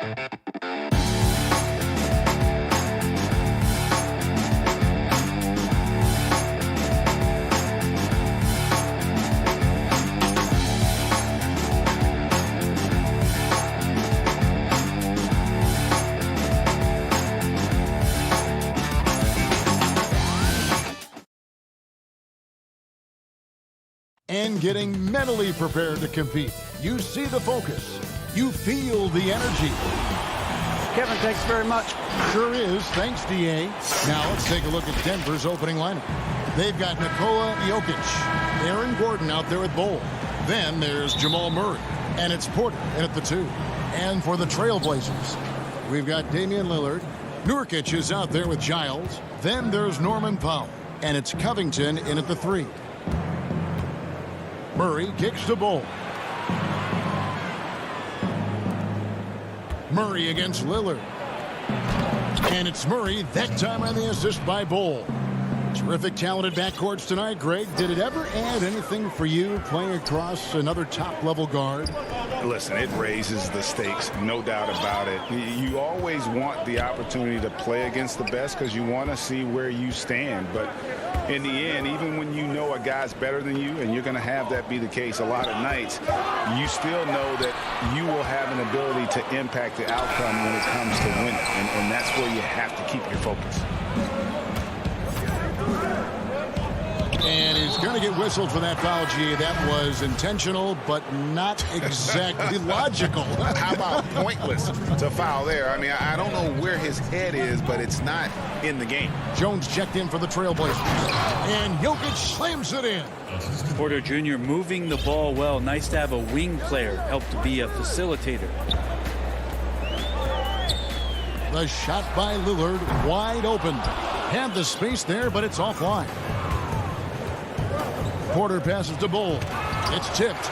And getting mentally prepared to compete. You see the focus. You feel the energy. Kevin, thanks very much. Sure is. Thanks, D.A. Now let's take a look at Denver's opening lineup. They've got Nikola Jokic, Aaron Gordon out there at Bowl. Then there's Jamal Murray, and it's Porter in at the 2. And for the Trailblazers, we've got Damian Lillard. Nurkic is out there with Giles. Then there's Norman Powell, and it's Covington in at the 3. Murray kicks to Bowl. Murray against Lillard. And it's Murray, that time on the assist by Bowl. Terrific talented backcourts tonight, Greg. Did it ever add anything for you playing across another top-level guard? Listen, it raises the stakes, no doubt about it. You always want the opportunity to play against the best because you want to see where you stand. But in the end, even when you know a guy's better than you, and you're going to have that be the case a lot of nights, you still know that you will have an ability to impact the outcome when it comes to winning. And that's where you have to keep your focus. And he's going to get whistled for that foul, G. That was intentional, but not exactly logical. How about pointless to foul there? I mean, I don't know where his head is, but it's not in the game. Jones checked in for the Trailblazers. And Jokic slams it in. Porter Jr. moving the ball well. Nice to have a wing player help to be a facilitator. The shot by Lillard, wide open. Had the space there, but it's offline. Porter passes to Bull. It's tipped.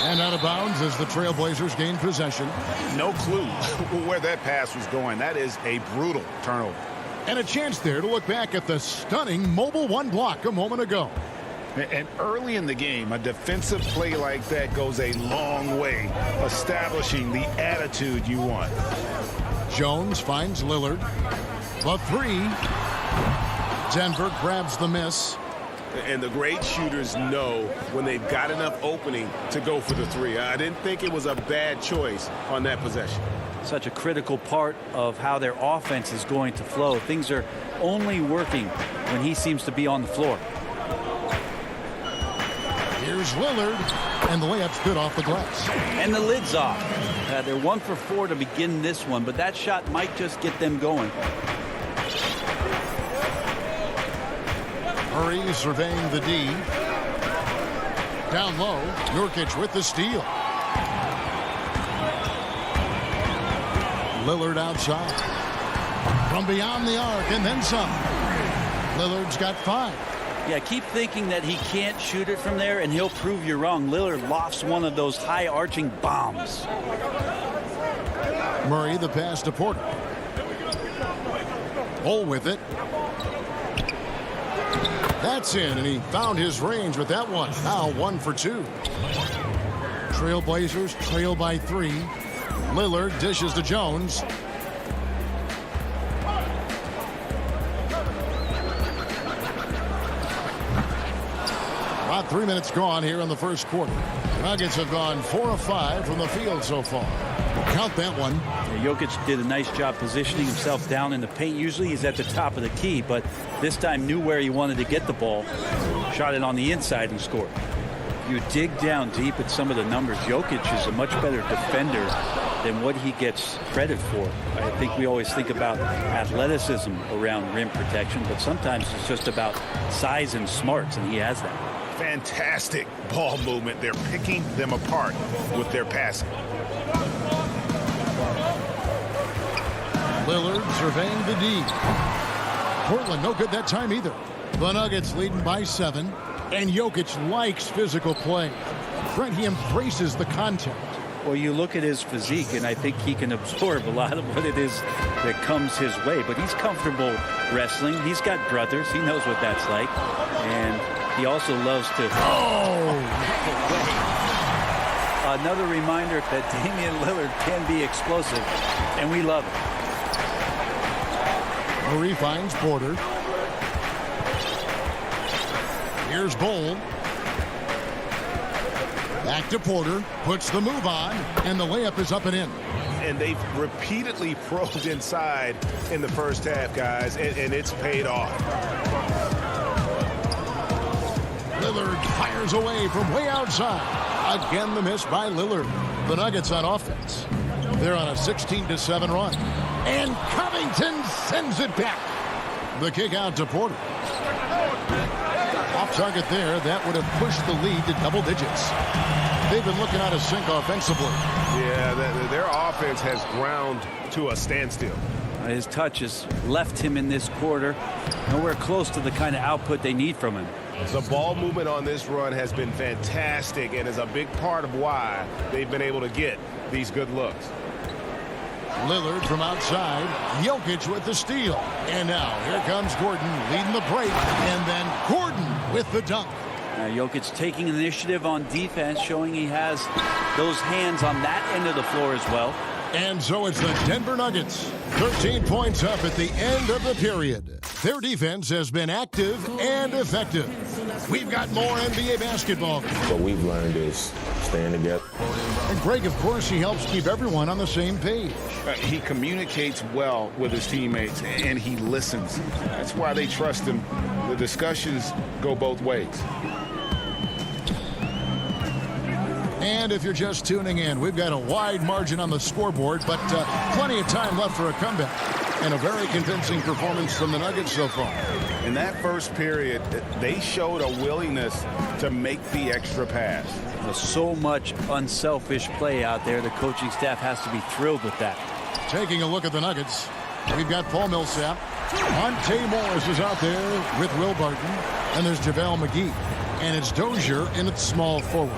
And out of bounds as the Trailblazers gain possession. No clue where that pass was going. That is a brutal turnover. And a chance there to look back at the stunning mobile 1 block a moment ago. And early in the game, a defensive play like that goes a long way, establishing the attitude you want. Jones finds Lillard. The 3. Denver grabs the miss. And the great shooters know when they've got enough opening to go for the 3. I didn't think it was a bad choice on that possession. Such a critical part of how their offense is going to flow. Things are only working when he seems to be on the floor. Here's Lillard, and the layup's good off the glass. And the lid's off. They're 1 for 4 to begin this one, but that shot might just get them going. Murray surveying the D. Down low, Nurkic with the steal. Lillard outside. From beyond the arc, and then some. Lillard's got 5. Yeah, keep thinking that he can't shoot it from there, and he'll prove you wrong. Lillard lofts one of those high-arching bombs. Murray the pass to Porter. Bull with it. That's in, and he found his range with that one. Now 1 for 2. Trailblazers trail by 3. Lillard dishes to Jones. About 3 minutes gone here in the first quarter. Nuggets have gone 4 of 5 from the field so far. Count that one. Yeah, Jokic did a nice job positioning himself down in the paint. Usually he's at the top of the key, but this time knew where he wanted to get the ball. Shot it on the inside and scored. You dig down deep at some of the numbers. Jokic is a much better defender than what he gets credit for. I think we always think about athleticism around rim protection, but sometimes it's just about size and smarts, and he has that. Fantastic ball movement. They're picking them apart with their passing. Lillard surveying the D. Portland no good that time either. The Nuggets leading by 7. And Jokic likes physical play. Brent, he embraces the contact. Well, you look at his physique, and I think he can absorb a lot of what it is that comes his way. But he's comfortable wrestling. He's got brothers. He knows what that's like. And he also loves to... Oh! A another reminder that Damian Lillard can be explosive, and we love it. Murray finds Porter. Here's Bowl. Back to Porter. Puts the move on, and the layup is up and in. And they've repeatedly probed inside in the first half, guys, and it's paid off. Lillard fires away from way outside. Again, the miss by Lillard. The Nuggets on offense. They're on a 16-7 run. And Covington sends it back. The kick out to Porter. Off target there. That would have pushed the lead to double digits. They've been looking out of sync offensively. Yeah, their offense has ground to a standstill. His touch has left him in this quarter. Nowhere close to the kind of output they need from him. The ball movement on this run has been fantastic and is a big part of why they've been able to get these good looks. Lillard from outside. Jokic with the steal. And now here comes Gordon leading the break. And then Gordon with the dunk. Now Jokic taking initiative on defense, showing he has those hands on that end of the floor as well. And so it's the Denver Nuggets. 13 points up at the end of the period. Their defense has been active and effective. We've got more NBA basketball. What we've learned is staying together. And Greg, of course, he helps keep everyone on the same page. He communicates well with his teammates, and he listens. That's why they trust him. The discussions go both ways. And if you're just tuning in, we've got a wide margin on the scoreboard, but plenty of time left for a comeback. And a very convincing performance from the Nuggets so far. In that first period, they showed a willingness to make the extra pass. There's so much unselfish play out there. The coaching staff has to be thrilled with that. Taking a look at the Nuggets, we've got Paul Millsap. Monte Morris is out there with Will Barton. And there's JaVale McGee. And it's Dozier in its small forward.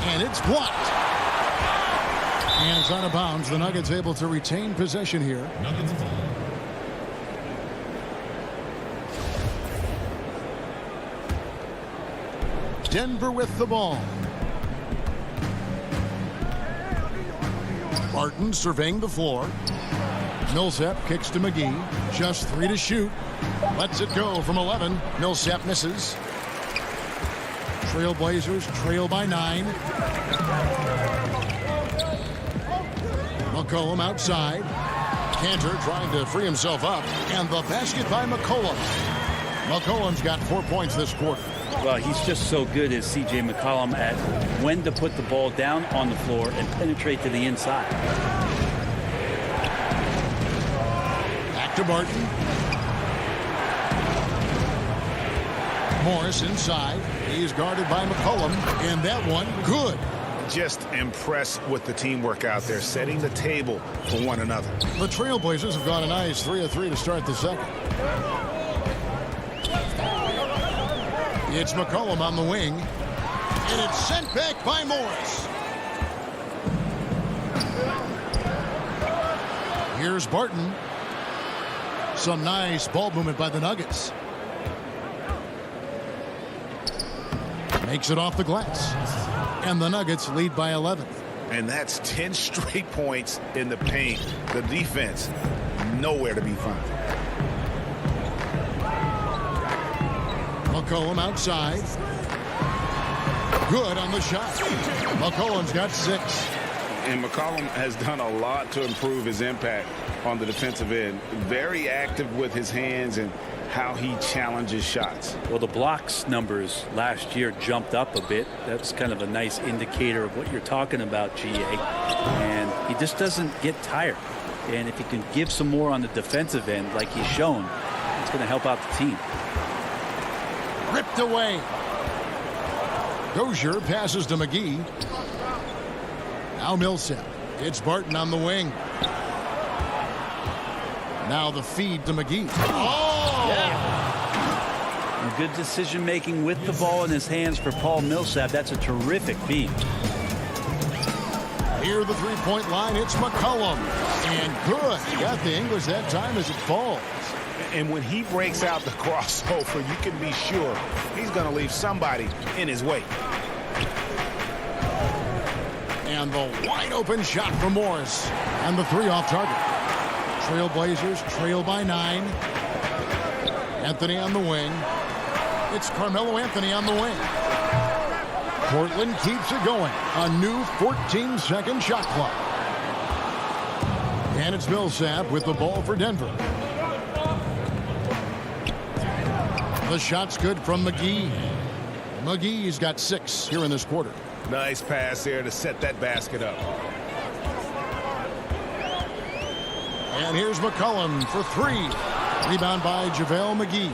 And it's blocked. And it's out of bounds. The Nuggets able to retain possession here. Denver with the ball. Barton surveying the floor. Millsap kicks to McGee. Just 3 to shoot. Lets it go from 11. Millsap misses. Trailblazers trail by 9. McCollum outside. Cantor trying to free himself up. And the basket by McCollum. McCollum's got 4 points this quarter. Well, he's just so good as C.J. McCollum at when to put the ball down on the floor and penetrate to the inside. Back to Barton. Morris inside. He's guarded by McCollum. And that one, good. Just impressed with the teamwork out there, setting the table for one another. The Trailblazers have got a nice 3 of 3 to start the second. It's McCollum on the wing. And it's sent back by Morris. Here's Barton. Some nice ball movement by the Nuggets. Makes it off the glass. And the Nuggets lead by 11. And that's 10 straight points in the paint. The defense, nowhere to be found. McCollum outside. Good on the shot. McCollum's got 6. And McCollum has done a lot to improve his impact on the defensive end. Very active with his hands and how he challenges shots. Well, the blocks numbers last year jumped up a bit. That's kind of a nice indicator of what you're talking about, GA. And he just doesn't get tired. And if he can give some more on the defensive end like he's shown, it's going to help out the team. Ripped away. Dozier passes to McGee. Now Millsap. It's Barton on the wing. Now the feed to McGee. Oh! Yeah. Good decision making with the ball in his hands for Paul Millsap. That's a terrific feed. Here the three-point line. It's McCollum. And good. He got the English that time as it falls. And when he breaks out the crossover, you can be sure he's going to leave somebody in his way. And the wide open shot from Morris. And the 3 off target. Trailblazers trail by 9. Anthony on the wing. It's Carmelo Anthony on the wing. Portland keeps it going. A new 14-second shot clock. And it's Millsap with the ball for Denver. The shot's good from McGee. McGee's got 6 here in this quarter. Nice pass there to set that basket up. And here's McCollum for 3. Rebound by JaVale McGee.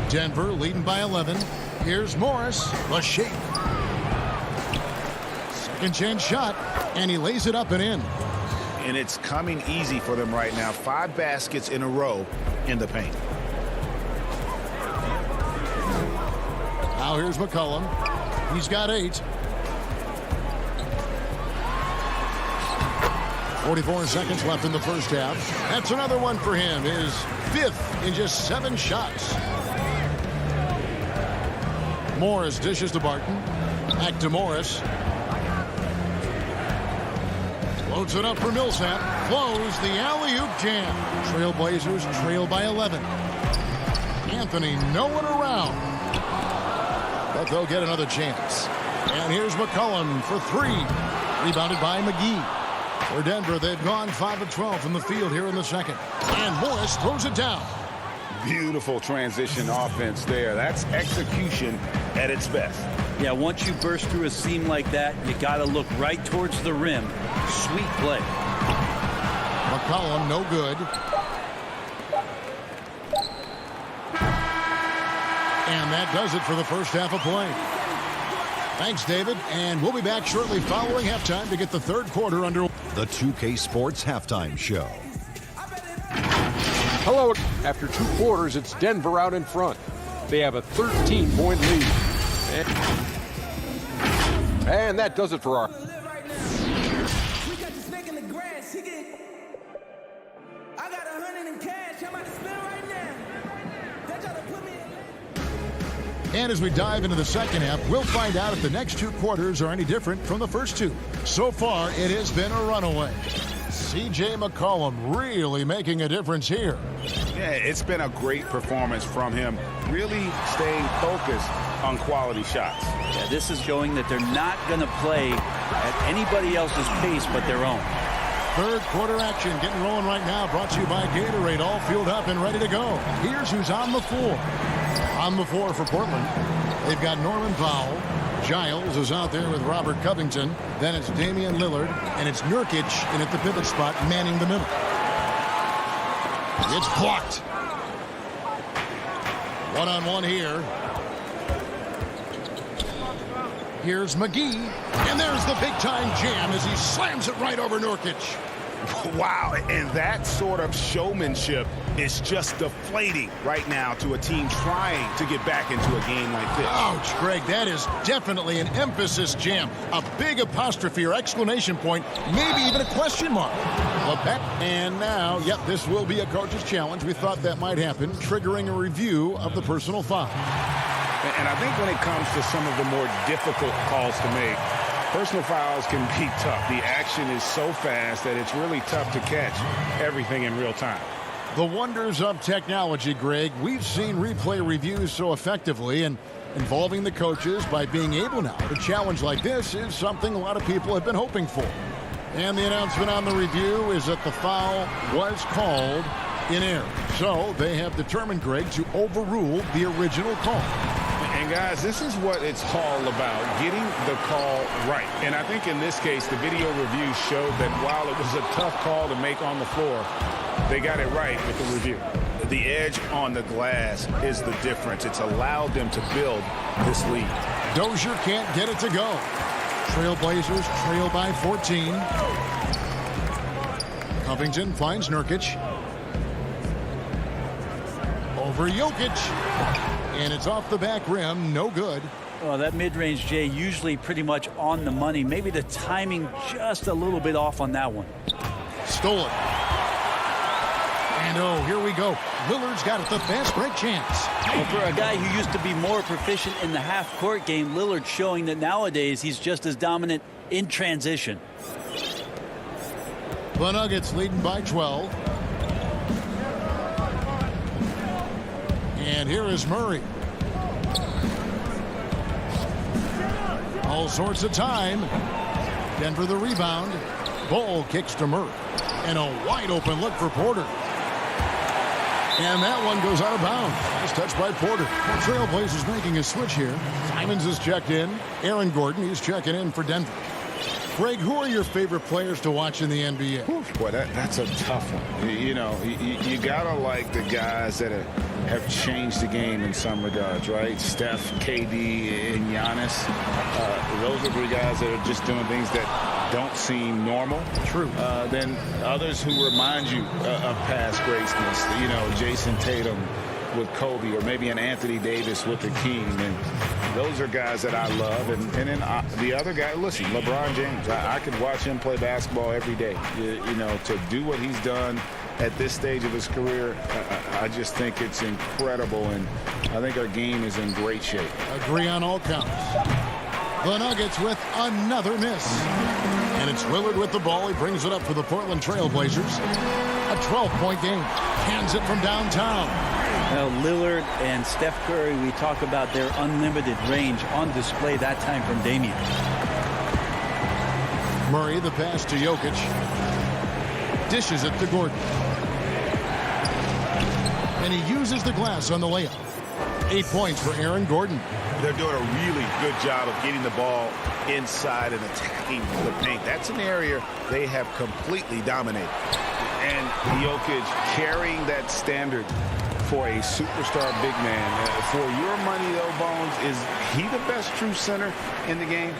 Denver leading by 11. Here's Morris. The shape. Second chance shot. And he lays it up and in. And it's coming easy for them right now. 5 baskets in a row in the paint. Now here's McCollum. He's got 8. 44 seconds left in the first half. That's another one for him. His 5th in just 7 shots. Morris dishes to Barton. Back to Morris. Loads it up for Millsap. Close the alley-oop jam. Trailblazers trail by 11. Anthony nowhere around. But they'll get another chance. And here's McCollum for 3. Rebounded by McGee. For Denver, they've gone 5 of 12 from the field here in the second. And Morris throws it down. Beautiful transition offense there. That's execution at its best. Yeah, once you burst through a seam like that, you got to look right towards the rim. Sweet play. McCollum, no good. And that does it for the first half of play. Thanks, David. And we'll be back shortly following halftime to get the third quarter under. The 2K Sports Halftime Show. Hello. After 2 quarters, it's Denver out in front. They have a 13-point lead. And that does it for our... And as we dive into the second half, we'll find out if the next 2 quarters are any different from the first 2. So far, it has been a runaway. C.J. McCollum really making a difference here. Yeah, it's been a great performance from him. Really staying focused on quality shots. Yeah, this is showing that they're not going to play at anybody else's pace but their own. Third quarter action getting rolling right now. Brought to you by Gatorade. All fueled up and ready to go. Here's who's on the floor. On the floor for Portland, they've got Norman Powell. Giles is out there with Robert Covington. Then it's Damian Lillard, and it's Nurkic in at the pivot spot, manning the middle. It's blocked. One-on-one here. Here's McGee, and there's the big-time jam as he slams it right over Nurkic. Wow, and that sort of showmanship is just deflating right now to a team trying to get back into a game like this. Ouch, Greg, that is definitely an emphasis jam. A big apostrophe or exclamation point, maybe even a question mark. And now, yep, this will be a coach's challenge. We thought that might happen, triggering a review of the personal foul. And I think when it comes to some of the more difficult calls to make, personal fouls can be tough. The action is so fast that it's really tough to catch everything in real time. The wonders of technology, Greg. We've seen replay reviews so effectively, and involving the coaches by being able now to challenge like this is something a lot of people have been hoping for. And the announcement on the review is that the foul was called in error. So they have determined, Greg, to overrule the original call. And guys, this is what it's all about, getting the call right. And I think in this case, the video review showed that while it was a tough call to make on the floor, they got it right with the review. The edge on the glass is the difference. It's allowed them to build this lead. Dozier can't get it to go. Trailblazers trail by 14. Covington finds Nurkic. Over Jokic. And it's off the back rim, no good. Well, that mid-range, Jay, usually pretty much on the money. Maybe the timing just a little bit off on that one. Stolen. And oh, here we go. Lillard's got it, the fast break chance. Well, for a guy who used to be more proficient in the half-court game, Lillard's showing that nowadays he's just as dominant in transition. The Nuggets leading by 12. And here is Murray. All sorts of time. Denver the rebound. Ball kicks to Murray. And a wide open look for Porter. And that one goes out of bounds. Nice touch by Porter. Trailblazers making a switch here. Simons is checked in. Aaron Gordon, he's checking in for Denver. Greg, who are your favorite players to watch in the NBA? Boy, that's a tough one. You gotta like the guys that have changed the game in some regards, right? Steph, KD, and Giannis. Those are the guys that are just doing things that don't seem normal. True. Then others who remind you of past greatness. Jason Tatum with Kobe, or maybe an Anthony Davis with the King. And those are guys that I love. And then the other guy, listen, LeBron James. I could watch him play basketball every day. To do what he's done at this stage of his career, I just think it's incredible. And I think our game is in great shape. Agree on all counts. The Nuggets with another miss. And it's Lillard with the ball. He brings it up for the Portland Trailblazers. A 12-point game. Hands it from downtown. Well, Lillard and Steph Curry, we talk about their unlimited range on display that time from Damian. Murray, the pass to Jokic. Dishes it to Gordon. And he uses the glass on the layup. 8 points for Aaron Gordon. They're doing a really good job of getting the ball inside and attacking the paint. That's an area they have completely dominated. And Jokic carrying that standard for a superstar big man. For your money, though, Bones, is he the best true center in the game?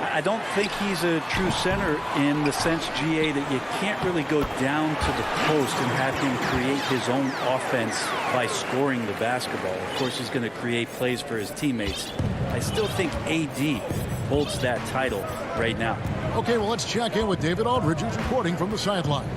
I don't think he's a true center in the sense, GA, that you can't really go down to the post and have him create his own offense by scoring the basketball. Of course, he's going to create plays for his teammates. I still think AD holds that title right now. Okay, well, let's check in with David Aldridge, who's reporting from the sidelines.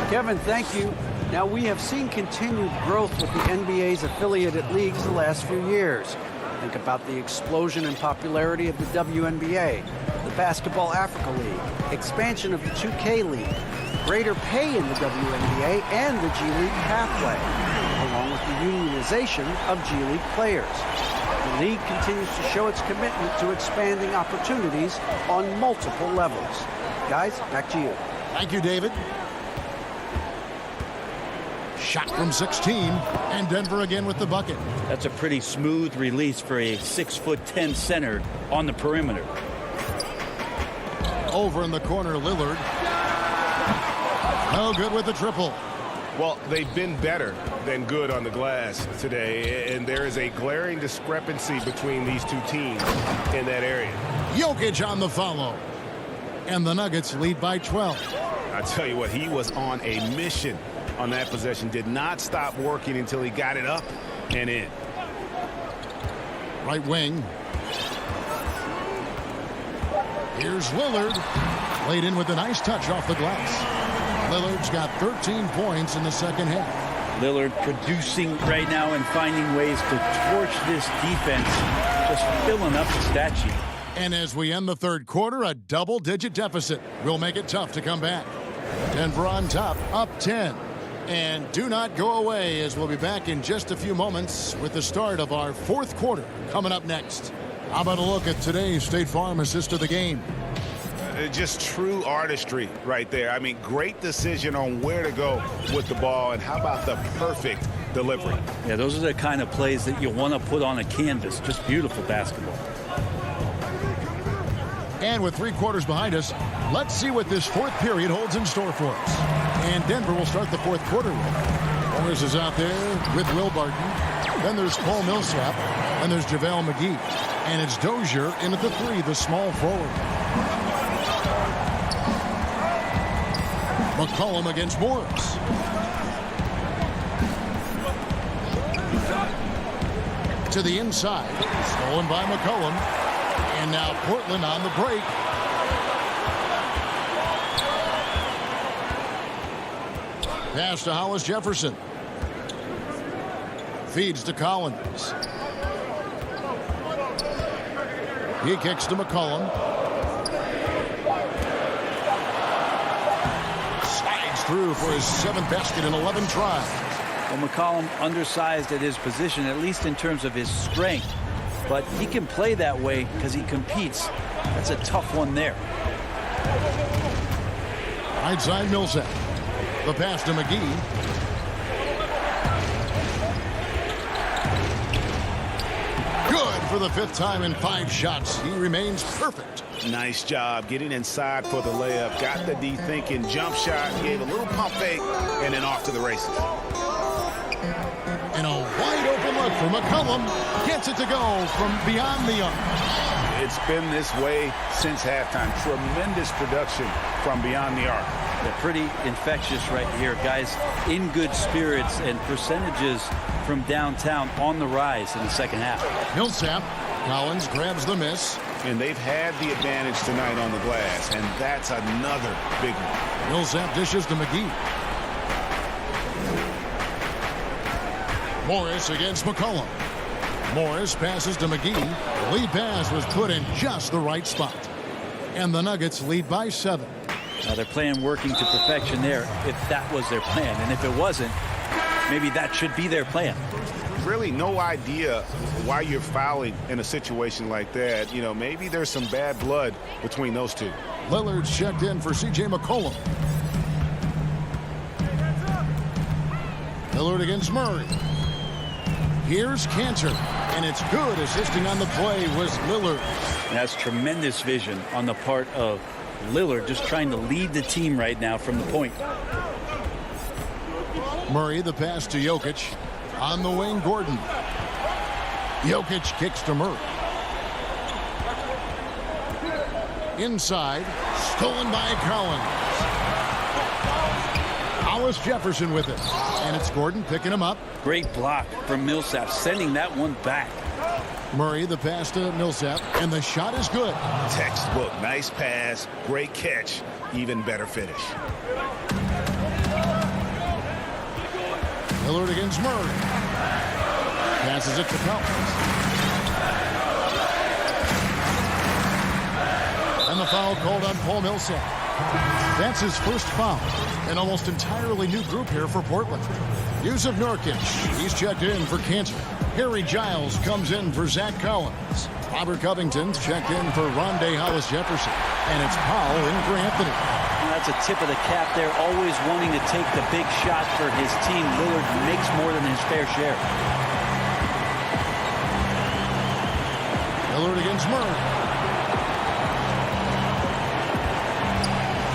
Kevin, thank you. Now, we have seen continued growth with the NBA's affiliated leagues the last few years. Think about the explosion in popularity of the WNBA, the Basketball Africa League, expansion of the 2K League, greater pay in the WNBA and the G League pathway, along with the unionization of G League players. The league continues to show its commitment to expanding opportunities on multiple levels. Guys, back to you. Thank you, David. Shot from 16, and Denver again with the bucket. That's a pretty smooth release for a 6'10" center on the perimeter. Over in the corner, Lillard. No good with the triple. Well, they've been better than good on the glass today, and there is a glaring discrepancy between these two teams in that area. Jokic on the follow. And the Nuggets lead by 12. I tell you what, he was on a mission on that possession. Did not stop working until he got it up and in. Right wing. Here's Lillard. Laid in with a nice touch off the glass. Lillard's got 13 points in the second half. Lillard producing right now and finding ways to torch this defense, just filling up the stat sheet. And as we end the third quarter, a double-digit deficit will make it tough to come back. Denver on top, up 10. And do not go away, as we'll be back in just a few moments with the start of our fourth quarter coming up next. How about a look at today's State Farm assist of the game? Just true artistry right there. I mean, great decision on where to go with the ball, and how about the perfect delivery? Yeah, those are the kind of plays that you want to put on a canvas. Just beautiful basketball. And with 3 quarters behind us, let's see what this fourth period holds in store for us. And Denver will start the fourth quarter with. Morris is out there with Will Barton. Then there's Paul Millsap. And there's JaVale McGee. And it's Dozier in at the 3, the small forward. McCollum against Morris. To the inside. Stolen by McCollum. And now Portland on the break. Pass to Hollis Jefferson. Feeds to Collins. He kicks to McCollum. Slides through for his 7th basket in 11 tries. Well, McCollum undersized at his position, at least in terms of his strength. But he can play that way because he competes. That's a tough one there. Right side Millsap. The pass to McGee. Good for the 5th time in 5 shots. He remains perfect. Nice job getting inside for the layup. Got the D thinking, jump shot, gave a little pump fake, and then off to the races. And a wide open look for McCollum. Gets it to go from beyond the arc. It's been this way since halftime. Tremendous production from beyond the arc. They're pretty infectious right here. Guys in good spirits, and percentages from downtown on the rise in the second half. Millsap. Collins grabs the miss. And they've had the advantage tonight on the glass, and that's another big one. Millsap dishes to McGee. Morris against McCollum. Morris passes to McGee. The lead pass was put in just the right spot. And the Nuggets lead by 7. Now they're playing working to perfection there, if that was their plan. And if it wasn't, maybe that should be their plan. Really no idea why you're fouling in a situation like that. You know, maybe there's some bad blood between those two. Lillard's checked in for C.J. McCollum. Lillard against Murray. Here's Cantor, and it's good. Assisting on the play was Lillard. That's tremendous vision on the part of Lillard, just trying to lead the team right now from the point. Murray, the pass to Jokic. On the wing, Gordon. Jokic kicks to Murray. Inside, stolen by Collins. Hollis Jefferson with it. And it's Gordon picking him up. Great block from Millsap, sending that one back. Murray, the pass to Millsap, and the shot is good. Textbook, nice pass, great catch, even better finish. Lillard against Murray. Passes it to Collins. And the foul called on Paul Millsap. That's his first foul. An almost entirely new group here for Portland. Yusuf Nurkic, he's checked in for Cantor. Harry Giles comes in for Zach Collins. Robert Covington's checked in for Rondé Hollis Jefferson. And it's Powell in for Anthony. That's a tip of the cap there, always wanting to take the big shot for his team. Lillard makes more than his fair share. Lillard against Murray.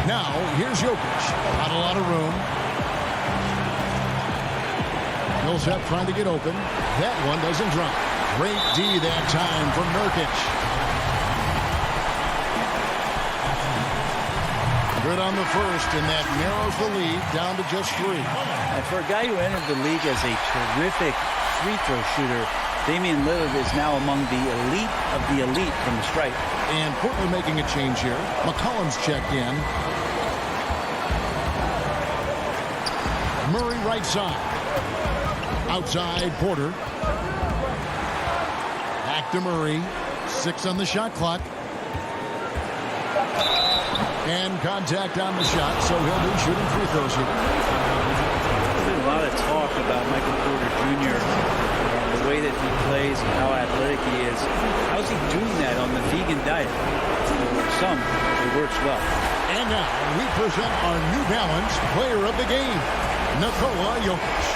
Now, here's Jokic. Not a lot of room. Millsap trying to get open. That one doesn't drop. Great D that time from Nurkic. Good on the first, and that narrows the lead down to just 3. And for a guy who entered the league as a terrific free throw shooter, Damian Lillard is now among the elite of the elite from the stripe. And Portland making a change here. McCollum's checked in. Murray right side. Outside, Porter. Back to Murray. 6 on the shot clock. And contact on the shot, so he'll be shooting free throws here. There's been a lot of talk about Michael Porter Jr. and the way that he plays and how athletic he is. How's he doing that on the vegan diet? For some, it works well. And now we present our New Balance player of the game, Nikola Jokic.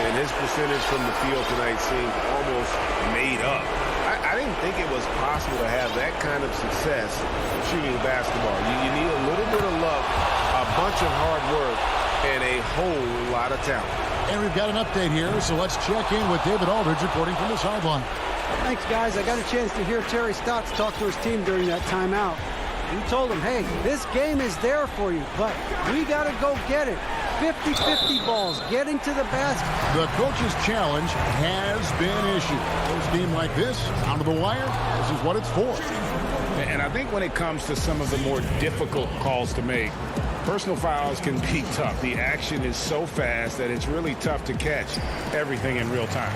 And his percentage from the field tonight seemed almost made up. I didn't think it was possible to have that kind of success shooting basketball. You need a little bit of luck, a bunch of hard work, and a whole lot of talent. And we've got an update here, so let's check in with David Aldridge reporting from the sideline. Thanks, guys. I got a chance to hear Terry Stotts talk to his team during that timeout. He told them, hey, this game is there for you, but we got to go get it. 50-50 balls, getting to the basket. The coach's challenge has been issued. First team like this, down to the wire, this is what it's for. And I think when it comes to some of the more difficult calls to make, personal fouls can be tough. The action is so fast that it's really tough to catch everything in real time.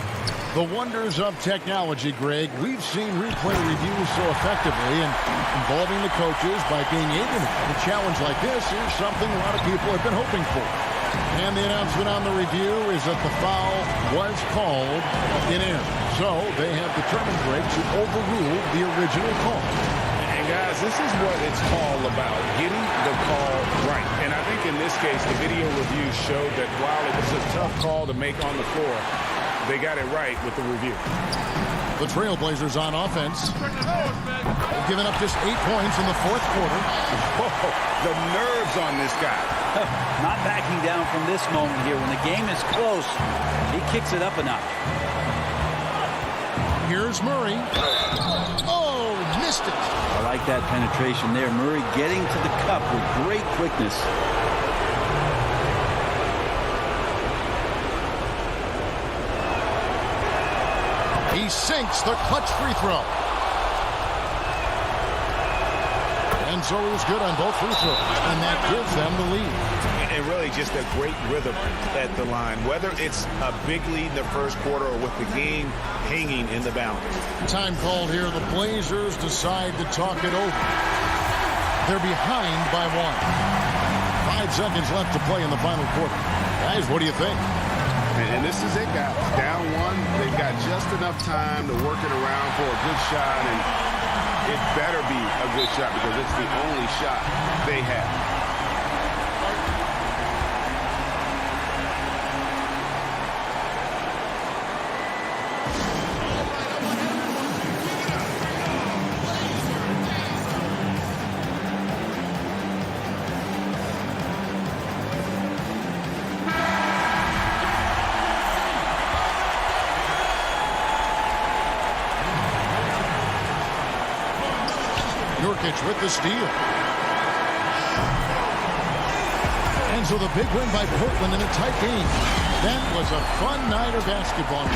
The wonders of technology, Greg. We've seen replay reviews so effectively, and involving the coaches by being able to a challenge like this is something a lot of people have been hoping for. And the announcement on the review is that the foul was called in error. So they have determined, Greg, to overrule the original call. And guys, this is what it's all about, getting the call right. And I think in this case, the video review showed that while it was a tough call to make on the floor, they got it right with the review. The Trailblazers on offense. They've given up just 8 points in the fourth quarter. Whoa, the nerves on this guy. Not backing down from this moment here. When the game is close, he kicks it up a notch. Here's Murray. Oh, missed it. I like that penetration there. Murray getting to the cup with great quickness. He sinks the clutch free throw. And so he was good on both free throws. And that gives them the lead. And really just a great rhythm at the line, whether it's a big lead in the first quarter or with the game hanging in the balance. Time called here. The Blazers decide to talk it over. They're behind by 1. 5 seconds left to play in the final quarter. Guys, what do you think? And this is it, guys. Down 1. They've got just enough time to work it around for a good shot, and it better be a good shot because it's the only shot they have. With the steal. And so the big win by Portland in a tight game. That was a fun night of basketball.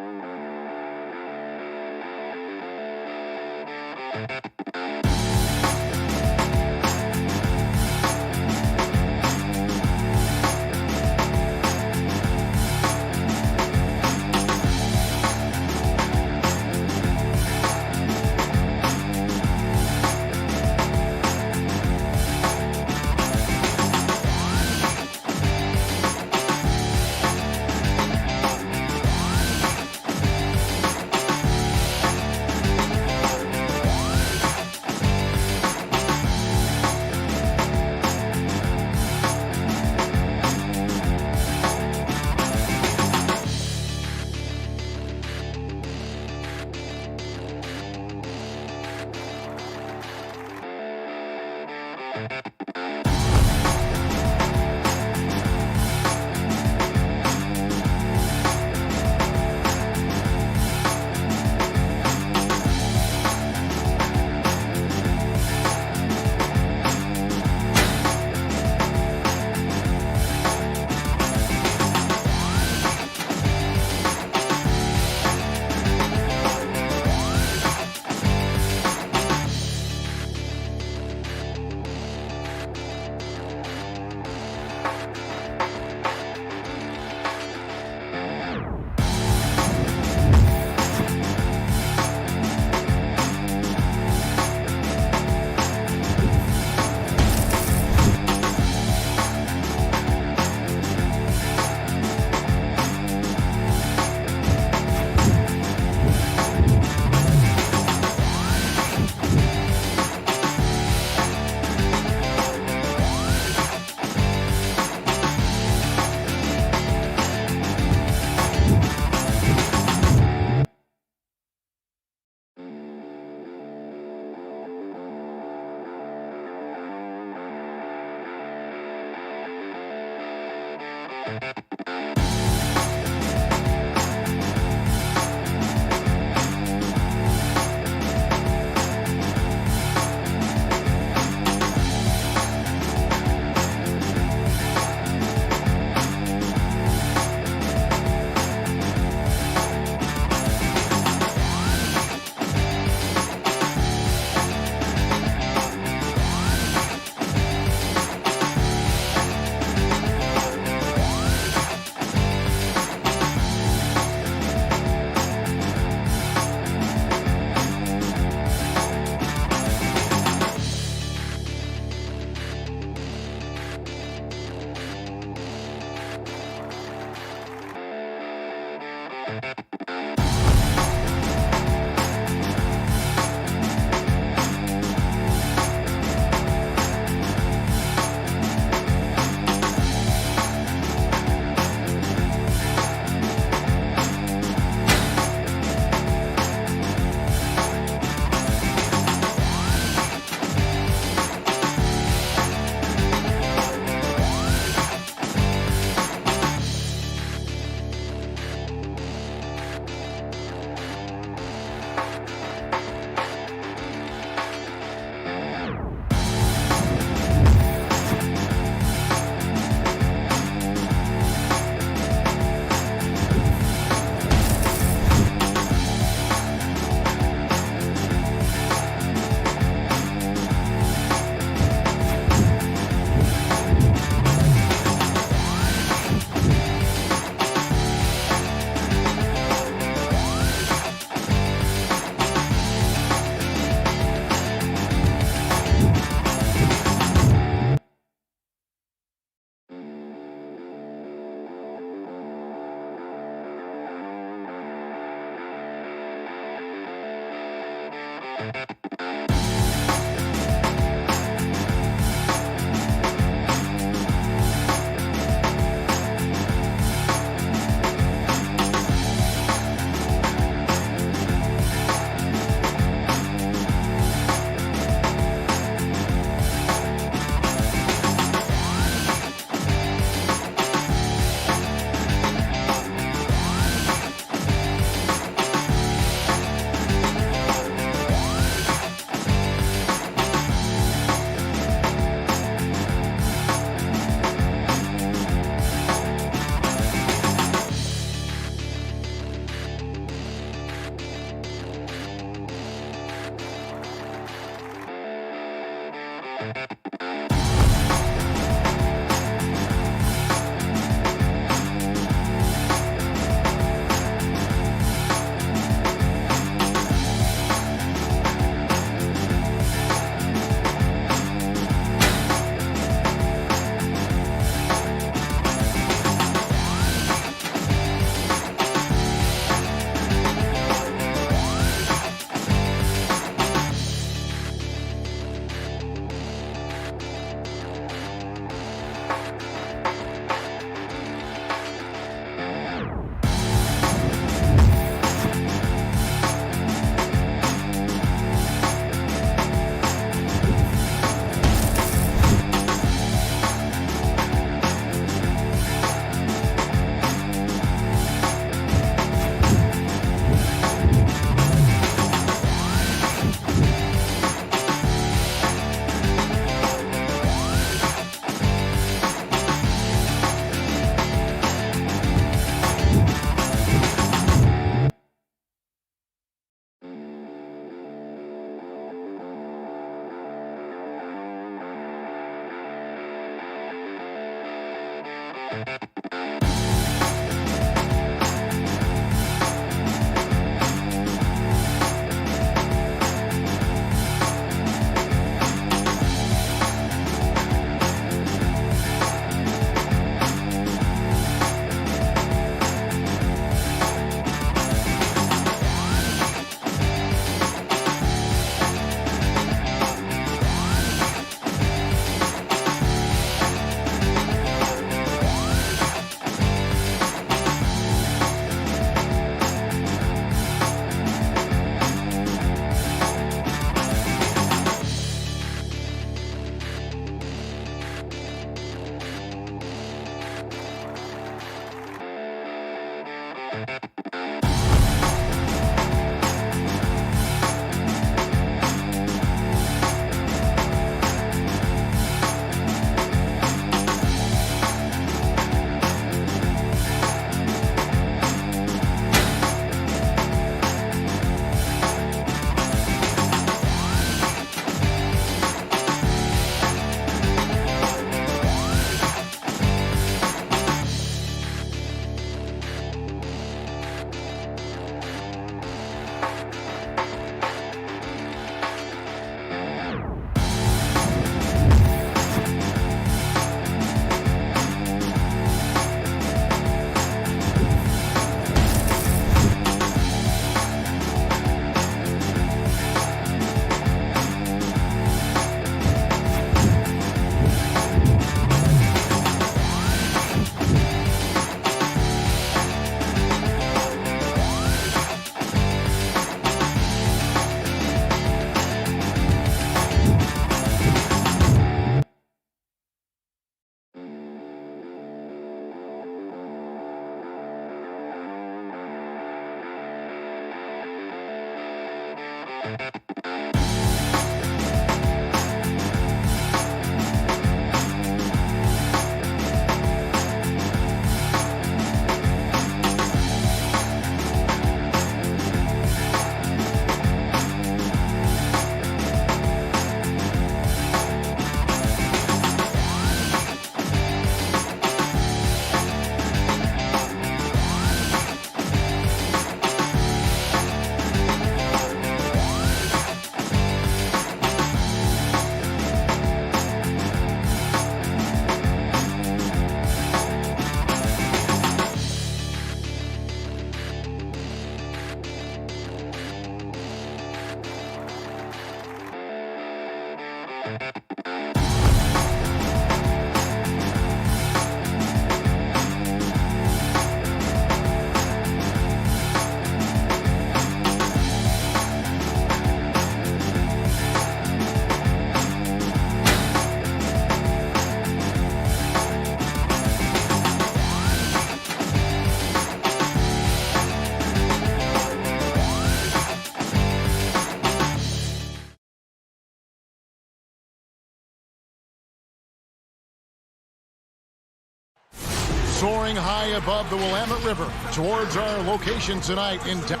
Soaring high above the Willamette River towards our location tonight in town.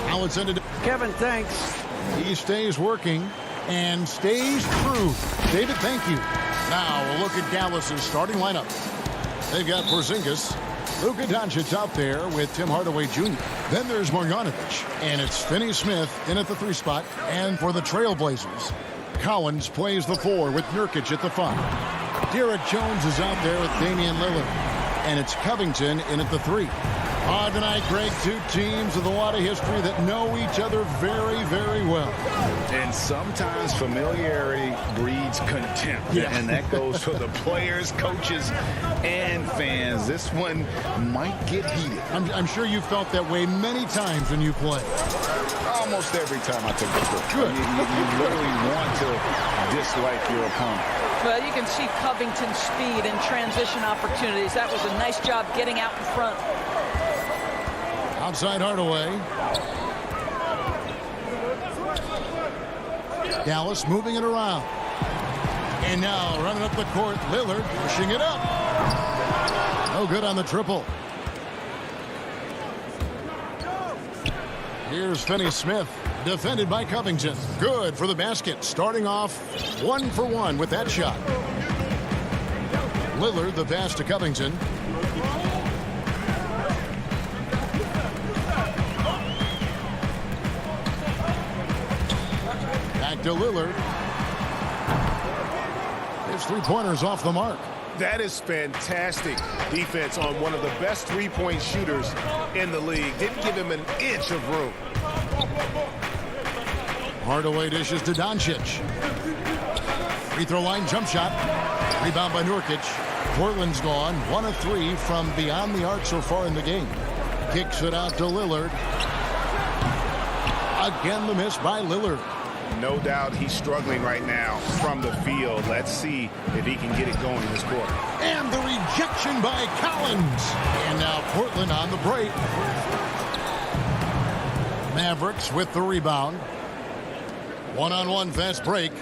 Now it's into Kevin, thanks. He stays working and stays true. David, thank you. Now we'll look at Dallas's starting lineup. They've got Porzingis, Luka Doncic out there with Tim Hardaway Jr. Then there's Marjanovic, and it's Finney-Smith in at the 3 spot. And for the Trailblazers, Collins plays the 4 with Nurkic at the 5. Derek Jones is out there with Damian Lillard. And it's Covington in at the 3. Tonight, Greg, two teams with a lot of history that know each other very, very well. And sometimes familiarity breeds contempt. Yeah. And that goes for the players, coaches, and fans. This one might get heated. I'm sure you felt that way many times when you play. Almost every time I take the court. Good. You literally want to dislike your opponent. Well, you can see Covington's speed and transition opportunities. That was a nice job getting out in front. Outside Hardaway. Dallas moving it around. And now running up the court, Lillard pushing it up. No good on the triple. Here's Finney-Smith, defended by Covington. Good for the basket, starting off 1 for 1 with that shot. Lillard, the pass to Covington. Back to Lillard. His 3-pointers off the mark. That is fantastic defense on one of the best three-point shooters in the league. Didn't give him an inch of room. Hardaway dishes to Doncic. Free throw line jump shot. Rebound by Nurkic. Portland's gone 1 of 3 from beyond the arc so far in the game. Kicks it out to Lillard. Again the miss by Lillard. No doubt he's struggling right now from the field. Let's see if he can get it going in this quarter. And the rejection by Collins. And now Portland on the break. Mavericks with the rebound. One-on-one fast break.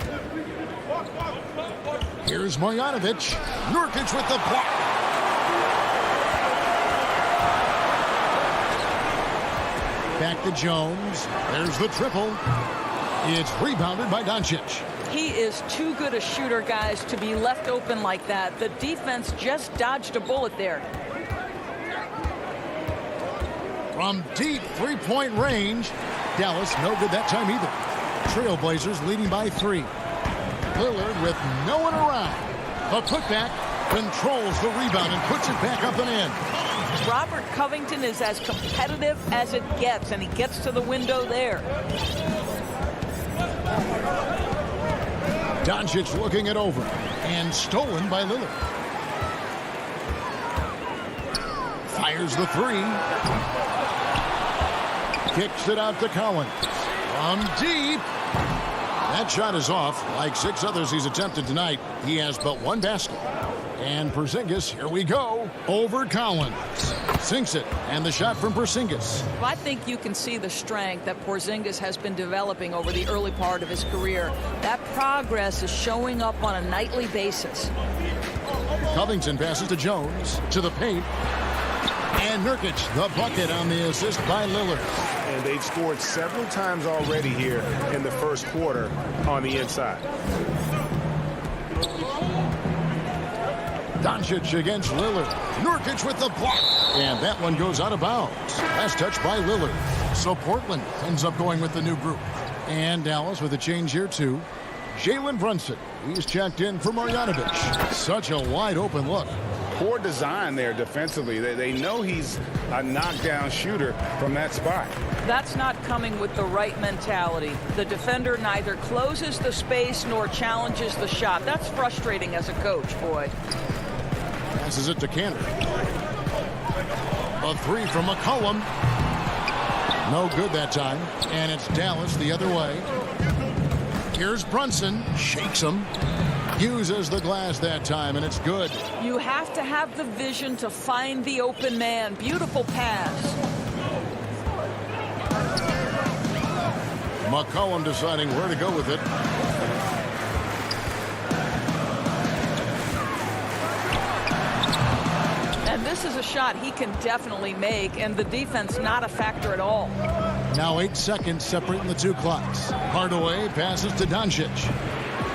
Here's Marjanovic. Nurkic with the block. Back to Jones. There's the triple. It's rebounded by Doncic. He is too good a shooter, guys, to be left open like that. The defense just dodged a bullet there. From deep three-point range, Dallas no good that time either. Trailblazers leading by 3. Lillard with no one around. The putback controls the rebound and puts it back up and in. Robert Covington is as competitive as it gets, and he gets to the window there. Doncic looking it over and stolen by Lillard. Fires the 3. Kicks it out to Collins. From deep. That shot is off. Like 6 others he's attempted tonight, he has but 1 basket. And Porzingis, here we go, over Collins. Sinks it, and the shot from Porzingis. Well, I think you can see the strength that Porzingis has been developing over the early part of his career. That progress is showing up on a nightly basis. Covington passes to Jones, to the paint. And Nurkic, the bucket on the assist by Lillard. And they've scored several times already here in the first quarter on the inside. Doncic against Lillard. Nurkic with the block. And that one goes out of bounds. Last touch by Lillard. So Portland ends up going with the new group. And Dallas with a change here too. Jalen Brunson. He's checked in for Marjanovic. Such a wide open look. poor design there defensively. They know he's a knockdown shooter from that spot. That's not coming with the right mentality. The defender neither closes the space nor challenges the shot. That's frustrating as a coach, boy. Passes it to Cantor. A three from McCollum. No good that time. And it's Dallas the other way. Here's Brunson. Shakes him. Uses the glass that time, and it's good. You have to have the vision to find the open man. Beautiful pass. McCollum deciding where to go with it. And this is a shot he can definitely make, and the defense not a factor at all. Now 8 seconds separating the two clocks. Hardaway passes to Doncic.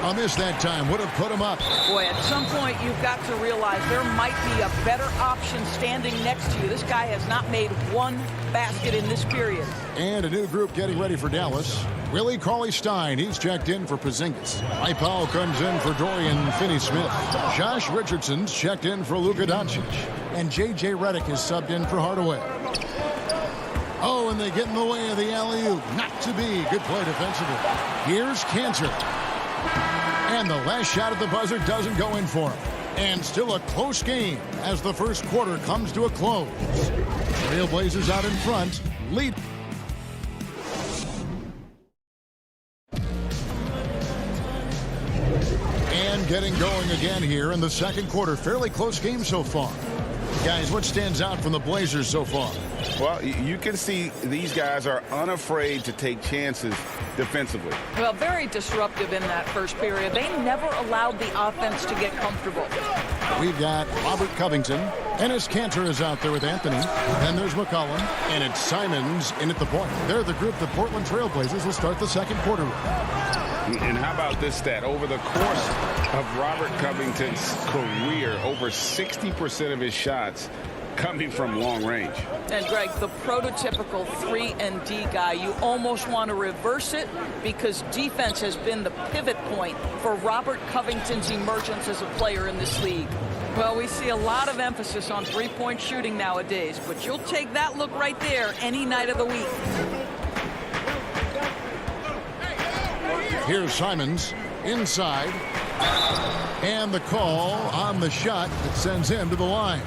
A miss that time would have put him up. Boy, at some point you've got to realize there might be a better option standing next to you. This guy has not made one basket in this period. And a new group getting ready for Dallas. Willie Cauley-Stein, he's checked in for Porzingis. Mike Powell comes in for Dorian Finney-Smith. Josh Richardson's checked in for Luka Doncic. And J.J. Redick is subbed in for Hardaway. Oh, and they get in the way of the alley-oop. Not to be. Good play defensively. Here's Cantor. And the last shot at the buzzer doesn't go in for him. And still a close game as the first quarter comes to a close. Trailblazers out in front. Lead. And getting going again here in the second quarter. Fairly close game so far. Guys, what stands out from the Blazers so far? Well, you can see these guys are unafraid to take chances defensively. Well, very disruptive in that first period. They never allowed the offense to get comfortable. We've got Robert Covington. Ennis Cantor is out there with Anthony. Then there's McCollum. And it's Simons in at the point. They're the group the Portland Trailblazers will start the second quarter with. And how about this stat? Over the course of Robert Covington's career, over 60% of his shots coming from long range. And Greg, the prototypical 3-and-D guy, you almost want to reverse it because defense has been the pivot point for Robert Covington's emergence as a player in this league. Well, we see a lot of emphasis on three-point shooting nowadays, but you'll take that look right there any night of the week. Here's Simons inside. And the call on the shot that sends him to the line.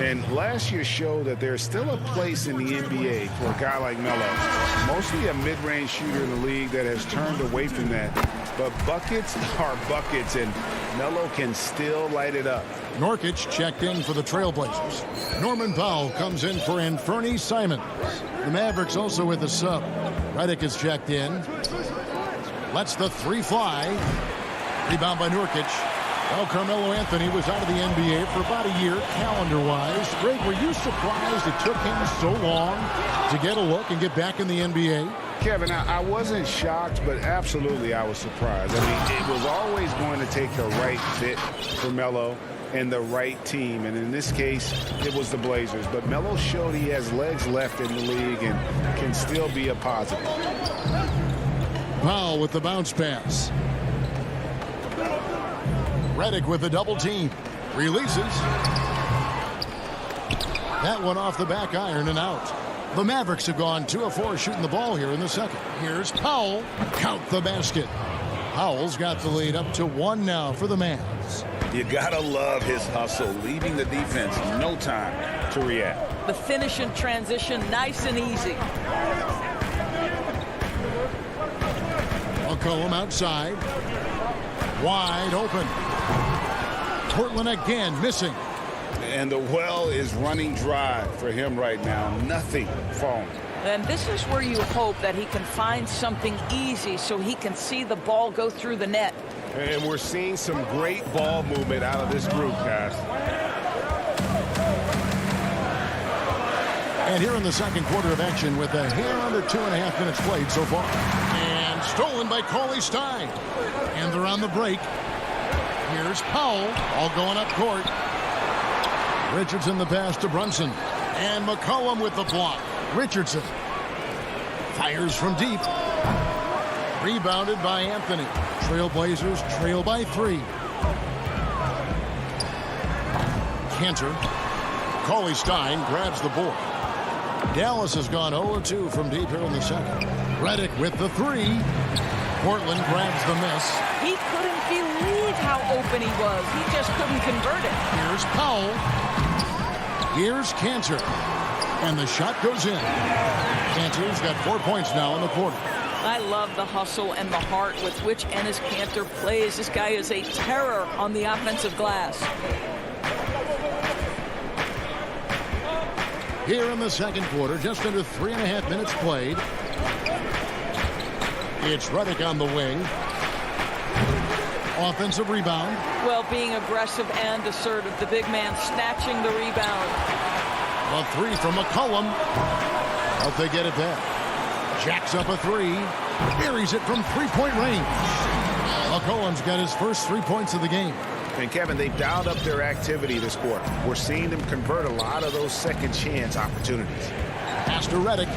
And last year showed that there's still a place in the NBA for a guy like Melo. Mostly a mid-range shooter in the league that has turned away from that. But buckets are buckets, and Melo can still light it up. Nurkic checked in for the Trailblazers. Norman Powell comes in for Anthony Simons. The Mavericks also with a sub. Redick is checked in. Lets the three fly. Rebound by Nurkic. Well, Carmelo Anthony was out of the NBA for about a year, calendar-wise. Greg, were you surprised it took him so long to get a look and get back in the NBA? Kevin, I wasn't shocked, but absolutely I was surprised. I mean, it was always going to take the right fit for Melo and the right team. And in this case, it was the Blazers. But Melo showed he has legs left in the league and can still be a positive. Powell with the bounce pass. Redick with the double team. Releases. That one off the back iron and out. The Mavericks have gone 2 of 4 shooting the ball here in the second. Here's Powell. Count the basket. Powell's got the lead up to 1 now for the Mavs. You gotta love his hustle, leaving the defense no time to react. The finish in transition, nice and easy. McCollum outside. Wide open. Portland again missing. And the well is running dry for him right now. Nothing falling. And this is where you hope that he can find something easy so he can see the ball go through the net. And we're seeing some great ball movement out of this group, guys. And here in the second quarter of action with a hair under 2.5 minutes played so far. And stolen by Cauley-Stein. And they're on the break. Here's Powell, all going up court. Richardson the pass to Brunson. And McCollum with the block. Richardson fires from deep. Rebounded by Anthony. Trailblazers trail by 3. Cantor. Cauley Stein grabs the board. Dallas has gone 0-2 from deep here in the second. Redick with the three. Portland grabs the miss. He couldn't believe how open he was. He just couldn't convert it. Here's Powell. Here's Cantor. And the shot goes in. Cantor's got 4 points now in the quarter. I love the hustle and the heart with which Enes Kanter plays. This guy is a terror on the offensive glass. Here in the second quarter, just under 3.5 minutes played. It's Redick on the wing. Offensive rebound. Well, being aggressive and assertive. The big man snatching the rebound. A three from McCollum. Hope they get it there. Jacks up a three. Buries it from three-point range. McCollum's got his first 3 points of the game. And Kevin, they've dialed up their activity this quarter. We're seeing them convert a lot of those second chance opportunities. Pass to Redick.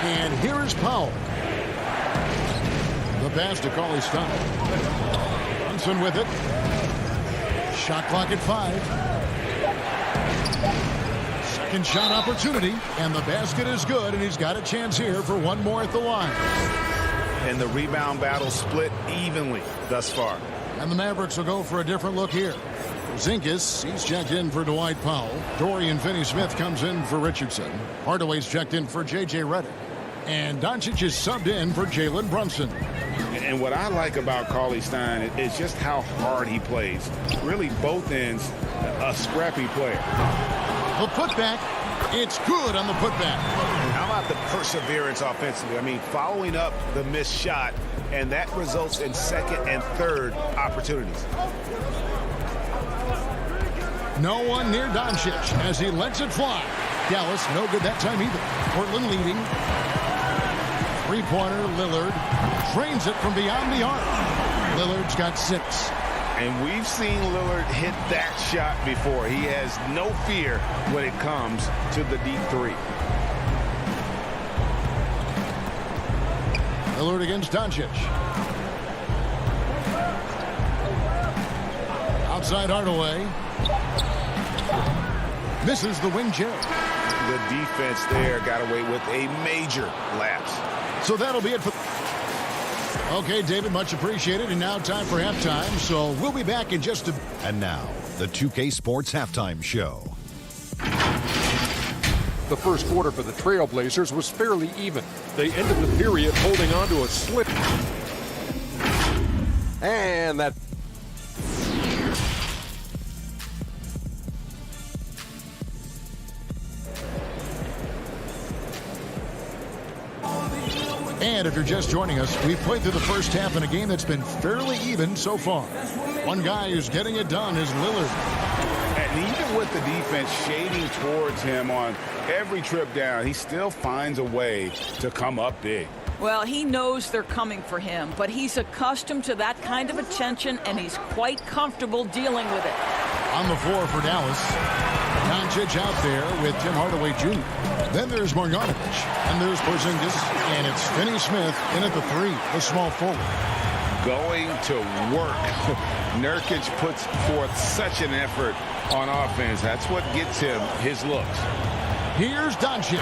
And here is Powell. The pass to Cauley Stein. Brunson with it. Shot clock at 5. Second shot opportunity. And the basket is good. And he's got a chance here for one more at the line. And the rebound battle split evenly thus far. And the Mavericks will go for a different look here. Zinkas, he's checked in for Dwight Powell. Dorian Finney-Smith comes in for Richardson. Hardaway's checked in for J.J. Redick. And Doncic is subbed in for Jalen Brunson. And what I like about Cauley Stein is just how hard he plays. Really, both ends, a scrappy player. The putback. It's good on the putback. How about the perseverance offensively? I mean, following up the missed shot, and that results in second and third opportunities. No one near Doncic as he lets it fly. Dallas, no good that time either. Portland leading. Three-pointer, Lillard drains it from beyond the arc. Lillard's got 6. And we've seen Lillard hit that shot before. He has no fear when it comes to the deep three. Lillard against Doncic. Outside Hardaway. Misses the wing Jerry. The defense there got away with a major lapse. So that'll be it for... Okay, David, much appreciated. And now time for halftime. So we'll be back in just a... And now, the 2K Sports Halftime Show. The first quarter for the Trailblazers was fairly even. They ended the period holding on to a slip. And that... And if you're just joining us, we've played through the first half in a game that's been fairly even so far. One guy who's getting it done is Lillard. And even with the defense shading towards him on every trip down, he still finds a way to come up big. Well, he knows they're coming for him, but he's accustomed to that kind of attention, and he's quite comfortable dealing with it. On the floor for Dallas. Doncic out there with Tim Hardaway Jr. Then there's Marjanovic, and there's Porzingis, and it's Finney-Smith in at the 3, the small forward. Going to work. Nurkic puts forth such an effort on offense. That's what gets him his looks. Here's Doncic,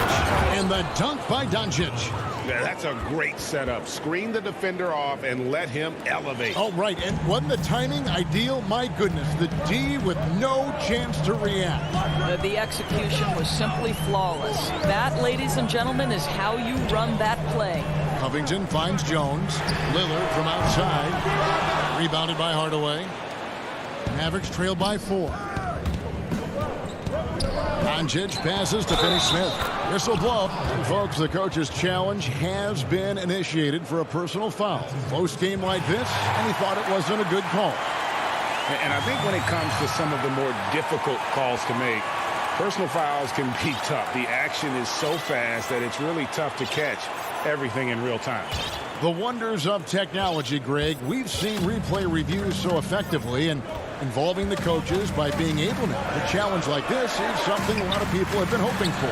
and the dunk by Doncic. Yeah, that's a great setup. Screen the defender off and let him elevate. Oh, right, and wasn't the timing ideal? My goodness, the D with no chance to react. The execution was simply flawless. That, ladies and gentlemen, is how you run that play. Covington finds Jones. Lillard from outside. Rebounded by Hardaway. Mavericks trail by 4. Doncic passes to Finney-Smith. Whistle blow. And folks, the coach's challenge has been initiated for a personal foul. Close game like this, and he thought it wasn't a good call. And I think when it comes to some of the more difficult calls to make, personal fouls can be tough. The action is so fast that it's really tough to catch everything in real time. The wonders of technology, Greg. We've seen replay reviews so effectively, and involving the coaches by being able now to challenge like this is something a lot of people have been hoping for.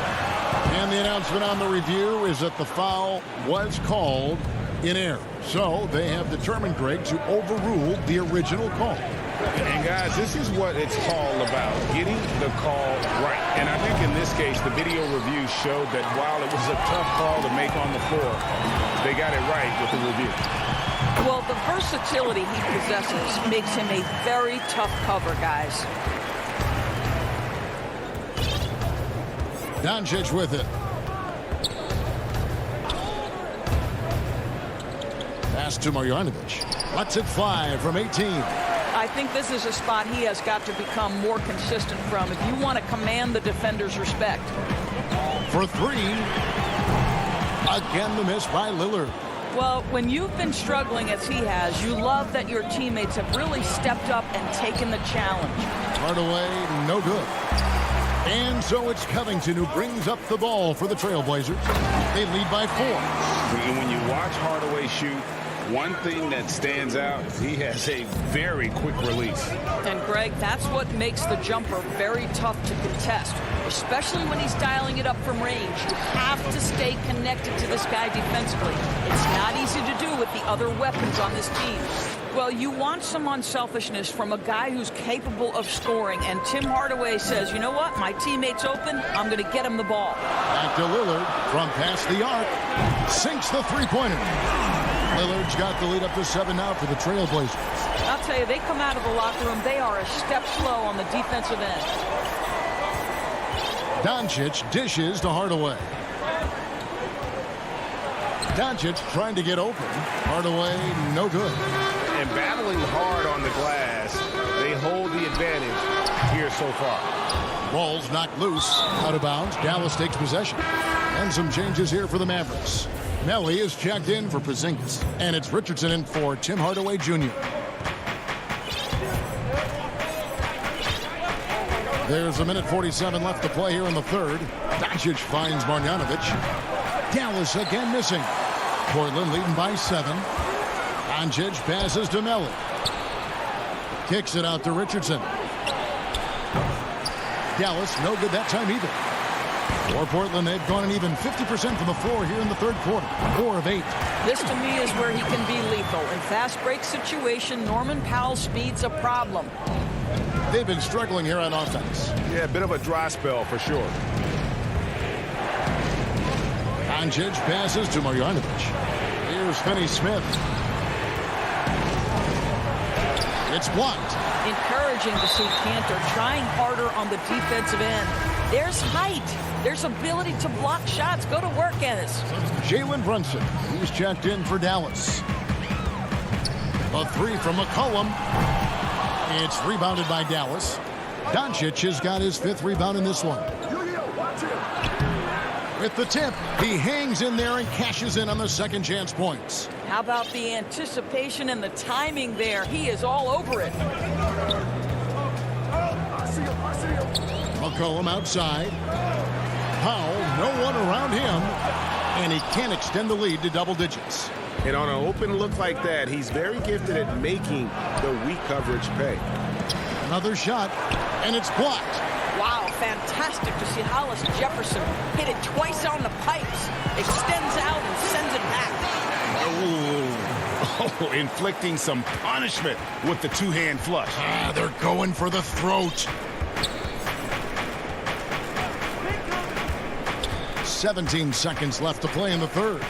And the announcement on the review is that the foul was called in error. So they have determined, Greg, to overrule the original call. And guys, this is what it's all about, getting the call right. And I think in this case, the video review showed that while it was a tough call to make on the floor, they got it right with the review. Well, the versatility he possesses makes him a very tough cover, guys. Doncic with it. Pass to Marjanovic. Lets it fly from 18. I think this is a spot he has got to become more consistent from if you want to command the defender's respect. For three. Again, the miss by Lillard. Well, when you've been struggling as he has, you love that your teammates have really stepped up and taken the challenge. Hardaway, no good. And so it's Covington who brings up the ball for the Trailblazers. They lead by 4. When you watch Hardaway shoot, one thing that stands out is he has a very quick release. And, Greg, that's what makes the jumper very tough to contest, especially when he's dialing it up from range. You have to stay connected to this guy defensively. It's not easy to do with the other weapons on this team. Well, you want some unselfishness from a guy who's capable of scoring, and Tim Hardaway says, you know what, my teammate's open, I'm going to get him the ball. Back to Lillard from past the arc. Sinks the three-pointer. Lillard's got the lead up to 7 now for the Trailblazers. I'll tell you, they come out of the locker room, they are a step slow on the defensive end. Doncic dishes to Hardaway. Doncic trying to get open. Hardaway, no good. And battling hard on the glass, they hold the advantage here so far. Ball's knocked loose, out of bounds. Dallas takes possession. And some changes here for the Mavericks. Melly is checked in for Porzingis, and it's Richardson in for Tim Hardaway Jr. There's 1:47 left to play here in the third. Doncic finds Marjanovic. Dallas again missing. Portland leading by 7. Doncic passes to Melly. Kicks it out to Richardson. Dallas no good that time either. For Portland, they've gone an even 50% from the floor here in the third quarter. 4 of 8. This, to me, is where he can be lethal. In fast break situation, Norman Powell's speed's a problem. They've been struggling here on offense. Yeah, a bit of a dry spell for sure. Doncic passes to Marjanovic. Here's Finney-Smith. It's blocked. Encouraging to see Cantor trying harder on the defensive end. There's height. There's ability to block shots. Go to work, Ennis. Jalen Brunson. He's checked in for Dallas. A 3 from McCollum. It's rebounded by Dallas. Doncic has got his 5th rebound in this one. With the tip, he hangs in there and cashes in on the second chance points. How about the anticipation and the timing there? He is all over it. McCollum outside. Powell, no one around him. And he can't extend the lead to double digits. And on an open look like that, he's very gifted at making the weak coverage pay. Another shot, and it's blocked. Wow, fantastic to see Hollis Jefferson hit it twice on the pipes. Extends out and sends it back. Oh, inflicting some punishment with the two-hand flush. They're going for the throat. 17 seconds left to play in the third.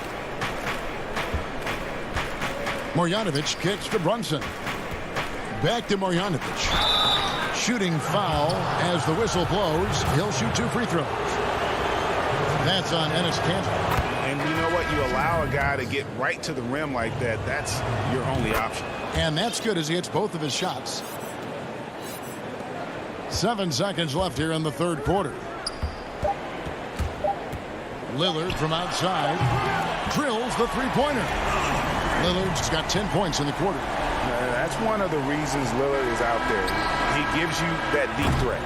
Marjanovic kicks to Brunson. Back to Marjanovic. Shooting foul as the whistle blows. He'll shoot 2 free throws. That's on Enes Kanter. And you know what? You allow a guy to get right to the rim like that. That's your only option. And that's good as he hits both of his shots. 7 seconds left here in the third quarter. Lillard from outside drills the three-pointer. Lillard's got 10 points in the quarter. That's one of the reasons Lillard is out there. He gives you that deep threat.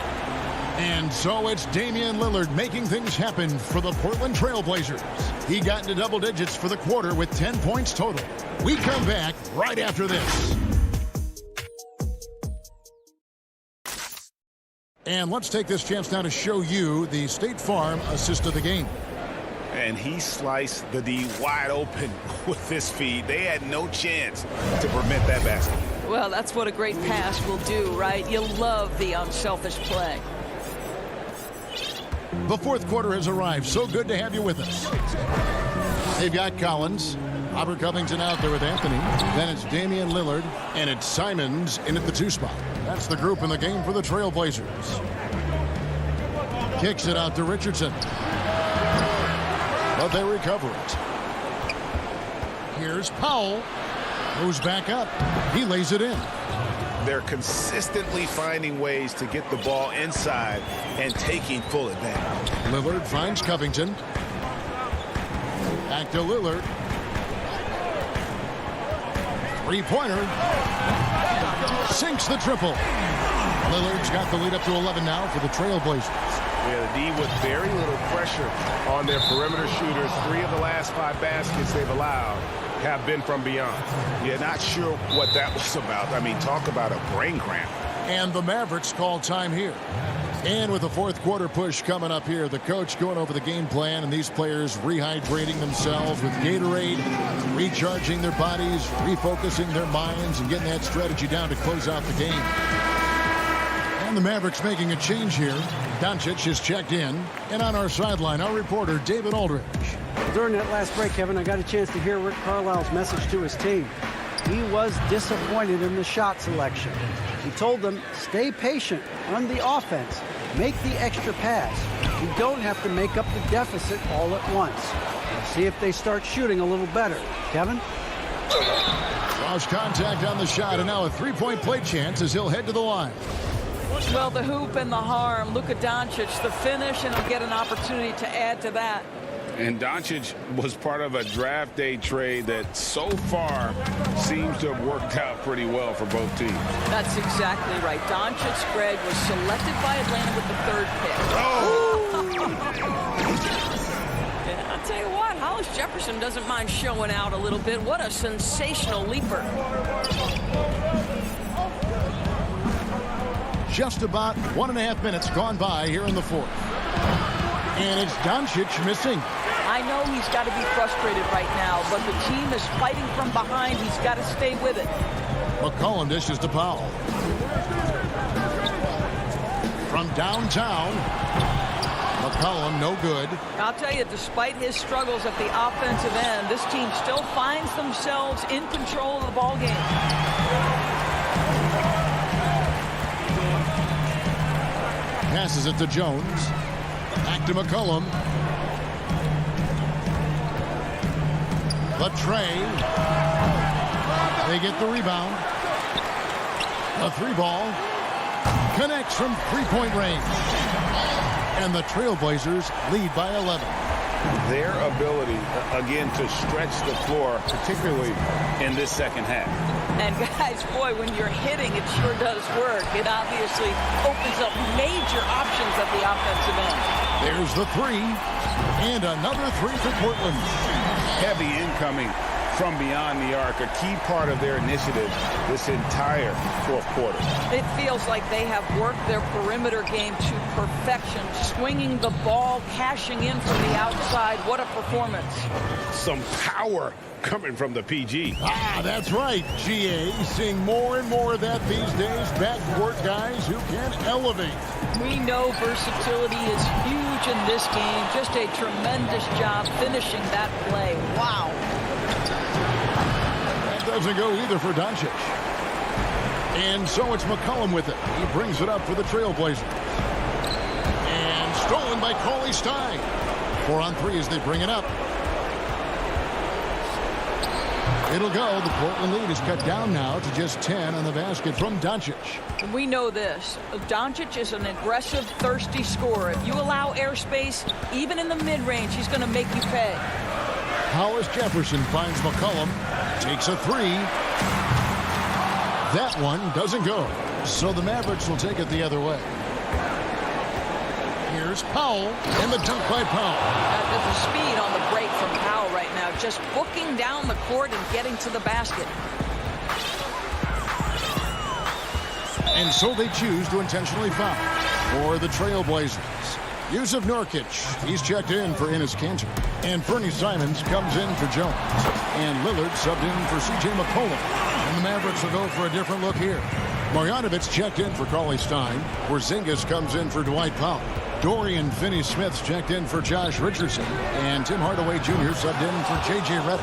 And so it's Damian Lillard making things happen for the Portland Trailblazers. He got into double digits for the quarter with 10 points total. We come back right after this. And let's take this chance now to show you the State Farm assist of the game. And he sliced the D wide open with this feed. They had no chance to prevent that basket. Well, that's what a great pass will do, right? You love the unselfish play. The fourth quarter has arrived. So good to have you with us. They've got Collins. Robert Covington out there with Anthony. Then it's Damian Lillard. And it's Simons in at the 2 spot. That's the group in the game for the Trailblazers. Kicks it out to Richardson. But they recover it. Here's Powell. Moves back up. He lays it in. They're consistently finding ways to get the ball inside and taking full advantage. Lillard finds Covington. Back to Lillard. Three-pointer. Sinks the triple. Lillard's got the lead up to 11 now for the Trailblazers. Yeah, the D with very little pressure on their perimeter shooters. 3 of the last 5 baskets they've allowed have been from beyond. Yeah, not sure what that was about. I mean, talk about a brain cramp. And the Mavericks call time here. And with the fourth quarter push coming up here, the coach going over the game plan and these players rehydrating themselves with Gatorade, recharging their bodies, refocusing their minds, and getting that strategy down to close out the game. And the Mavericks making a change here. Doncic is checked in. And on our sideline, our reporter, David Aldridge. During that last break, Kevin, I got a chance to hear Rick Carlisle's message to his team. He was disappointed in the shot selection. He told them, stay patient on the offense. Make the extra pass. You don't have to make up the deficit all at once. See if they start shooting a little better. Kevin? Cross contact on the shot, and now a three-point play chance as he'll head to the line. Well, the hoop and the harm. Luka Doncic, the finish, and he'll get an opportunity to add to that. And Doncic was part of a draft day trade that so far seems to have worked out pretty well for both teams. That's exactly right. Doncic, Greg, was selected by Atlanta with the 3rd pick. Yeah, I'll tell you what, Hollis Jefferson doesn't mind showing out a little bit. What a sensational leaper. Just about 1.5 minutes gone by here in the fourth. And it's Doncic missing. I know he's got to be frustrated right now, but the team is fighting from behind. He's got to stay with it. McCollum dishes to Powell. From downtown, McCollum no good. I'll tell you, despite his struggles at the offensive end, this team still finds themselves in control of the ball game. Passes it to Jones. Back to McCollum. The tray. They get the rebound. The 3-ball connects from 3-point range. And the Trailblazers lead by 11. Their ability, again, to stretch the floor, particularly in this second half. And guys, boy, when you're hitting, it sure does work. It obviously opens up major options at the offensive end. There's the 3. And another 3 for Portland. Heavy incoming from beyond the arc, a key part of their initiative this entire fourth quarter. It feels like they have worked their perimeter game to perfection, swinging the ball, cashing in from the outside. What a performance. Some power coming from the PG. That's right, GA. Seeing more and more of that these days. Backcourt guys who can elevate. We know versatility is huge in this game. Just a tremendous job finishing that play. Wow. That doesn't go either for Doncic. And so it's McCollum with it. He brings it up for the Trailblazers. And stolen by Cauley Stein. 4 on 3 as they bring it up. It'll go. The Portland lead is cut down now to just 10 on the basket from Doncic. We know this. Doncic is an aggressive, thirsty scorer. If you allow airspace, even in the mid-range, he's going to make you pay. Hollis Jefferson finds McCollum. Takes a 3. That one doesn't go. So the Mavericks will take it the other way. Here's Powell, and the dunk by Powell. There's a speed on the break from Powell right now, just booking down the court and getting to the basket. And so they choose to intentionally foul for the Trailblazers. Yusuf Nurkic, he's checked in for Enes Kanter. And Fernie Simons comes in for Jones. And Lillard subbed in for C.J. McCollum. And the Mavericks will go for a different look here. Marjanovic checked in for Cauley Stein. Porzingis comes in for Dwight Powell. Dorian Finney-Smith's checked in for Josh Richardson. And Tim Hardaway Jr. subbed in for J.J. Redick.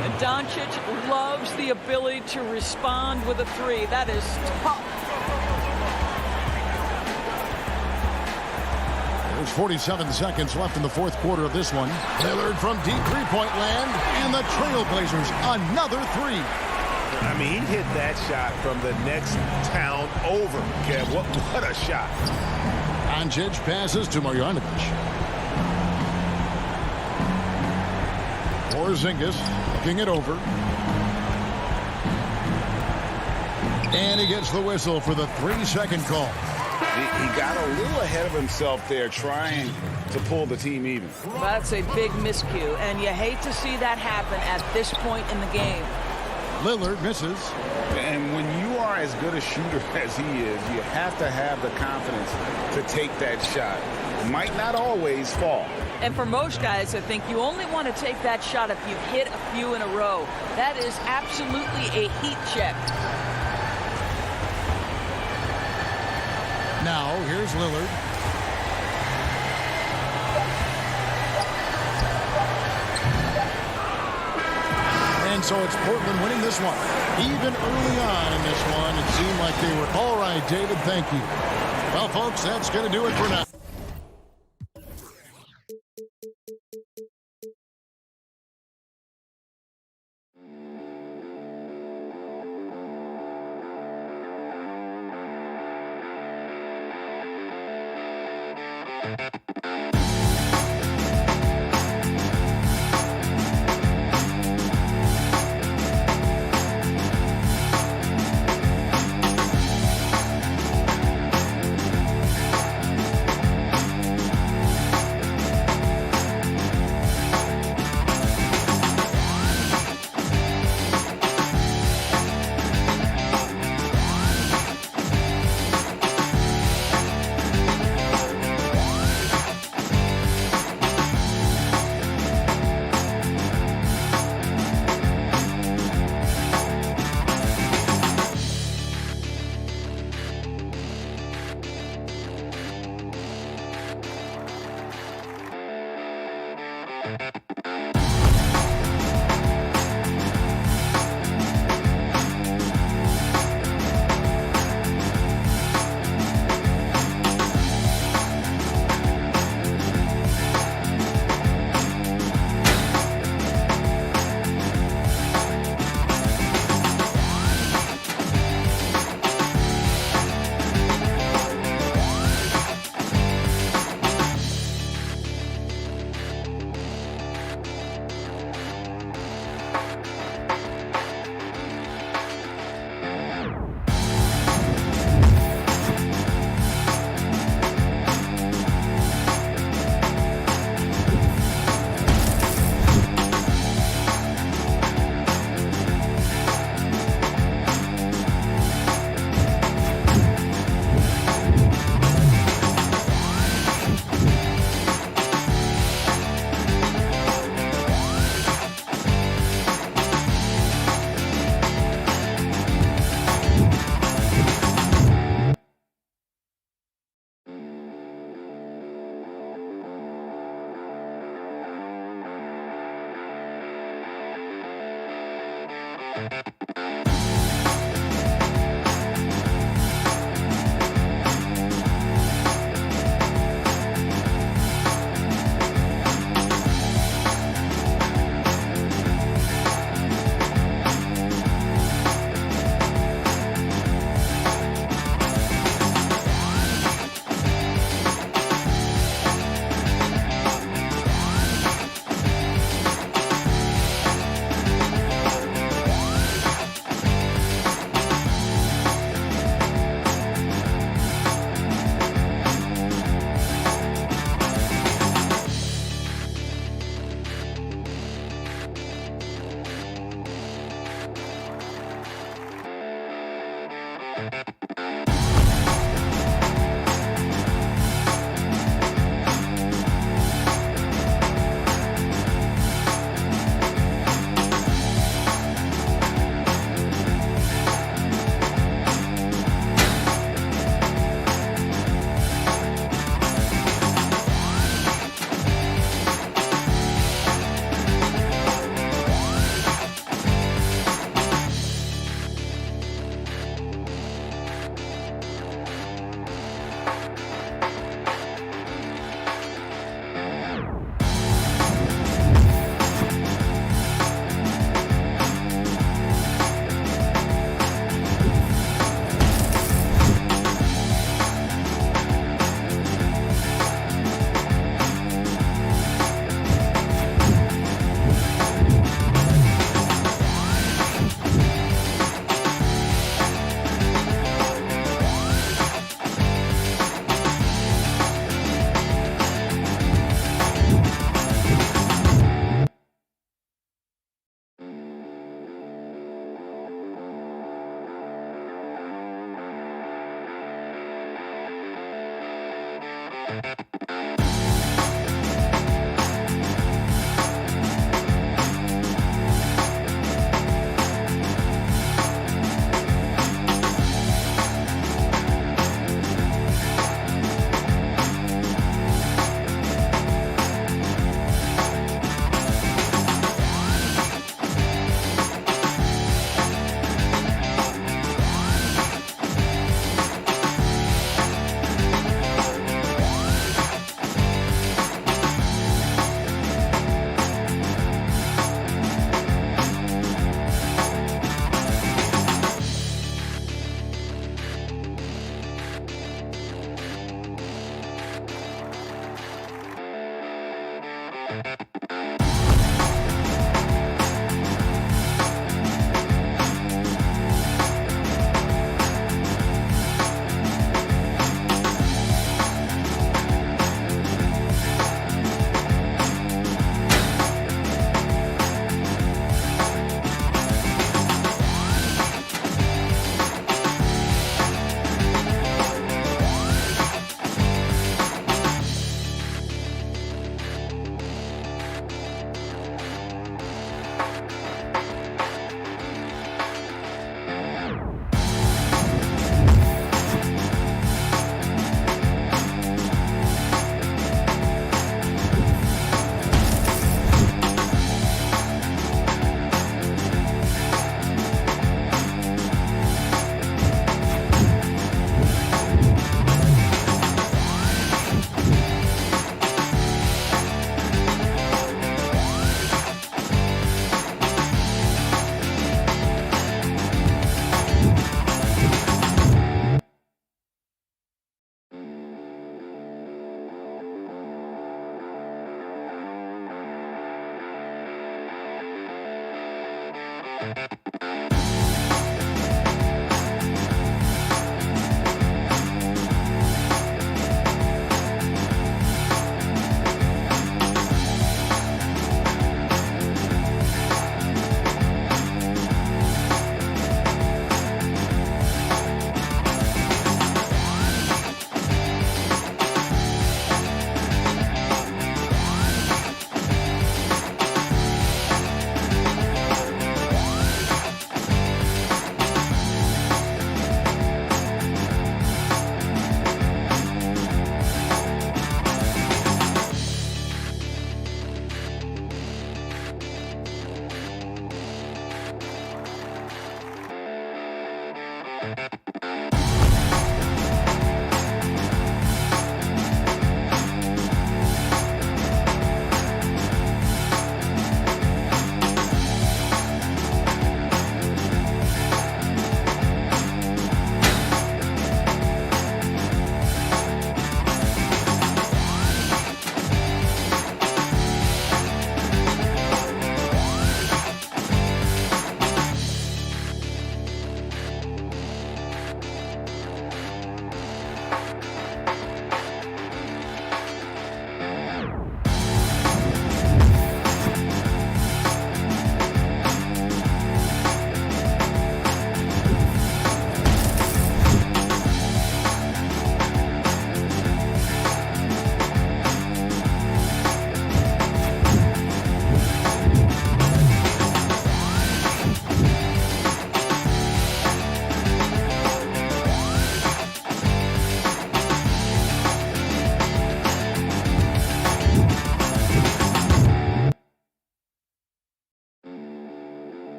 And Doncic loves the ability to respond with a three. That is tough. There's 47 seconds left in the fourth quarter of this one. Lillard from deep three-point land. And the Trailblazers, another three. I mean, he hit that shot from the next town over. Kev, what a shot. Doncic passes to Marjanovic. Porzingis looking it over. And he gets the whistle for the 3-second call. He got a little ahead of himself there trying to pull the team even. That's a big miscue, and you hate to see that happen at this point in the game. Lillard misses. And when you are as good a shooter as he is, you have to have the confidence to take that shot. It might not always fall. And for most guys, I think you only want to take that shot if you've hit a few in a row. That is absolutely a heat check. Now, here's Lillard. And so it's Portland winning this one. Even early on in this one, it seemed like they were all right, David, thank you. Well, folks, that's going to do it for now.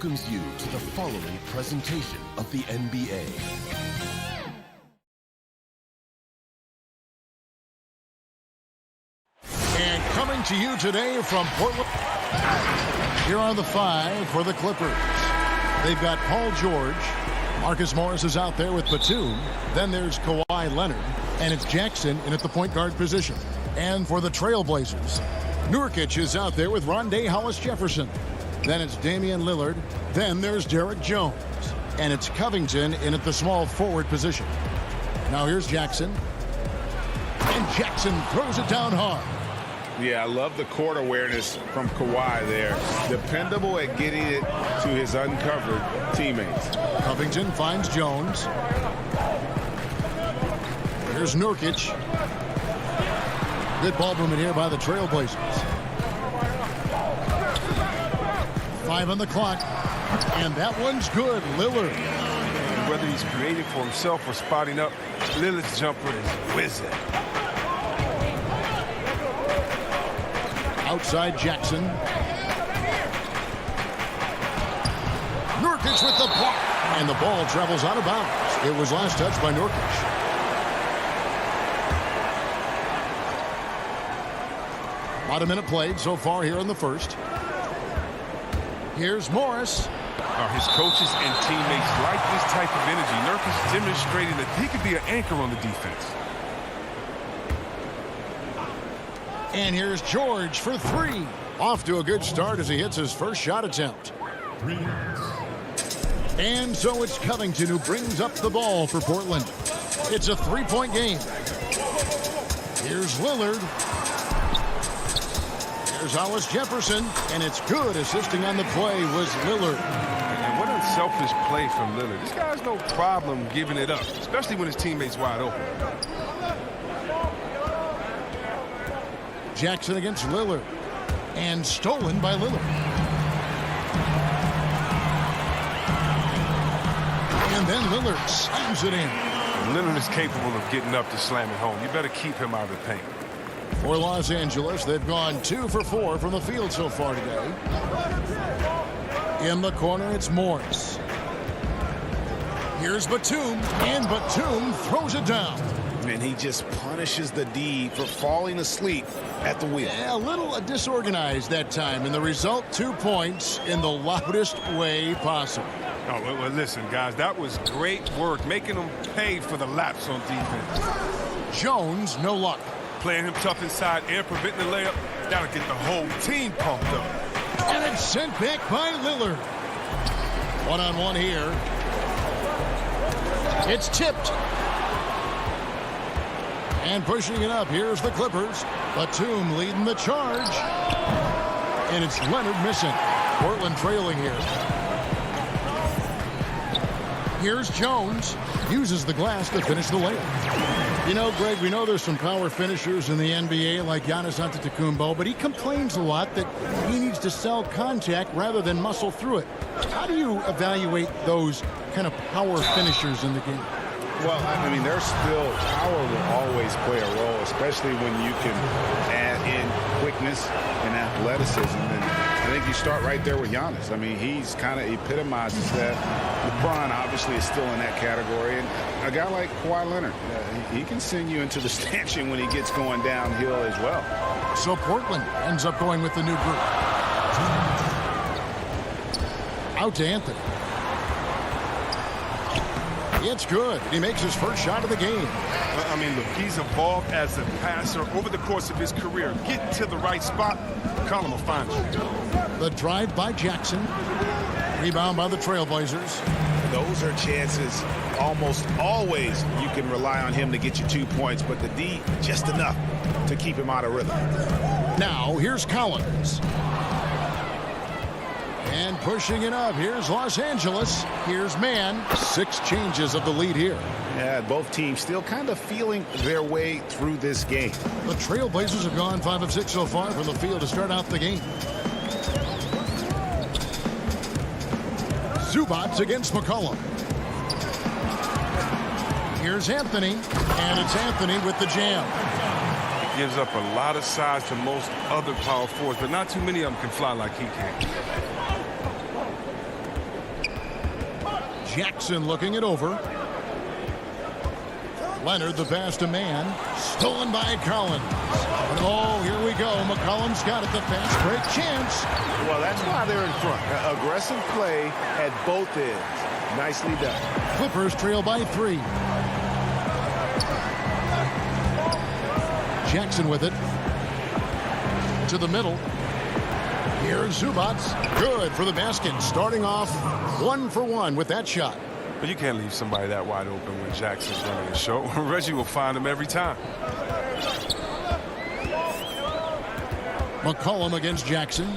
welcomes you to the following presentation of the NBA. And coming to you today from Portland, here are the five for the Clippers. They've got Paul George. Marcus Morris is out there with Batum. Then there's Kawhi Leonard. And it's Jackson in at the point guard position. And for the Trailblazers, Nurkic is out there with Rondé Hollis-Jefferson. Then it's Damian Lillard. Then there's Derek Jones. And it's Covington in at the small forward position. Now here's Jackson. And Jackson throws it down hard. Yeah, I love the court awareness from Kawhi there. Dependable at getting it to his uncovered teammates. Covington finds Jones. Here's Nurkic. Good ball movement here by the Trailblazers. 5 on the clock. And that one's good. Lillard. Whether he's creating for himself or spotting up, Lillard's jumper is whizzing. Out outside Jackson. Nurkic with the block. And the ball travels out of bounds. It was last touched by Nurkic. About a minute played so far here in the first. Here's Morris. His coaches and teammates like this type of energy. Nurkic demonstrated that he could be an anchor on the defense. And here's George for three. Off to a good start as he hits his first shot attempt. And so it's Covington who brings up the ball for Portland. It's a three-point game. Here's Lillard. There's Hollis Jefferson, and it's good. Assisting on the play was Lillard. And what unselfish play from Lillard. This guy's no problem giving it up, especially when his teammate's wide open. Jackson against Lillard. And stolen by Lillard. And then Lillard slams it in. Lillard is capable of getting up to slam it home. You better keep him out of the paint. For Los Angeles, they've gone 2 for 4 from the field so far today. In the corner, it's Morris. Here's Batum, and Batum throws it down. And he just punishes the D for falling asleep at the wheel. Yeah, a little disorganized that time, and the result, 2 points in the loudest way possible. Oh, well, listen, guys, that was great work, making them pay for the laps on defense. Jones, no luck. Playing him tough inside and preventing the layup, that'll get the whole team pumped up. And it's sent back by Lillard. One-on-one here. It's tipped. And pushing it up, here's the Clippers. Batum leading the charge. And it's Leonard missing. Portland trailing here. Here's Jones. Uses the glass to finish the layup. You know, Greg, we know there's some power finishers in the NBA like Giannis Antetokounmpo, but he complains a lot that he needs to sell contact rather than muscle through it. How do you evaluate those kind of power finishers in the game? Well, I mean, there's still power will always play a role, especially when you can add in quickness and athleticism. And I think you start right there with Giannis. I mean, he's kind of epitomizes that. LeBron obviously is still in that category. And a guy like Kawhi Leonard, he can send you into the stanchion when he gets going downhill as well. So Portland ends up going with the new group. Out to Anthony. It's good. He makes his first shot of the game. I mean, look, he's evolved as a passer over the course of his career. Get to the right spot, Colin will find you. The drive by Jackson. Rebound by the Trailblazers. Those are chances almost always you can rely on him to get you 2 points, but the D just enough to keep him out of rhythm. Now, here's Collins. And pushing it up, here's Los Angeles. Here's Mann. 6 changes of the lead here. Yeah, both teams still kind of feeling their way through this game. The Trailblazers have gone 5 of 6 so far from the field to start out the game. Zubats against McCollum. Here's Anthony, and it's Anthony with the jam. He gives up a lot of size to most other power forwards, but not too many of them can fly like he can. Jackson looking it over. Leonard the pass to Mann. Stolen by Collins. And oh, here we go. McCollum's got it. The fast break chance. Well, that's why they're in front. Aggressive play at both ends. Nicely done. Clippers trail by 3. Jackson with it. To the middle. Here's Zubats. Good for the basket. Starting off 1 for 1 with that shot. But you can't leave somebody that wide open when Jackson's running the show. Reggie will find him every time. McCollum against Jackson.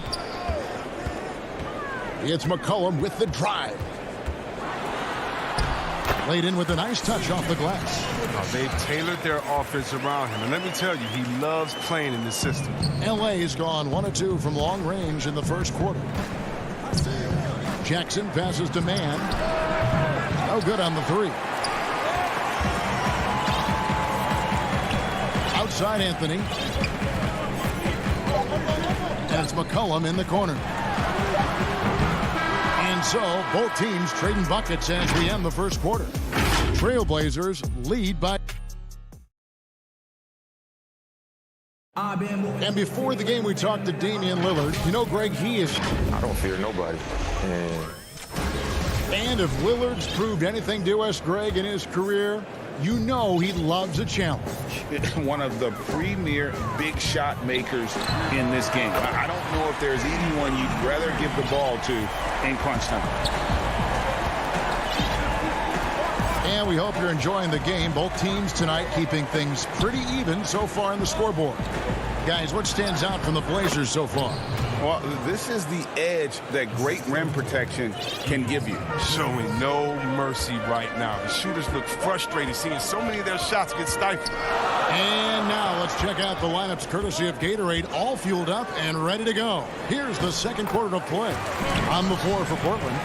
It's McCollum with the drive. Laid in with a nice touch off the glass. They've tailored their offense around him. And let me tell you, he loves playing in this system. LA's gone 1 of 2 from long range in the first quarter. Jackson passes to Mann. No good on the 3. Outside Anthony. McCollum in the corner. And so both teams trading buckets as we end the first quarter. Trailblazers lead by. And before the game, we talked to Damian Lillard. You know, Greg, I don't fear nobody. And if Lillard's proved anything to us, Greg, in his career, you know he loves a challenge. One of the premier big shot makers in this game. I don't know if there's anyone you'd rather give the ball to in crunch time. And we hope you're enjoying the game. Both teams tonight keeping things pretty even so far on the scoreboard. Guys, what stands out from the Blazers so far? Well, this is the edge that great rim protection can give you. Showing no mercy right now. The shooters look frustrated seeing so many of their shots get stifled. And now let's check out the lineups courtesy of Gatorade, all fueled up and ready to go. Here's the second quarter of play. On the floor for Portland,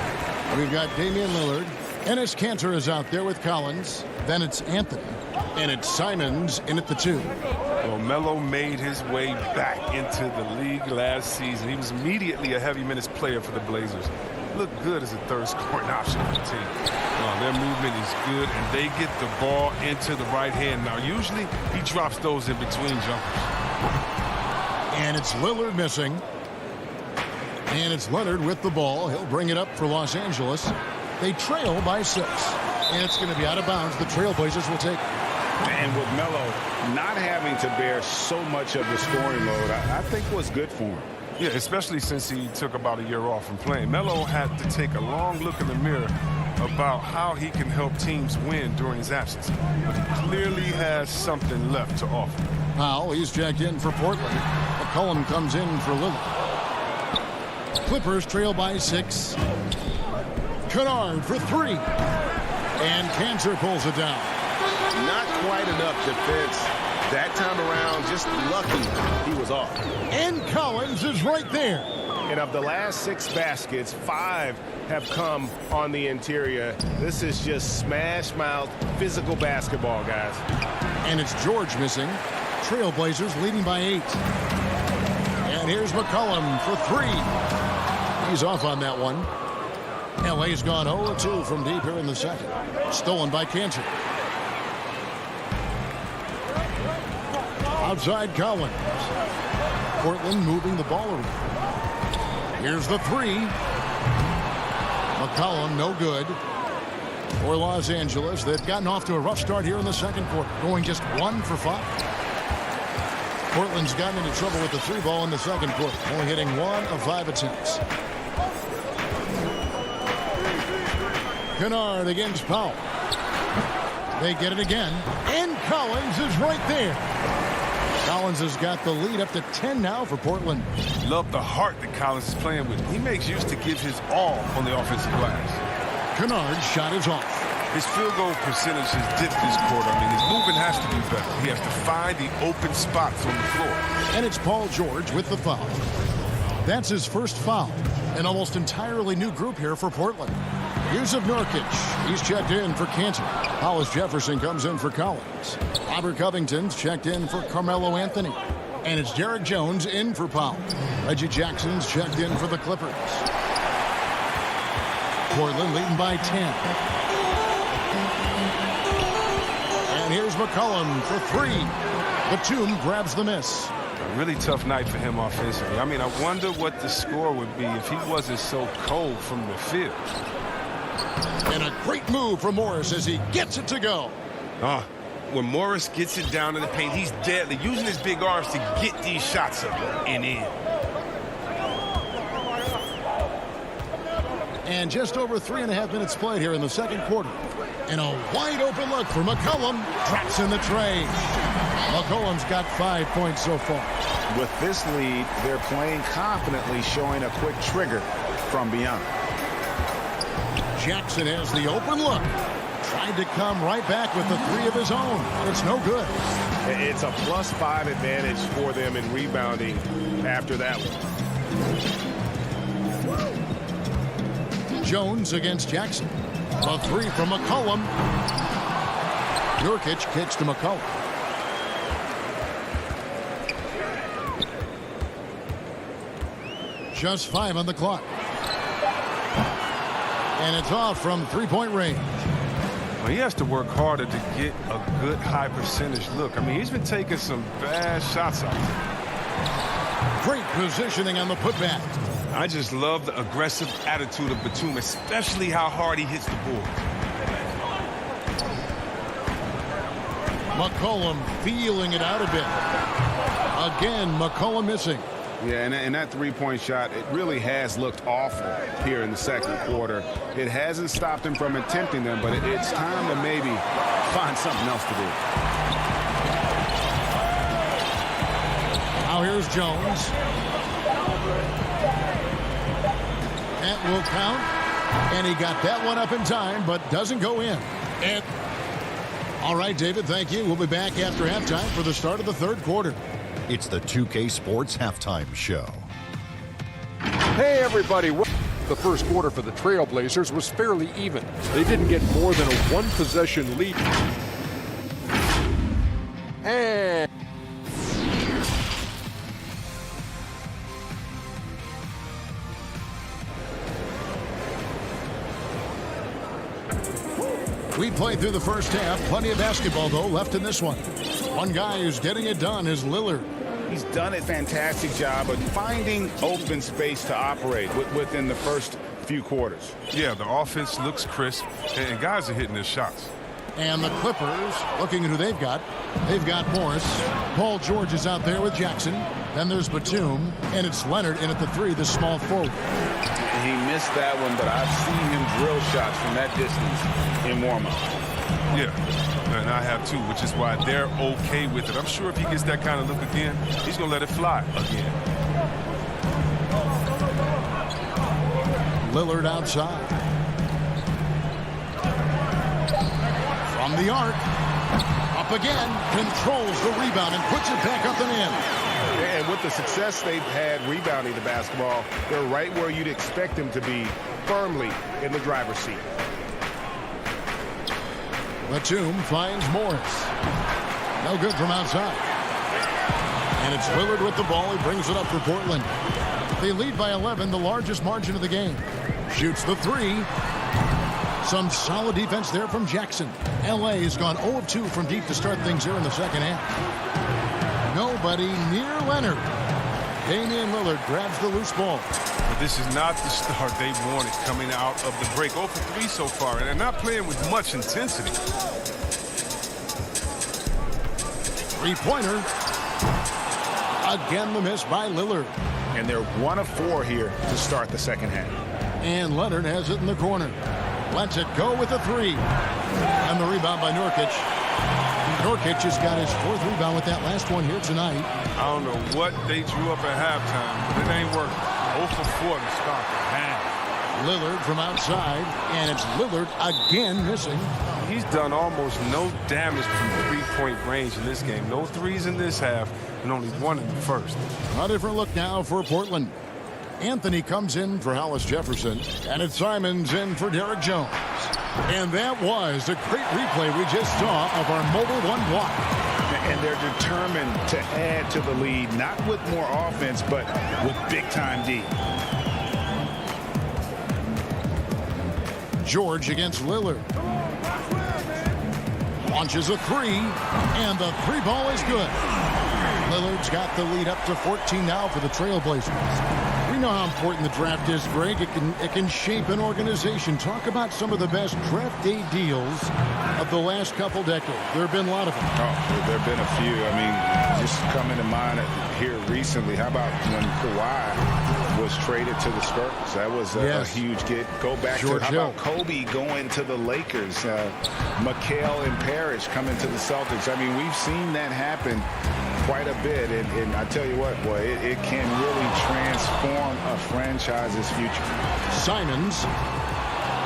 we've got Damian Lillard. Enes Kanter is out there with Collins. Then it's Anthony. And it's Simons in at the 2. Well, Melo made his way back into the league last season. He was immediately a heavy minutes player for the Blazers. Looked good as a third scoring option for the team. Their movement is good, and they get the ball into the right hand. Now, usually he drops those in between jumpers. And it's Lillard missing. And it's Leonard with the ball. He'll bring it up for Los Angeles. They trail by 6. And it's going to be out of bounds. The Trailblazers will take it. And with Melo not having to bear so much of the scoring load, I think was good for him. Yeah, especially since he took about a year off from playing. Melo had to take a long look in the mirror about how he can help teams win during his absence. But he clearly has something left to offer. Powell, he's checked in for Portland. McCollum comes in for Lillard. Clippers trail by 6. Kennard for 3. And Kanter pulls it down. Not quite enough defense that time around. Just lucky he was off. And Collins is right there. And of the last 6 baskets, 5 have come on the interior. This is just smash mouth physical basketball, guys. And it's George missing. Trailblazers leading by 8. And here's McCollum for 3. He's off on that one. LA's gone 0-2 from deep here in the second. Stolen by Kanter. Outside Collins. Portland moving the ball around. Here's the 3. McCollum no good. For Los Angeles, they've gotten off to a rough start here in the second quarter, going just 1 for 5. Portland's gotten into trouble with the 3 ball in the second quarter, only hitting 1 of 5 attempts. Kennard against Powell. They get it again, and Collins is right there. Collins has got the lead up to 10 now for Portland. Love the heart that Collins is playing with. He makes use to give his all on the offensive glass. Kennard's shot is off. His field goal percentage has dipped this quarter. I mean, his movement has to be better. He has to find the open spots on the floor. And it's Paul George with the foul. That's his first foul. An almost entirely new group here for Portland. Yusuf Nurkic, he's checked in for Kanter. Hollis Jefferson comes in for Collins. Robert Covington's checked in for Carmelo Anthony. And it's Derek Jones in for Powell. Reggie Jackson's checked in for the Clippers. Portland leading by 10. And here's McCollum for 3. Batum grabs the miss. A really tough night for him offensively. I mean, I wonder what the score would be if he wasn't so cold from the field. And a great move from Morris as he gets it to go. When Morris gets it down in the paint, he's deadly, using his big arms to get these shots up and in. And just over 3.5 minutes played here in the second quarter. And a wide open look for McCollum. Drops in the tray. McCollum's got 5 points so far. With this lead, they're playing confidently, showing a quick trigger from beyond. Jackson has the open look. Tried to come right back with the 3 of his own. It's no good. It's a +5 advantage for them in rebounding after that one. Jones against Jackson. A 3 from McCollum. Nurkic kicks to McCollum. Just 5 on the clock. And it's off from three-point range. Well, he has to work harder to get a good high percentage look. I mean, he's been taking some bad shots out there. Great positioning on the putback. I just love the aggressive attitude of Batum, especially how hard he hits the ball. McCollum feeling it out a bit. Again, McCollum missing. Yeah, and that three-point shot, it really has looked awful here in the second quarter. It hasn't stopped him from attempting them, but it's time to maybe find something else to do. Now here's Jones. That will count. And he got that one up in time, but doesn't go in. And all right, David, thank you. We'll be back after halftime for the start of the third quarter. It's the 2K Sports Halftime Show. Hey, everybody. The first quarter for the Trailblazers was fairly even. They didn't get more than a one-possession lead. And we played through the first half. Plenty of basketball, though, left in this one. One guy who's getting it done is Lillard. He's done a fantastic job of finding open space to operate within the first few quarters. Yeah, the offense looks crisp, and guys are hitting their shots. And the Clippers, looking at who they've got Morris. Paul George is out there with Jackson. Then there's Batum, and it's Leonard in at the three, the small forward. He missed that one, but I've seen him drill shots from that distance in warm-up. Yeah, and I have too, which is why they're okay with it. I'm sure if he gets that kind of look again, he's going to let it fly again. Lillard outside. From the arc. Up again. Controls the rebound and puts it back up and in. And with the success they've had rebounding the basketball, they're right where you'd expect them to be, firmly in the driver's seat. Batum finds Morris. No good from outside. And it's Lillard with the ball. He brings it up for Portland. They lead by 11, the largest margin of the game. Shoots the three. Some solid defense there from Jackson. LA has gone 0 of 2 from deep to start things here in the second half. Nobody near Leonard. Damian Lillard grabs the loose ball. But this is not the start they wanted coming out of the break. 0 for 3 so far, and they're not playing with much intensity. Three-pointer. Again, the miss by Lillard. And they're 1 of 4 here to start the second half. And Leonard has it in the corner. Lets it go with a three. And the rebound by Nurkic. Nurkic has got his 4th rebound with that last one here tonight. I don't know what they drew up at halftime, but it ain't working. 0 for 4 to start the half. Lillard from outside, and it's Lillard again missing. He's done almost no damage from three-point range in this game. No threes in this half, and only 1 in the first. A different look now for Portland. Anthony comes in for Hollis Jefferson, and it's Simons in for Derek Jones. And that was a great replay we just saw of our mobile one block. And they're determined to add to the lead, not with more offense, but with big-time D. George against Lillard. Launches a three, and the three ball is good. Lillard's got the lead up to 14 now for the Trailblazers. We know how important the draft is, Greg. It can shape an organization. Talk about some of the best draft day deals of the last couple decades. There have been a lot of them. Oh, there have been a few. I mean, just coming to mind here recently. How about when Kawhi was traded to the Spurs? That was a huge get. Go back George to how Hill. about Kobe going to the Lakers? McHale and Parrish coming to the Celtics. I mean, we've seen that happen quite a bit, and I tell you what, boy, it can really transform a franchise's future. Simons,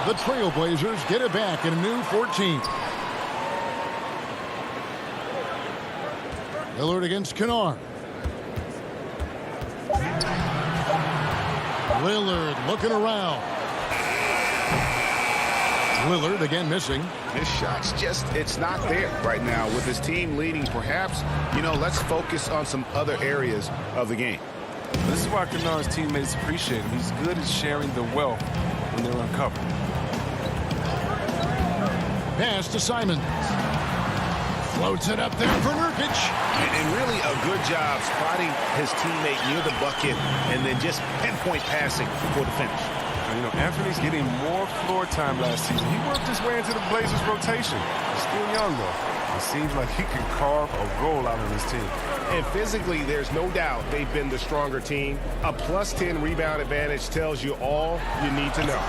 the Trailblazers get it back in a new 14. Lillard against Kennard. Lillard looking around. Lillard again missing. His shot's just, it's not there right now. With his team leading, perhaps, let's focus on some other areas of the game. This is why Kennard's teammates appreciate him. He's good at sharing the wealth when they're uncovered. Pass to Simons. Floats it up there for Nurkic. And really a good job spotting his teammate near the bucket and then just pinpoint passing for the finish. You know, Anthony's getting more floor time last season. He worked his way into the Blazers rotation. He's still young, though. It seems like he can carve a role out of his team. And physically, there's no doubt they've been the stronger team. A +10 rebound advantage tells you all you need to know.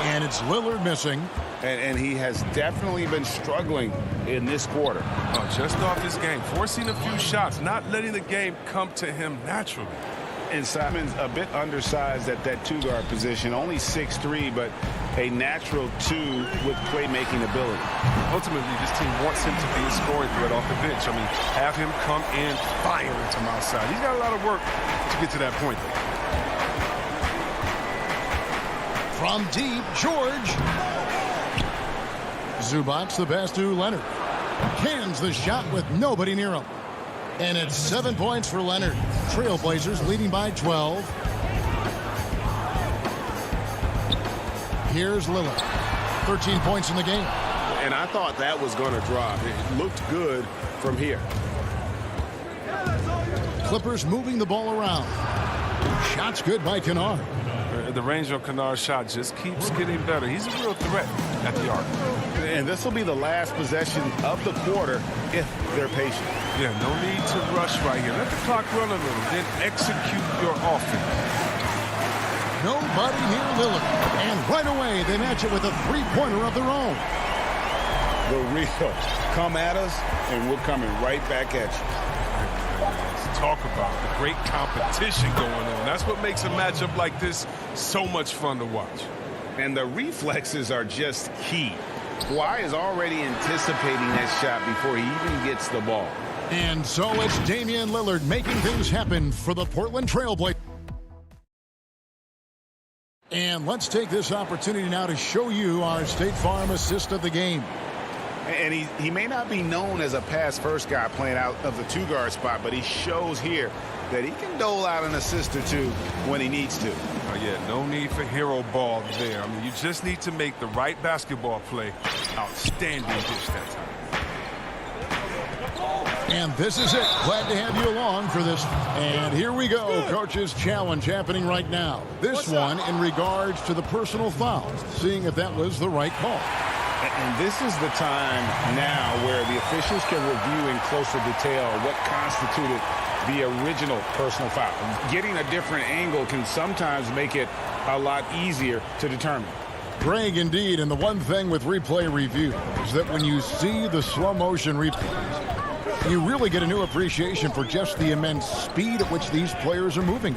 And it's Lillard missing. And he has definitely been struggling in this quarter. Oh, just off his game, forcing a few shots, not letting the game come to him naturally. And Simons a bit undersized at that two-guard position, only 6'3", but a natural 2 with playmaking ability. Ultimately, this team wants him to be a scoring threat off the bench. I mean, have him come in firing from outside. He's got a lot of work to get to that point, though. From deep, George. Zubac's the pass to Leonard. Cans the shot with nobody near him. And it's 7 points for Leonard. Trailblazers leading by 12. Here's Lillard. 13 points in the game. And I thought that was going to drop. It looked good from here. Clippers moving the ball around. Shots good by Kennard. The range of Kennard's shot just keeps getting better. He's a real threat at the arc. And this will be the last possession of the quarter if they're patient. Yeah, no need to rush right here. Let the clock run a little, then execute your offense. Nobody near Lillard. And right away, they match it with a three-pointer of their own. The real come at us, and we're coming right back at you. Let's talk about the great competition going on. That's what makes a matchup like this so much fun to watch. And the reflexes are just key. Kawhi is already anticipating that shot before he even gets the ball. And so it's Damian Lillard making things happen for the Portland Trailblazers. And let's take this opportunity now to show you our State Farm assist of the game. And he may not be known as a pass-first guy playing out of the two-guard spot, but he shows here that he can dole out an assist or two when he needs to. Oh, yeah, no need for hero ball there. I mean, you just need to make the right basketball play. Outstanding dish that time. And this is it. Glad to have you along for this. And here we go. Coach's challenge happening right now. This one in regards to the personal foul, seeing if that was the right call. And this is the time now where the officials can review in closer detail what constituted the original personal foul. Getting a different angle can sometimes make it a lot easier to determine. Greg, indeed, and the one thing with replay review is that when you see the slow motion replays, you really get a new appreciation for just the immense speed at which these players are moving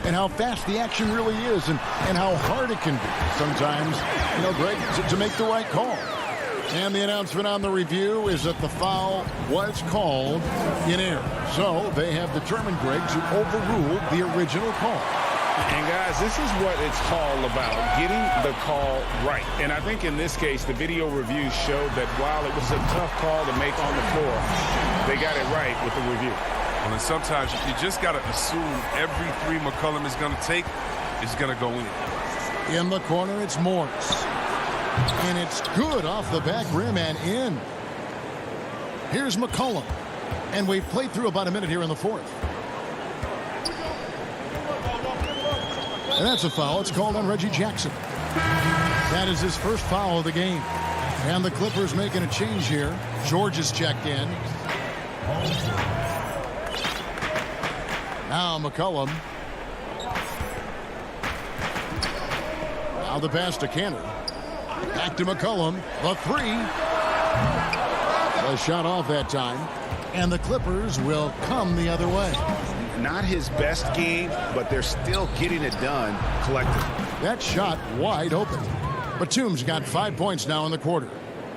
and how fast the action really is and how hard it can be sometimes, you know, Greg, to make the right call. And the announcement on the review is that the foul was called in error. So they have determined, Greg, to overrule the original call. And guys, this is what it's all about, getting the call right. And I think in this case, the video review showed that while it was a tough call to make on the floor, they got it right with the review. Well, and sometimes you just got to assume every three McCollum is going to take is going to go in. In the corner, it's Morris. And it's good off the back rim and in. Here's McCollum. And we've played through about a minute here in the fourth. And that's a foul. It's called on Reggie Jackson. That is his first foul of the game. And the Clippers making a change here. George is checked in. Now McCollum. Now the pass to Canner. Back to McCollum. The three. The shot off that time. And the Clippers will come the other way. Not his best game, but they're still getting it done collectively. That shot wide open. Batum's got 5 points now in the quarter.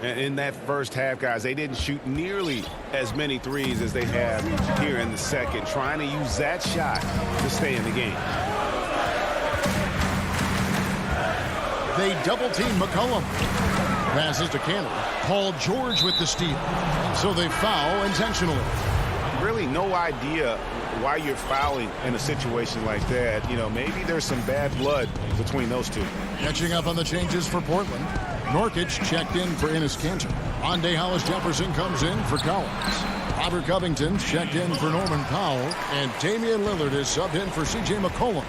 In that first half, guys, they didn't shoot nearly as many threes as they have here in the second, trying to use that shot to stay in the game. They double-team McCollum. Passes to Canner. Paul George with the steal. So they foul intentionally. really no idea why you're fouling in a situation like that. You know, maybe there's some bad blood between those two. Catching up on the changes for Portland. Norkic checked in for Enes Kanter. Rondé Hollis-Jefferson comes in for Collins. Robert Covington checked in for Norman Powell. And Damian Lillard is subbed in for C.J. McCollum.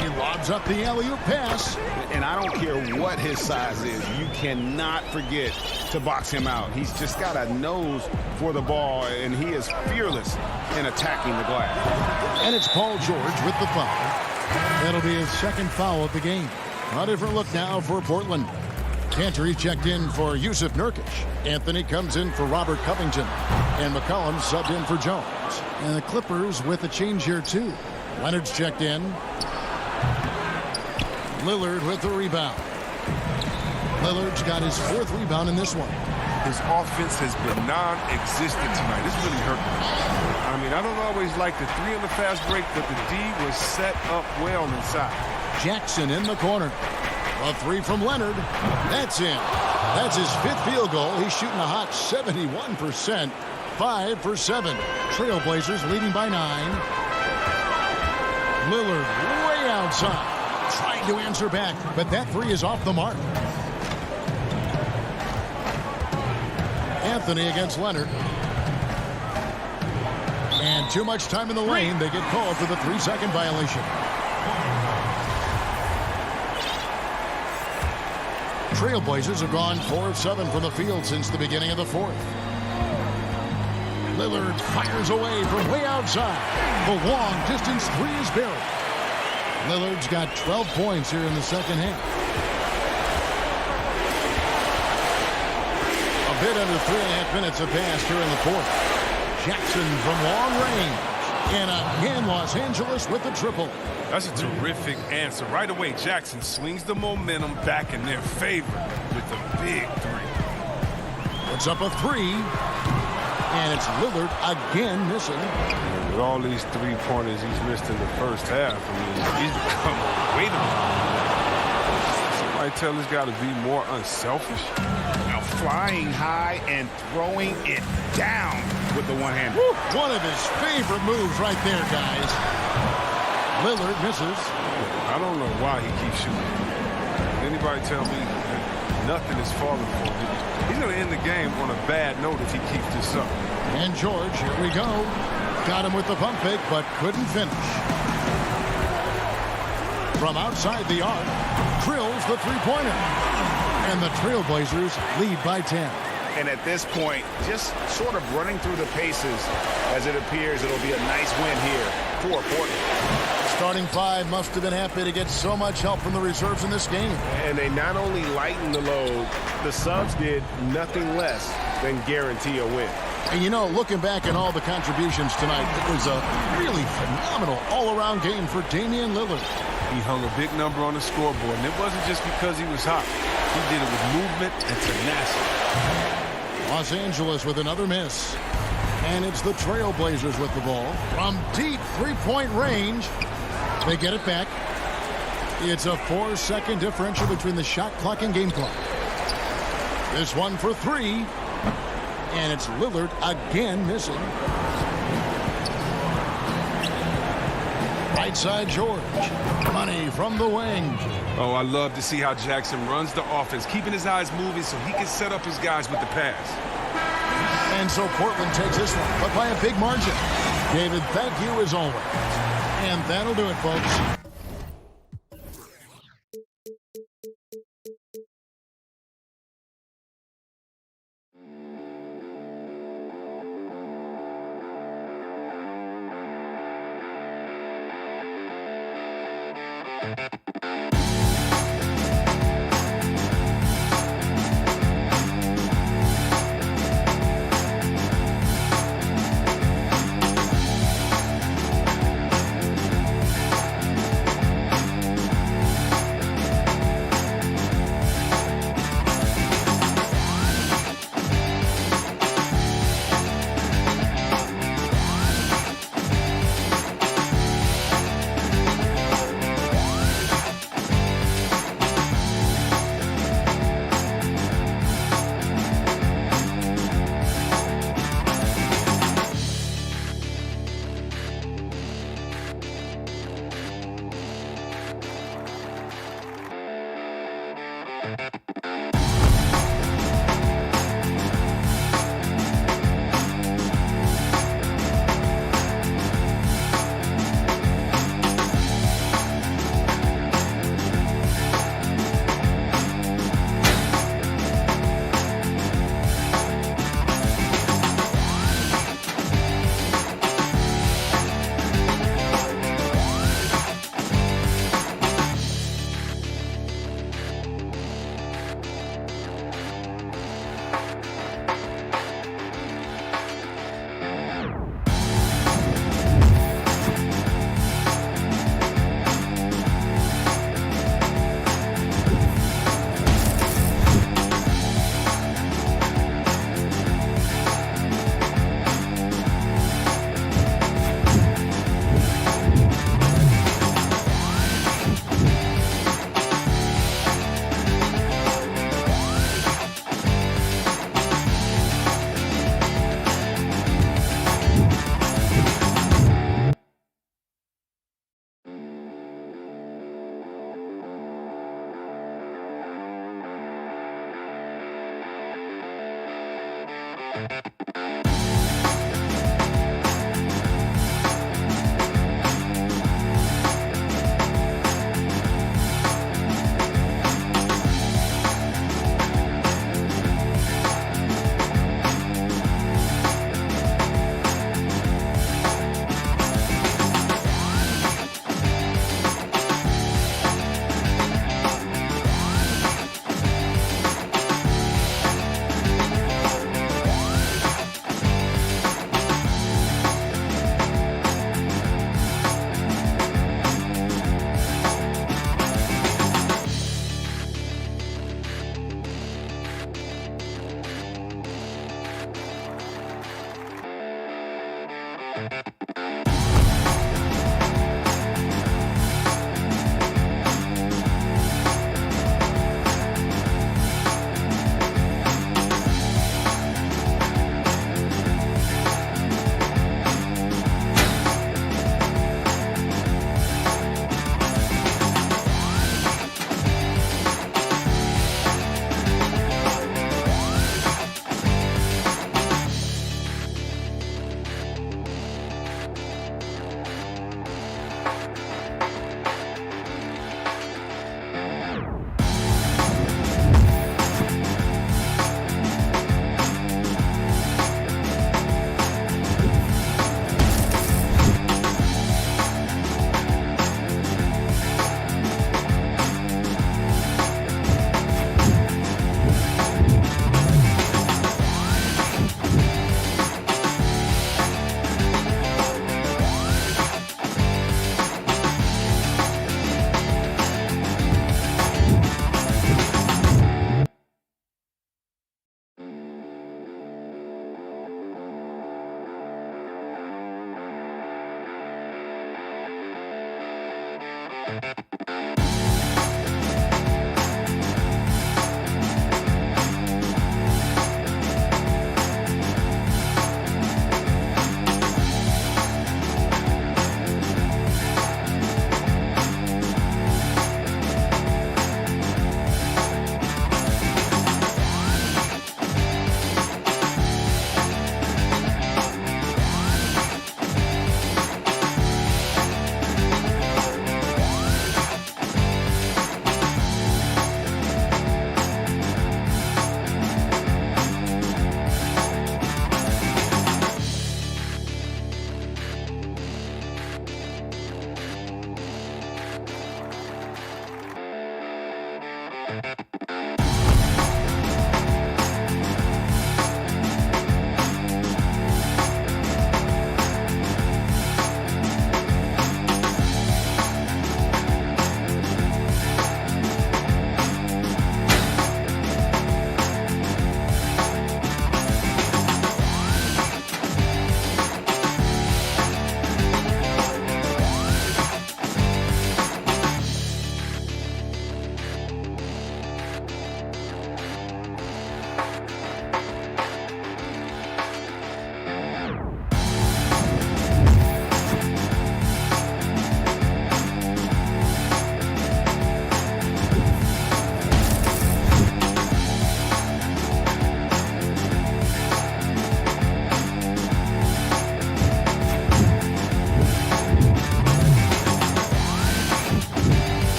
He lobs up the alley-oop pass. And I don't care what his size is. You cannot forget to box him out. He's just got a nose for the ball, and he is fearless in attacking the glass. And it's Paul George with the foul. That'll be his second foul of the game. A different look now for Portland. Kanter checked in for Yusuf Nurkic. Anthony comes in for Robert Covington. And McCollum subbed in for Jones. And the Clippers with a change here, too. Leonard's checked in. Lillard with the rebound. Lillard's got his fourth rebound in this one. His offense has been non-existent tonight. This really hurt me. I mean, I don't always like the three on the fast break, but the D was set up well inside. Jackson in the corner. A three from Leonard. That's in. That's his fifth field goal. He's shooting a hot 71%. 5 for 7. Trailblazers leading by 9. Lillard way outside. Trying to answer back, but that three is off the mark. Anthony against Leonard. And too much time in the lane. They get called for the 3-second violation. Trailblazers have gone 4 of 7 from the field since the beginning of the fourth. Lillard fires away from way outside. The long distance three is buried. Lillard's got 12 points here in the second half. A bit under 3.5 minutes have passed here in the fourth. Jackson from long range. And again, Los Angeles with the triple. That's a terrific answer. Right away, Jackson swings the momentum back in their favor with a big three. Puts up a three. And it's Lillard again missing. With all these three-pointers he's missed in the first half, I mean, he's become unwaitable. Somebody tell this guy to be more unselfish. Now flying high and throwing it down with the one hand. One of his favorite moves right there, guys. Lillard misses. I don't know why he keeps shooting. Anybody tell me nothing is falling for him? He's going to end the game on a bad note if he keeps this up. And George, here we go. Got him with the pump fake, but couldn't finish. From outside the arc, drills the three-pointer. And the Trailblazers lead by 10. And at this point, just sort of running through the paces as it appears it'll be a nice win here for Portland. Starting five must have been happy to get so much help from the reserves in this game. And they not only lightened the load, the subs did nothing less than guarantee a win. And you know, looking back at all the contributions tonight, it was a really phenomenal all-around game for Damian Lillard. He hung a big number on the scoreboard, and it wasn't just because he was hot. He did it with movement and tenacity. Los Angeles with another miss. And it's the Trailblazers with the ball. From deep three-point range, they get it back. It's a 4-second differential between the shot clock and game clock. This one for three. And it's Lillard again missing. Right side George. Money from the wing. Oh, I love to see how Jackson runs the offense, keeping his eyes moving so he can set up his guys with the pass. And so Portland takes this one, but by a big margin. David, thank you as always. And that'll do it, folks.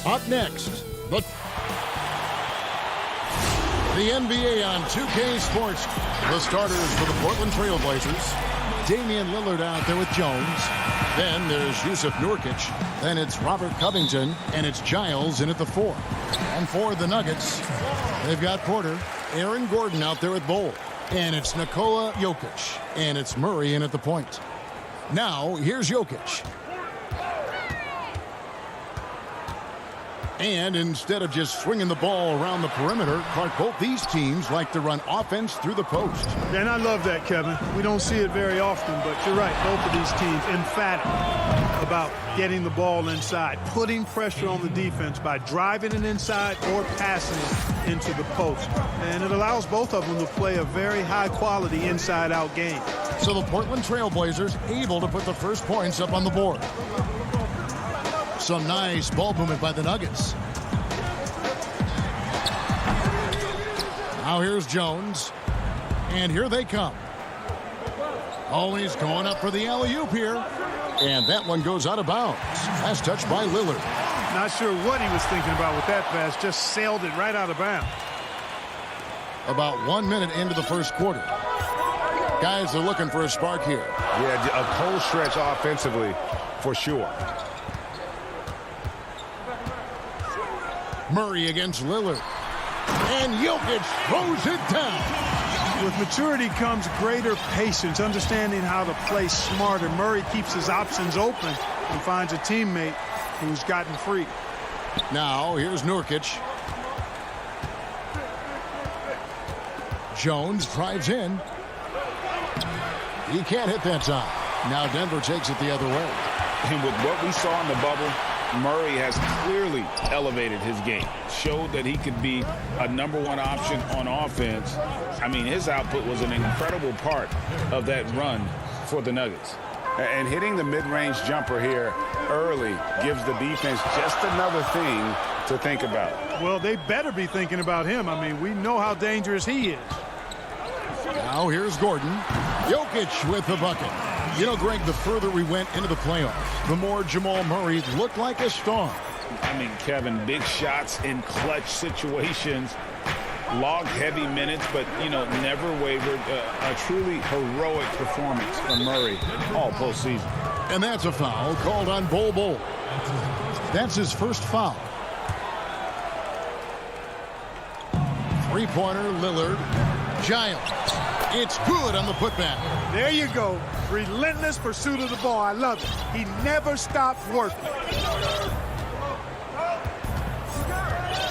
Up next, the NBA on 2K Sports. The starters for the Portland Trail Blazers. Damian Lillard out there with Jones. Then there's Yusuf Nurkic. Then it's Robert Covington. And it's Giles in at the 4. And for the Nuggets, they've got Porter. Aaron Gordon out there with Bol. And it's Nikola Jokic. And it's Murray in at the point. Now, here's Jokic. And instead of just swinging the ball around the perimeter, Clark, both these teams like to run offense through the post. And I love that, Kevin. We don't see it very often, but you're right. Both of these teams emphatic about getting the ball inside, putting pressure on the defense by driving it inside or passing it into the post. And it allows both of them to play a very high-quality inside-out game. So the Portland Trail Blazers able to put the first points up on the board. Some nice ball movement by the Nuggets. Now here's Jones. And here they come. Always going up for the alley-oop here. And that one goes out of bounds. Last touch by Lillard. Not sure what he was thinking about with that pass. Just sailed it right out of bounds. About 1 minute into the first quarter. Guys are looking for a spark here. Yeah, a cold stretch offensively for sure. Murray against Lillard. And Jokic throws it down. With maturity comes greater patience, understanding how to play smarter. Murray keeps his options open and finds a teammate who's gotten free. Now, here's Nurkic. Jones drives in. He can't hit that time. Now Denver takes it the other way. And with what we saw in the bubble, Murray has clearly elevated his game. Showed that he could be a #1 option on offense. I mean, his output was an incredible part of that run for the Nuggets. And hitting the mid-range jumper here early gives the defense just another thing to think about. Well, they better be thinking about him. I mean, we know how dangerous he is. Now here's Gordon. Jokic with the bucket. You know, Greg, the further we went into the playoffs, the more Jamal Murray looked like a star. I mean, Kevin, big shots in clutch situations, logged heavy minutes, but, you know, never wavered. A truly heroic performance from Murray all postseason. And that's a foul called on Bol. That's his first foul. Three-pointer, Lillard. Giles. It's good on the putback. There you go. Relentless pursuit of the ball. I love it. He never stopped working.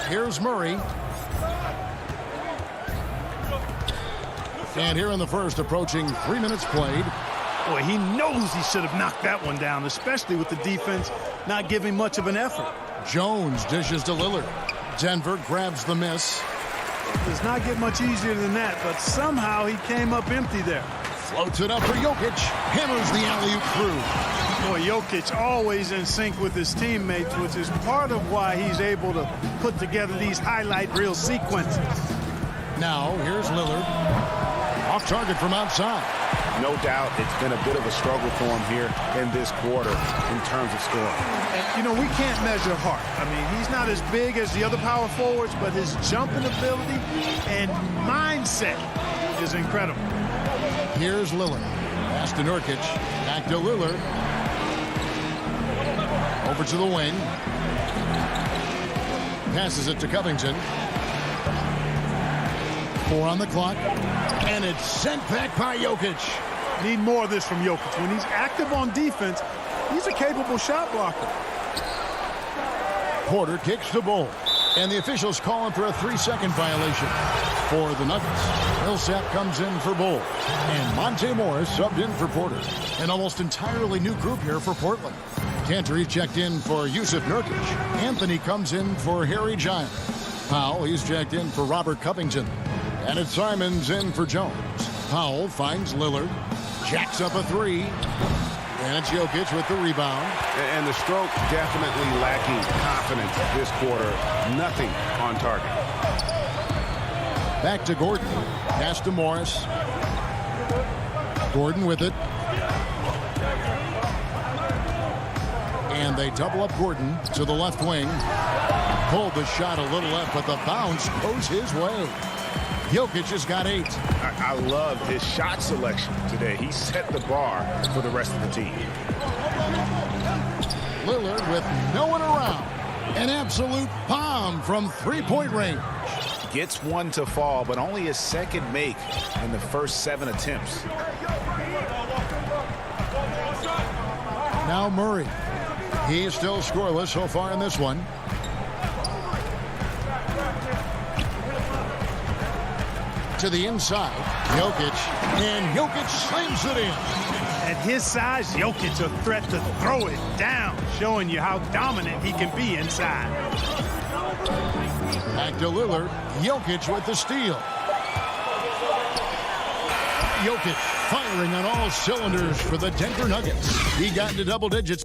Here's Murray. And here in the first, approaching 3 minutes played. Boy, he knows he should have knocked that one down, especially with the defense not giving much of an effort. Jones dishes to Lillard. Denver grabs the miss. Does not get much easier than that, but somehow he came up empty there. Floats it up for Jokic. Hammers the alley-oop through. Boy, Jokic always in sync with his teammates, which is part of why he's able to put together these highlight reel sequences. Now, here's Lillard. Off target from outside. No doubt it's been a bit of a struggle for him here in this quarter in terms of scoring. And, you know, we can't measure heart. I mean, he's not as big as the other power forwards, but his jumping ability and mindset is incredible. Here's Lillard. Pass to Nurkic. Back to Lillard. Over to the wing. Passes it to Covington. 4 on the clock. And it's sent back by Jokic. Need more of this from Jokic. When he's active on defense, he's a capable shot blocker. Porter kicks the ball. And the officials calling for a 3-second violation for the Nuggets. Millsap comes in for Bol. And Monte Morris subbed in for Porter. An almost entirely new group here for Portland. Cantor checked in for Yusuf Nurkic. Anthony comes in for Harry Giles. Powell, he's checked in for Robert Covington. And it's Simons in for Jones. Powell finds Lillard. Jacks up a 3. And it's Jokic with the rebound. And the stroke definitely lacking confidence this quarter. Nothing on target. Back to Gordon. Pass to Morris. Gordon with it. And they double up Gordon to the left wing. Pulled the shot a little left, but the bounce goes his way. Jokic has got 8. I love his shot selection today. He set the bar for the rest of the team. Lillard with no one around. An absolute bomb from three-point range. Gets one to fall, but only his second make in the first 7 attempts. Now Murray. He's still scoreless so far in this one. To the inside, Jokic, and Jokic slams it in. At his size, Jokic a threat to throw it down, showing you how dominant he can be inside. Back to Lillard. Jokic with the steal. Jokic firing on all cylinders for the Denver Nuggets. He got into double digits.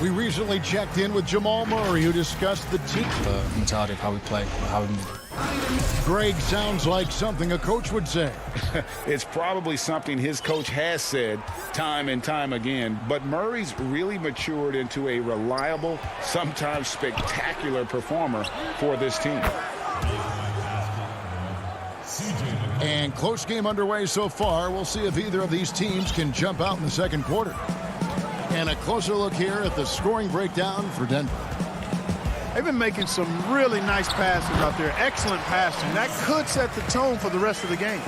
We recently checked in with Jamal Murray, who discussed the team. The mentality of how we play, how we move. Greg sounds like something a coach would say. It's probably something his coach has said time and time again, but Murray's really matured into a reliable, sometimes spectacular performer for this team. And close game underway so far. We'll see if either of these teams can jump out in the second quarter. And a closer look here at the scoring breakdown for Denver. They've been making some really nice passes out there. Excellent passing. That could set the tone for the rest of the game.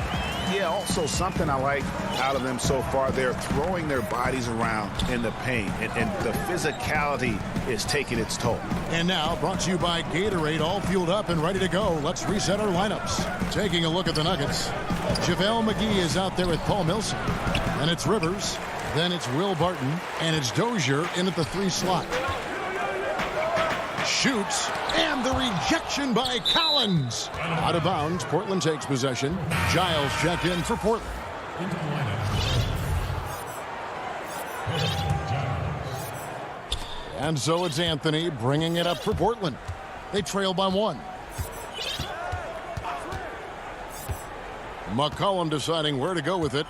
Yeah, also something I like out of them so far, they're throwing their bodies around in the paint, and the physicality is taking its toll. And now, brought to you by Gatorade, all fueled up and ready to go. Let's reset our lineups. Taking a look at the Nuggets. JaVale McGee is out there with Paul Millsap. And it's Rivers. Then it's Will Barton. And it's Dozier in at the 3 slot. Shoots, and the rejection by Collins. Out of bounds, Portland takes possession. Giles checked in for Portland. And so it's Anthony bringing it up for Portland. They trail by 1. McCollum deciding where to go with it.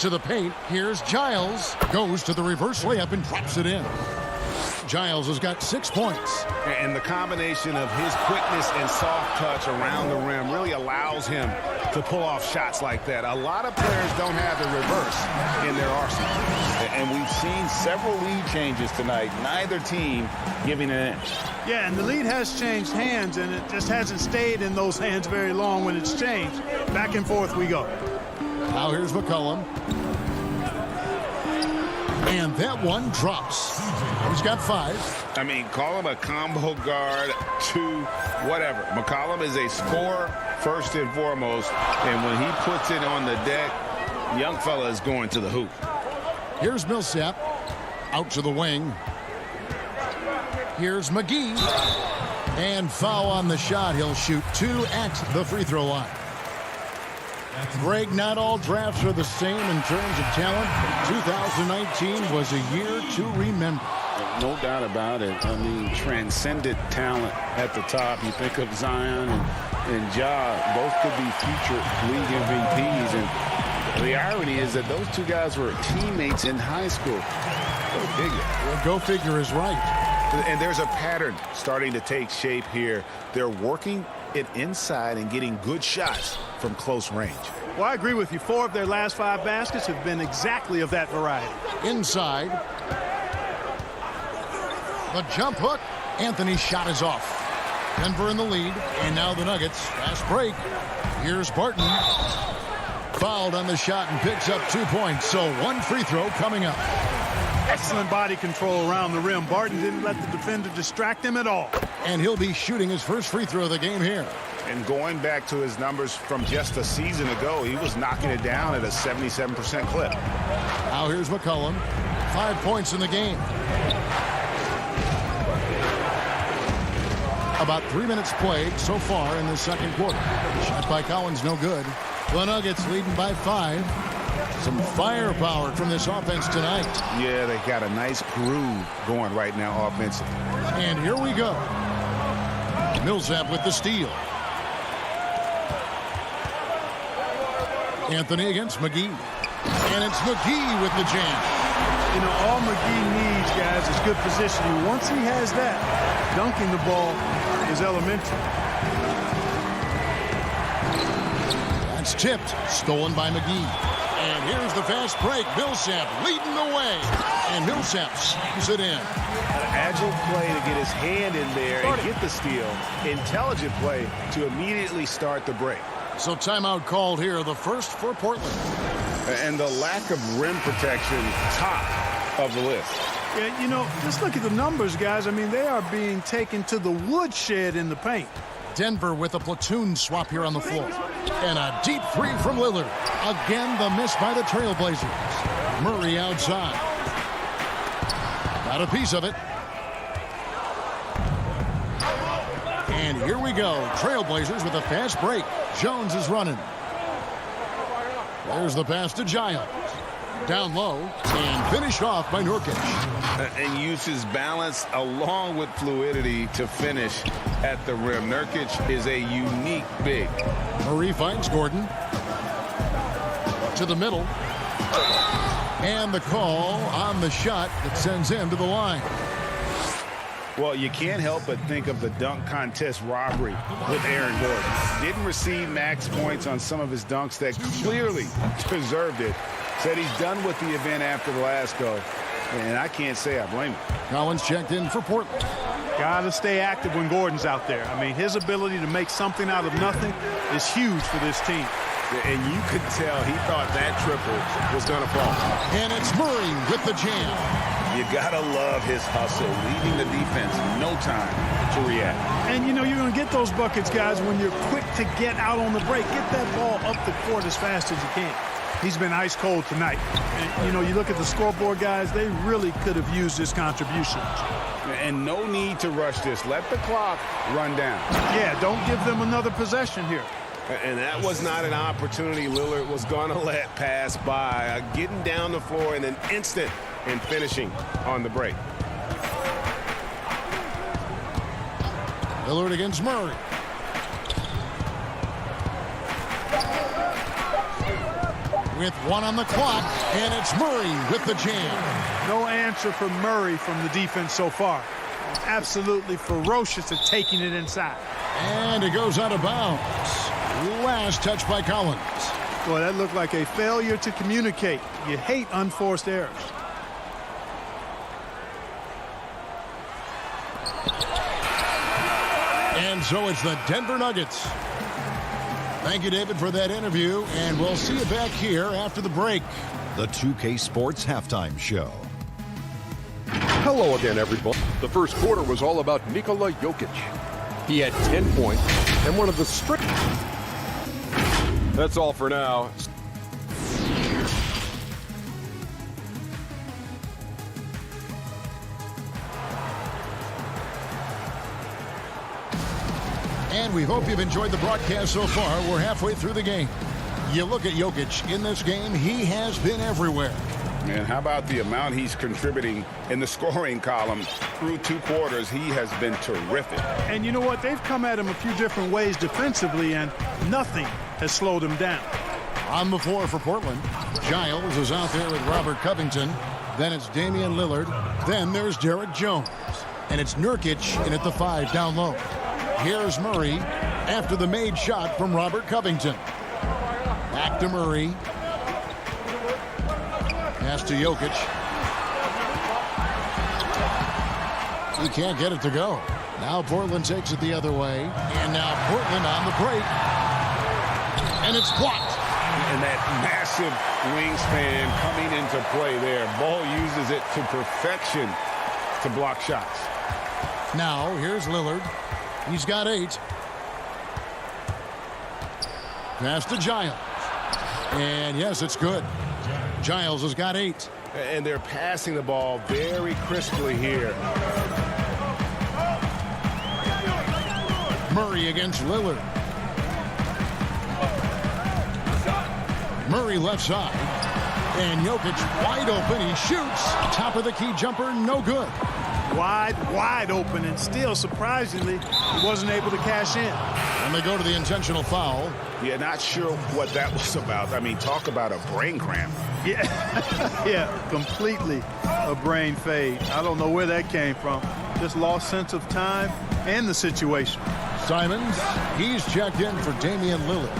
To the paint. Here's Giles. Goes to the reverse layup and drops it in. Giles has got 6 points. And the combination of his quickness and soft touch around the rim really allows him to pull off shots like that. A lot of players don't have the reverse in their arsenal. And we've seen several lead changes tonight. Neither team giving an inch. Yeah, and the lead has changed hands, and it just hasn't stayed in those hands very long when it's changed. Back and forth we go. Now here's McCollum. And that one drops. He's got 5. I mean, call him a combo guard to whatever. McCollum is a scorer first and foremost. And when he puts it on the deck, young fella is going to the hoop. Here's Millsap. Out to the wing. Here's McGee. And foul on the shot. He'll shoot 2 at the free throw line. Greg, not all drafts are the same in terms of talent. 2019 was a year to remember. No doubt about it. I mean, transcendent talent at the top. You think of Zion and Ja, both could be future league MVPs. And the irony is that those 2 guys were teammates in high school. Go figure. Well, go figure is right. And there's a pattern starting to take shape here. They're working it inside and getting good shots from close range. Well, I agree with you. 4 of their last 5 baskets have been exactly of that variety. Inside. The jump hook. Anthony's shot is off. Denver in the lead. And now the Nuggets. Fast break. Here's Barton. Fouled on the shot and picks up 2 points. So 1 free throw coming up. Excellent body control around the rim. Barton didn't let the defender distract him at all. And he'll be shooting his first free throw of the game here. And going back to his numbers from just a season ago, he was knocking it down at a 77% clip. Now here's McCollum. 5 points in the game. About 3 minutes played so far in the second quarter. Shot by Collins, no good. The Nuggets leading by 5. Some firepower from this offense tonight. Yeah, they got a nice groove going right now offensively. And here we go. Millsap with the steal. Anthony against McGee. And it's McGee with the jam. You know, all McGee needs, guys, is good positioning. Once he has that, dunking the ball is elementary. That's tipped. Stolen by McGee. And here's the fast break. Millsap leading the way. And Millsap slams it in. An agile play to get his hand in there and get the steal. Intelligent play to immediately start the break. So timeout called here, the first for Portland. And the lack of rim protection, top of the list. Yeah, you know, just look at the numbers, guys. I mean, they are being taken to the woodshed in the paint. Denver with a platoon swap here on the floor. And a deep three from Lillard. Again, the miss by the Trailblazers. Murray outside. Got a piece of it. And here we go. Trailblazers with a fast break. Jones is running. There's the pass to Giles. Down low and finished off by Nurkic. And uses balance along with fluidity to finish at the rim. Nurkic is a unique big. Murray finds Gordon. To the middle. And the call on the shot that sends him to the line. Well, you can't help but think of the dunk contest robbery with Aaron Gordon. Didn't receive max points on some of his dunks that clearly deserved it. Said he's done with the event after the last go. And I can't say I blame him. Collins checked in for Portland. Got to stay active when Gordon's out there. I mean, his ability to make something out of nothing is huge for this team. And you could tell he thought that triple was going to fall. And it's Murray with the jam. You got to love his hustle, leaving the defense no time to react. And, you know, you're going to get those buckets, guys, when you're quick to get out on the break. Get that ball up the court as fast as you can. He's been ice cold tonight. And, you know, you look at the scoreboard, guys, they really could have used his contributions. And no need to rush this. Let the clock run down. Yeah, don't give them another possession here. And that was not an opportunity Lillard was going to let pass by. Getting down the floor in an instant and finishing on the break. Lillard against Murray. With one on the clock, and it's Murray with the jam. No answer from Murray from the defense so far. Absolutely ferocious at taking it inside. And it goes out of bounds. Last touch by Collins. Boy, that looked like a failure to communicate. You hate unforced errors. And so it's the Denver Nuggets. Thank you, David, for that interview, and we'll see you back here after the break. The 2K Sports Halftime Show. Hello again, everybody. The first quarter was all about Nikola Jokic. He had 10 points and one of the strict. That's all for now. And we hope you've enjoyed the broadcast so far. We're halfway through the game. You look at Jokic in this game, he has been everywhere. And how about the amount he's contributing in the scoring column through 2 quarters? He has been terrific. And you know what? They've come at him a few different ways defensively, and nothing has slowed him down. On the floor for Portland, Giles is out there with Robert Covington. Then it's Damian Lillard. Then there's Derek Jones. And it's Nurkic in at the 5 down low. Here's Murray after the made shot from Robert Covington. Back to Murray. Pass to Jokic. He can't get it to go. Now Portland takes it the other way. And now Portland on the break. And it's blocked. And that massive wingspan coming into play there. Ball uses it to perfection to block shots. Now here's Lillard. He's got 8. Pass to Giles. And yes, it's good. Giles has got 8. And they're passing the ball very crisply here. Murray against Lillard. Murray left side. And Jokic wide open. He shoots. Top of the key jumper, no good. wide open, and still, surprisingly, he wasn't able to cash in. And they go to the intentional foul. Yeah, not sure what that was about. I mean, talk about a brain cramp. Yeah, yeah, completely a brain fade. I don't know where that came from. Just lost sense of time and the situation. Simons, he's checked in for Damian Lillard.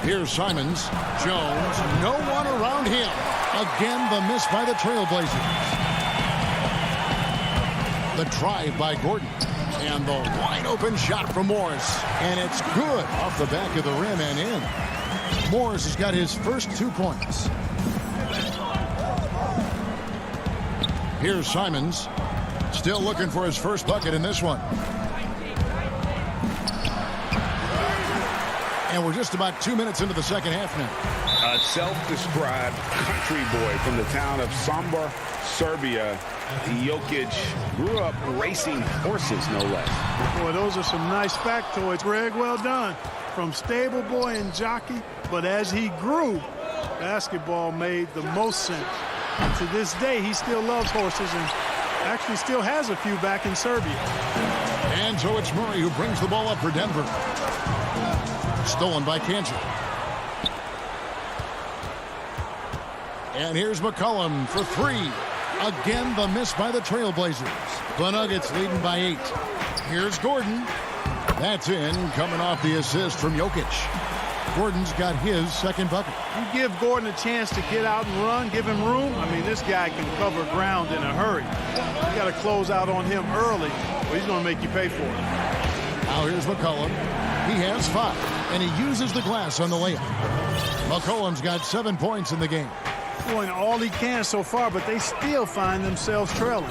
Here's Simons. Jones, no one around him. Again, the miss by the Trailblazers. The drive by Gordon. And the wide open shot from Morris. And it's good off the back of the rim and in. Morris has got his first 2 points. Here's Simons. Still looking for his first bucket in this one. And we're just about 2 minutes into the second half now. A self-described country boy from the town of Sombor, Serbia. Jokic grew up racing horses, no less. Boy, those are some nice factoids, Greg. Well done. From stable boy and jockey, but as he grew, basketball made the most sense. And to this day, he still loves horses and actually still has a few back in Serbia. And so it's Murray who brings the ball up for Denver. Stolen by Kansas. And here's McCollum for three. Again, the miss by the Trailblazers. The Nuggets leading by 8. Here's Gordon. That's in, coming off the assist from Jokic. Gordon's got his second bucket. You give Gordon a chance to get out and run, give him room. I mean, this guy can cover ground in a hurry. You got to close out on him early, or he's going to make you pay for it. Now here's McCollum. He has 5, and he uses the glass on the layup. McCollum's got 7 points in the game. Doing all he can so far, but they still find themselves trailing.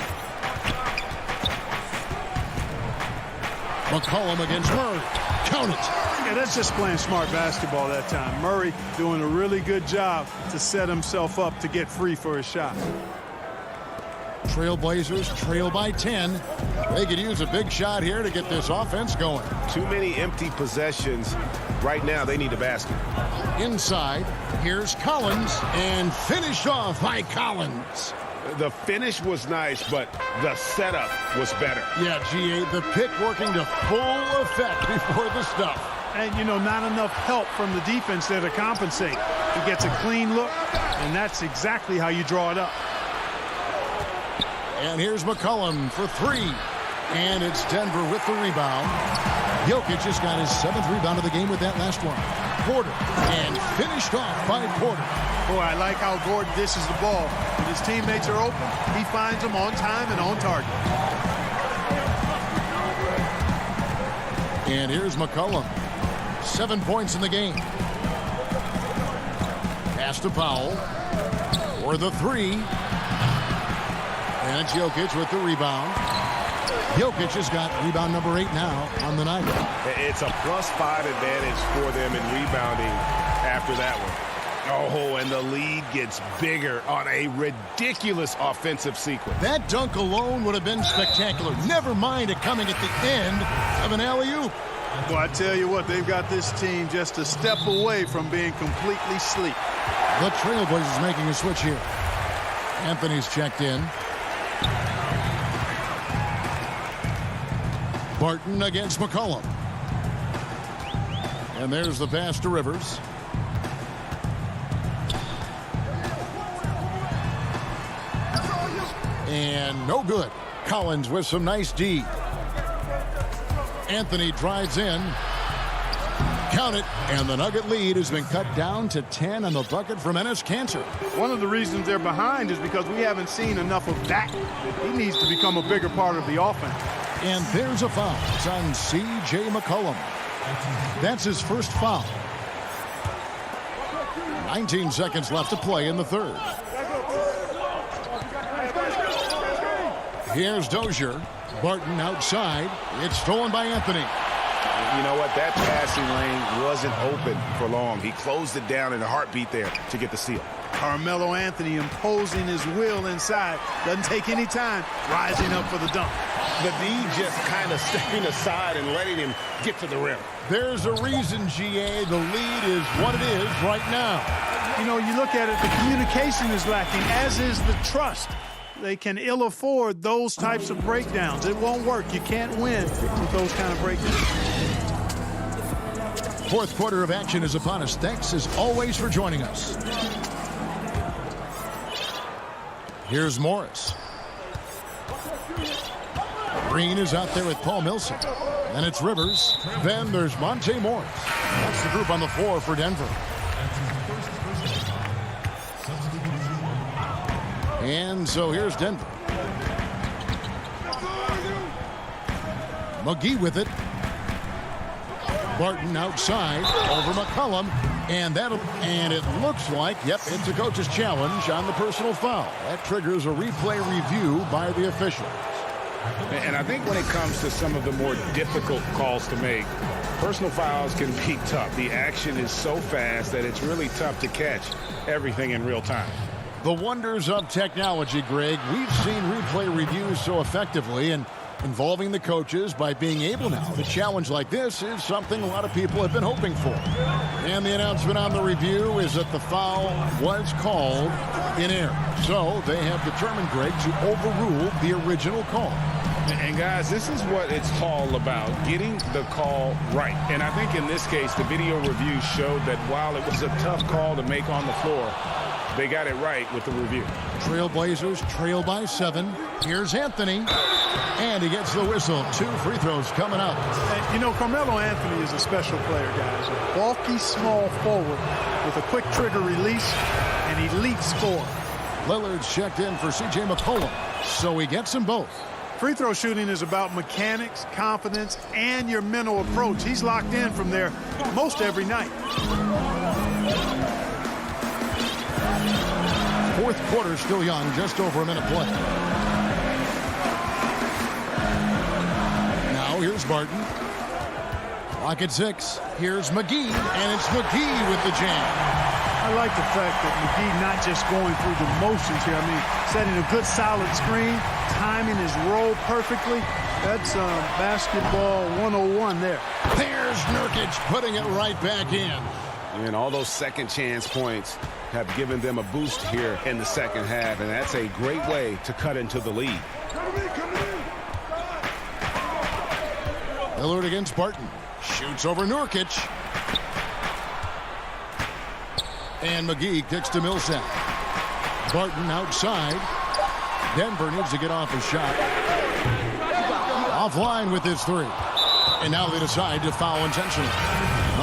McCollum against Murray. Count it. Yeah, that's just playing smart basketball that time. Murray doing a really good job to set himself up to get free for his shot. Trailblazers trail by 10. They could use a big shot here to get this offense going. Too many empty possessions. Right now, they need a basket. Inside, here's Collins, and finished off by Collins. The finish was nice, but the setup was better. Yeah, GA, the pick working to full effect before the stuff. And, you know, not enough help from the defense there to compensate. He gets a clean look, and that's exactly how you draw it up. And here's McCollum for 3. And it's Denver with the rebound. Jokic just got his 7th rebound of the game with that last one. Porter, and finished off by Porter. Boy, I like how Gordon dishes the ball. When his teammates are open, he finds them on time and on target. And here's McCollum. 7 points in the game. Pass to Powell. For the 3. And it's Jokic with the rebound. Jokic has got rebound number 8 now on the night. It's a +5 advantage for them in rebounding after that one. Oh, and the lead gets bigger on a ridiculous offensive sequence. That dunk alone would have been spectacular. Never mind it coming at the end of an alley-oop. Well, I tell you what, they've got this team just a step away from being completely asleep. The Trailblazers making a switch here. Anthony's checked in. Barton against McCollum. And there's the pass to Rivers. And no good. Collins with some nice D. Anthony drives in. Count it. And the Nugget lead has been cut down to 10 on the bucket from Enes Kanter. One of the reasons they're behind is because we haven't seen enough of that. He needs to become a bigger part of the offense. And there's a foul. It's on C.J. McCollum. That's his first foul. 19 seconds left to play in the third. Here's Dozier. Barton outside. It's stolen by Anthony. You know what? That passing lane wasn't open for long. He closed it down in a heartbeat there to get the steal. Carmelo Anthony imposing his will inside. Doesn't take any time. Rising up for the dunk. The D just kind of stepping aside and letting him get to the rim. There's a reason, GA. The lead is what it is right now. You know, you look at it, the communication is lacking, as is the trust. they can ill afford those types of breakdowns. It won't work. You can't win with those kind of breakdowns. Fourth quarter of action is upon us. Thanks as always for joining us. Here's Morris. Green is out there with Paul Millsap. And it's Rivers. Then there's Monte Morris. That's the group on the floor for Denver. And so here's Denver. McGee with it. Barton outside over McCollum. And it looks like, yep, it's a coach's challenge on the personal foul. That triggers a replay review by the officials. And I think when it comes to some of the more difficult calls to make, personal fouls can be tough. The action is so fast that it's really tough to catch everything in real time. The wonders of technology, Greg. We've seen replay reviews so effectively, and involving the coaches by being able now to challenge like this is something a lot of people have been hoping for. And the announcement on the review is that the foul was called in error. So they have determined, Greg, to overrule the original call. And guys, this is what it's all about, getting the call right. And I think in this case, the video review showed that while it was a tough call to make on the floor, they got it right with the review. Trailblazers trail by 7. Here's Anthony. And he gets the whistle. 2 free throws coming up. And, you know, Carmelo Anthony is a special player, guys. A bulky, small forward with a quick trigger release and elite score. Lillard's checked in for C.J. McCollum, so he gets them both. Free throw shooting is about mechanics, confidence, and your mental approach. He's locked in from there most every night. Fourth quarter still young, just over a minute play. Now here's Barton. Clock at 6. Here's McGee, and it's McGee with the jam. I like the fact that McGee not just going through the motions here. I mean, setting a good solid screen, timing his roll perfectly. That's basketball 101 there. There's Nurkic putting it right back in. And all those second chance points have given them a boost here in the second half, and that's a great way to cut into the lead. Lillard against Barton. Shoots over Nurkic. And McGee kicks to Millsap. Barton outside. Denver needs to get off his shot. Offline with his 3. And now they decide to foul intentionally.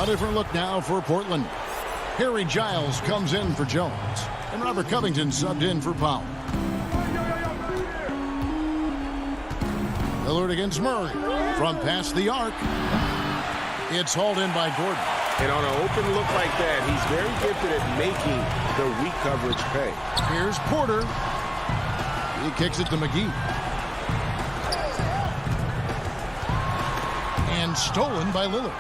A different look now for Portland. Harry Giles comes in for Jones. And Robert Covington subbed in for Powell. Lillard against Murray. From past the arc. It's hauled in by Gordon. And on an open look like that, he's very gifted at making the weak coverage pay. Here's Porter. He kicks it to McGee. And stolen by Lillard.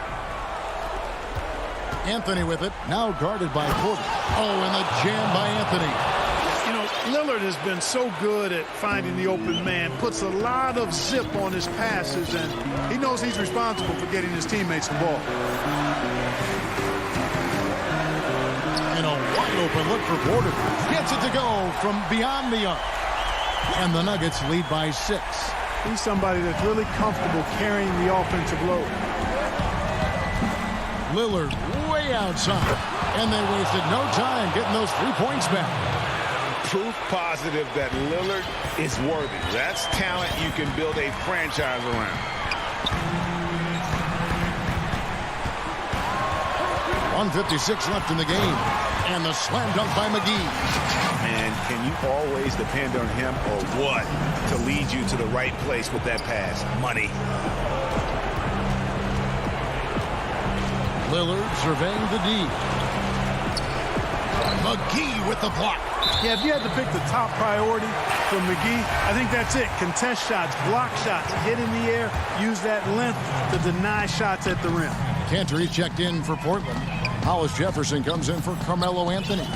Anthony with it, now guarded by Porter. Oh, and the jam by Anthony. You know, Lillard has been so good at finding the open man, puts a lot of zip on his passes, and he knows he's responsible for getting his teammates the ball. And a wide open look for Porter. Gets it to go from beyond the arc. And the Nuggets lead by 6. He's somebody that's really comfortable carrying the offensive load. Lillard way outside. And they wasted no time getting those 3 points back. Proof positive that Lillard is worthy. That's talent you can build a franchise around. 1:56 left in the game. And the slam dunk by McGee. And can you always depend on him or what to lead you to the right place with that pass? Money. Lillard surveying the D. McGee with the block. Yeah, if you had to pick the top priority for McGee, I think that's it. Contest shots, block shots, get in the air, use that length to deny shots at the rim. Cantor checked in for Portland. Hollis Jefferson comes in for Carmelo Anthony.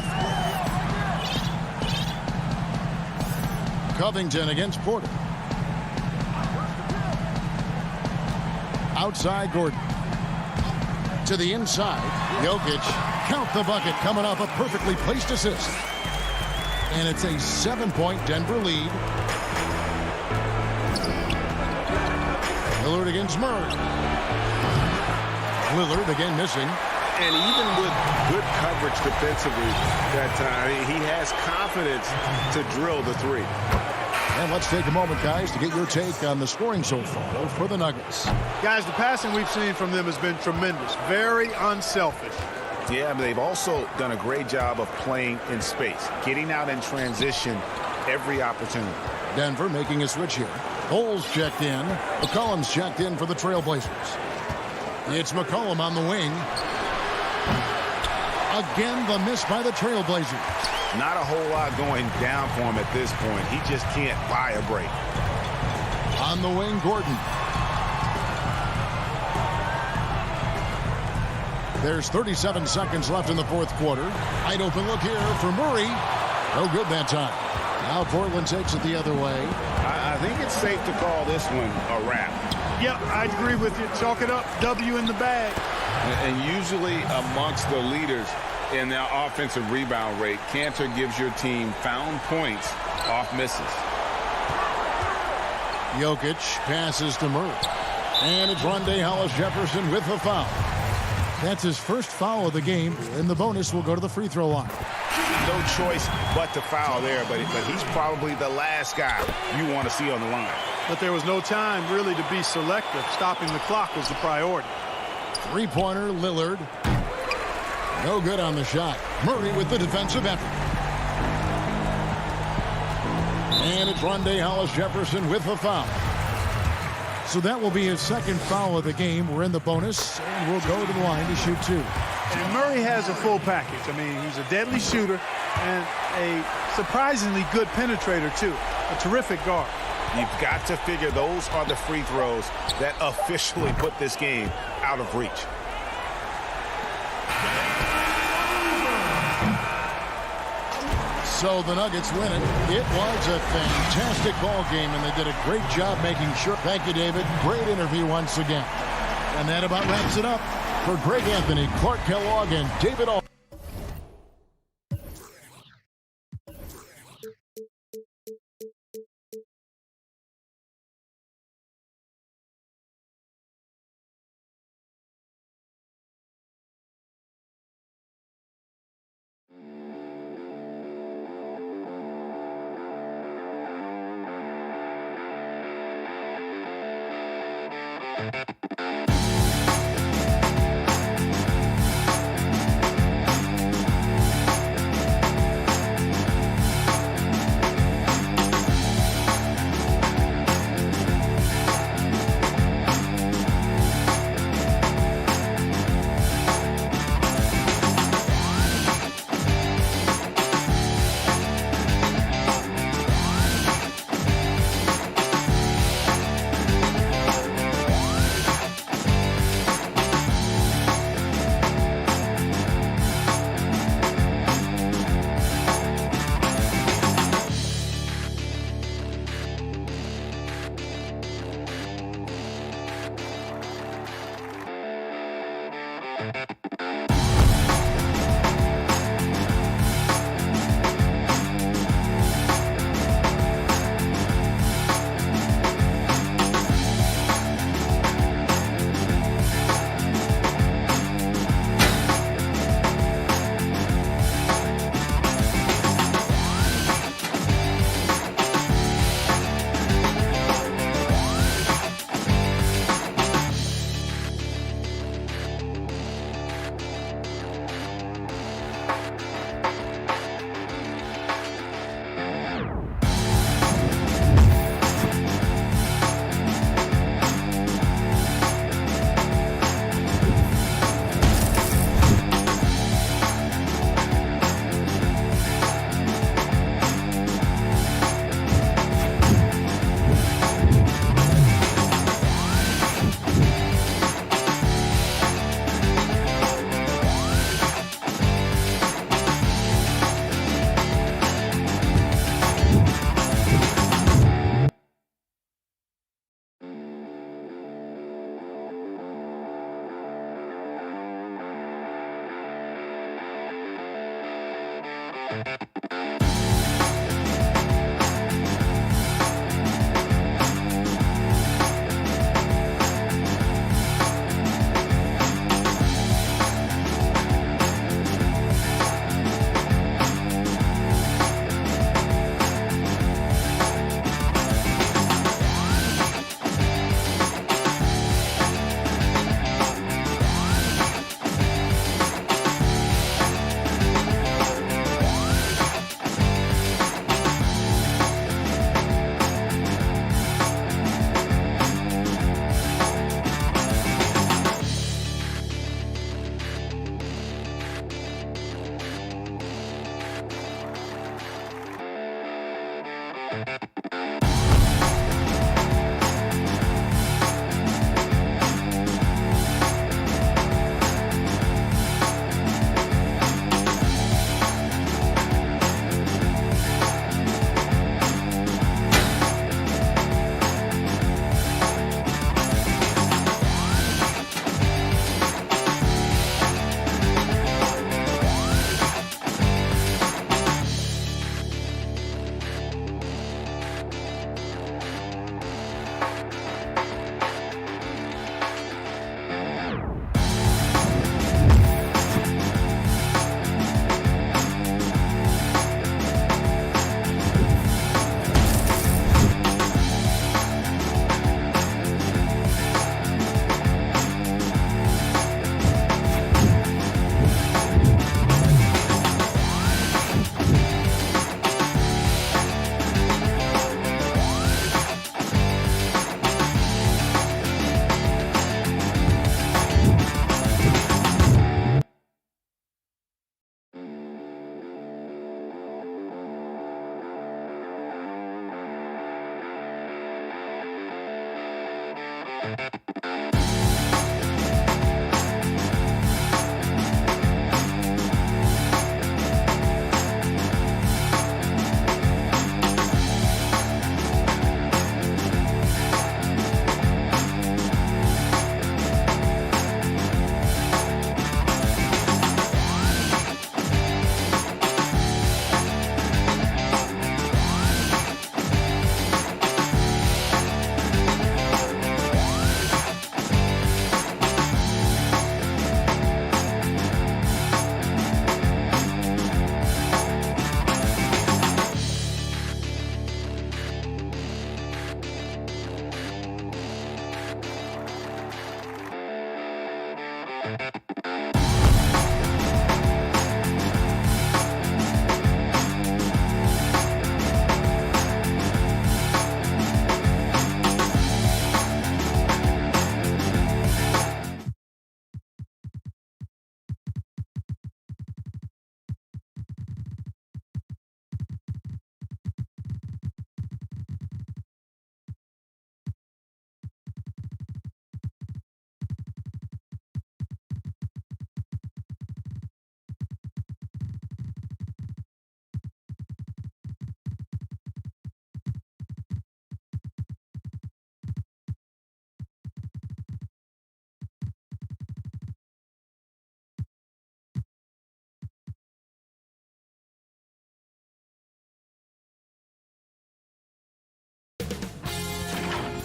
Covington against Porter. Outside Gordon. To the inside. Jokic. Count the bucket coming off a perfectly placed assist. And it's a 7-point Denver lead. Lillard against Murray. Lillard again missing. And even with good coverage defensively that time, he has confidence to drill the three. And let's take a moment, guys, to get your take on the scoring so far for the Nuggets. Guys, the passing we've seen from them has been tremendous. Very unselfish. Yeah, but they've also done a great job of playing in space, getting out in transition every opportunity. Denver making a switch here. Holes checked in. McCollum's checked in for the Trailblazers. It's McCollum on the wing. Again, the miss by the Trailblazers. Not a whole lot going down for him at this point. He just can't buy a break. On the wing, Gordon. There's 37 seconds left in the fourth quarter. Wide open look here for Murray. No good that time. Now Portland takes it the other way. I think it's safe to call this one a wrap. Yep, I agree with you. Chalk it up. W in the bag. And usually amongst the leaders in their offensive rebound rate, Cantor gives your team found points off misses. Jokic passes to Murray. And it's Rondae Hollis-Jefferson with the foul. That's his first foul of the game, and the bonus will go to the free throw line. No choice but to foul there, but he's probably the last guy you want to see on the line. But there was no time really to be selective. Stopping the clock was the priority. Three-pointer, Lillard. No good on the shot. Murray with the defensive effort. And it's Rondae Hollis-Jefferson with the foul. So that will be his second foul of the game. We're in the bonus, and we'll go to the line to shoot two. And Murray has a full package. I mean, he's a deadly shooter and a surprisingly good penetrator, too. A terrific guard. You've got to figure those are the free throws that officially put this game out of reach. So the Nuggets win it. It was a fantastic ball game, and they did a great job making sure. Thank you, David. Great interview once again. And that about wraps it up. For Greg Anthony, Clark Kellogg, and David All.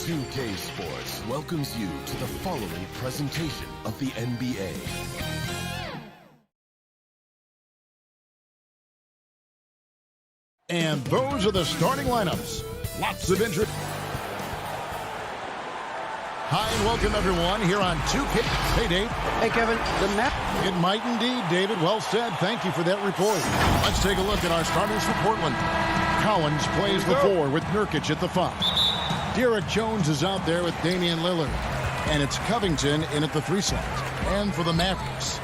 2K Sports welcomes you to the following presentation of the NBA. And those are the starting lineups. Lots of interest. Hi and welcome everyone here on 2K. Hey Dave. Hey Kevin, the map. It might indeed, David. Well said. Thank you for that report. Let's take a look at our starters for Portland. Collins plays the 4 with Nurkic at the 5. Derek Jones is out there with Damian Lillard. And it's Covington in at the 3 slot. And for the Mavericks,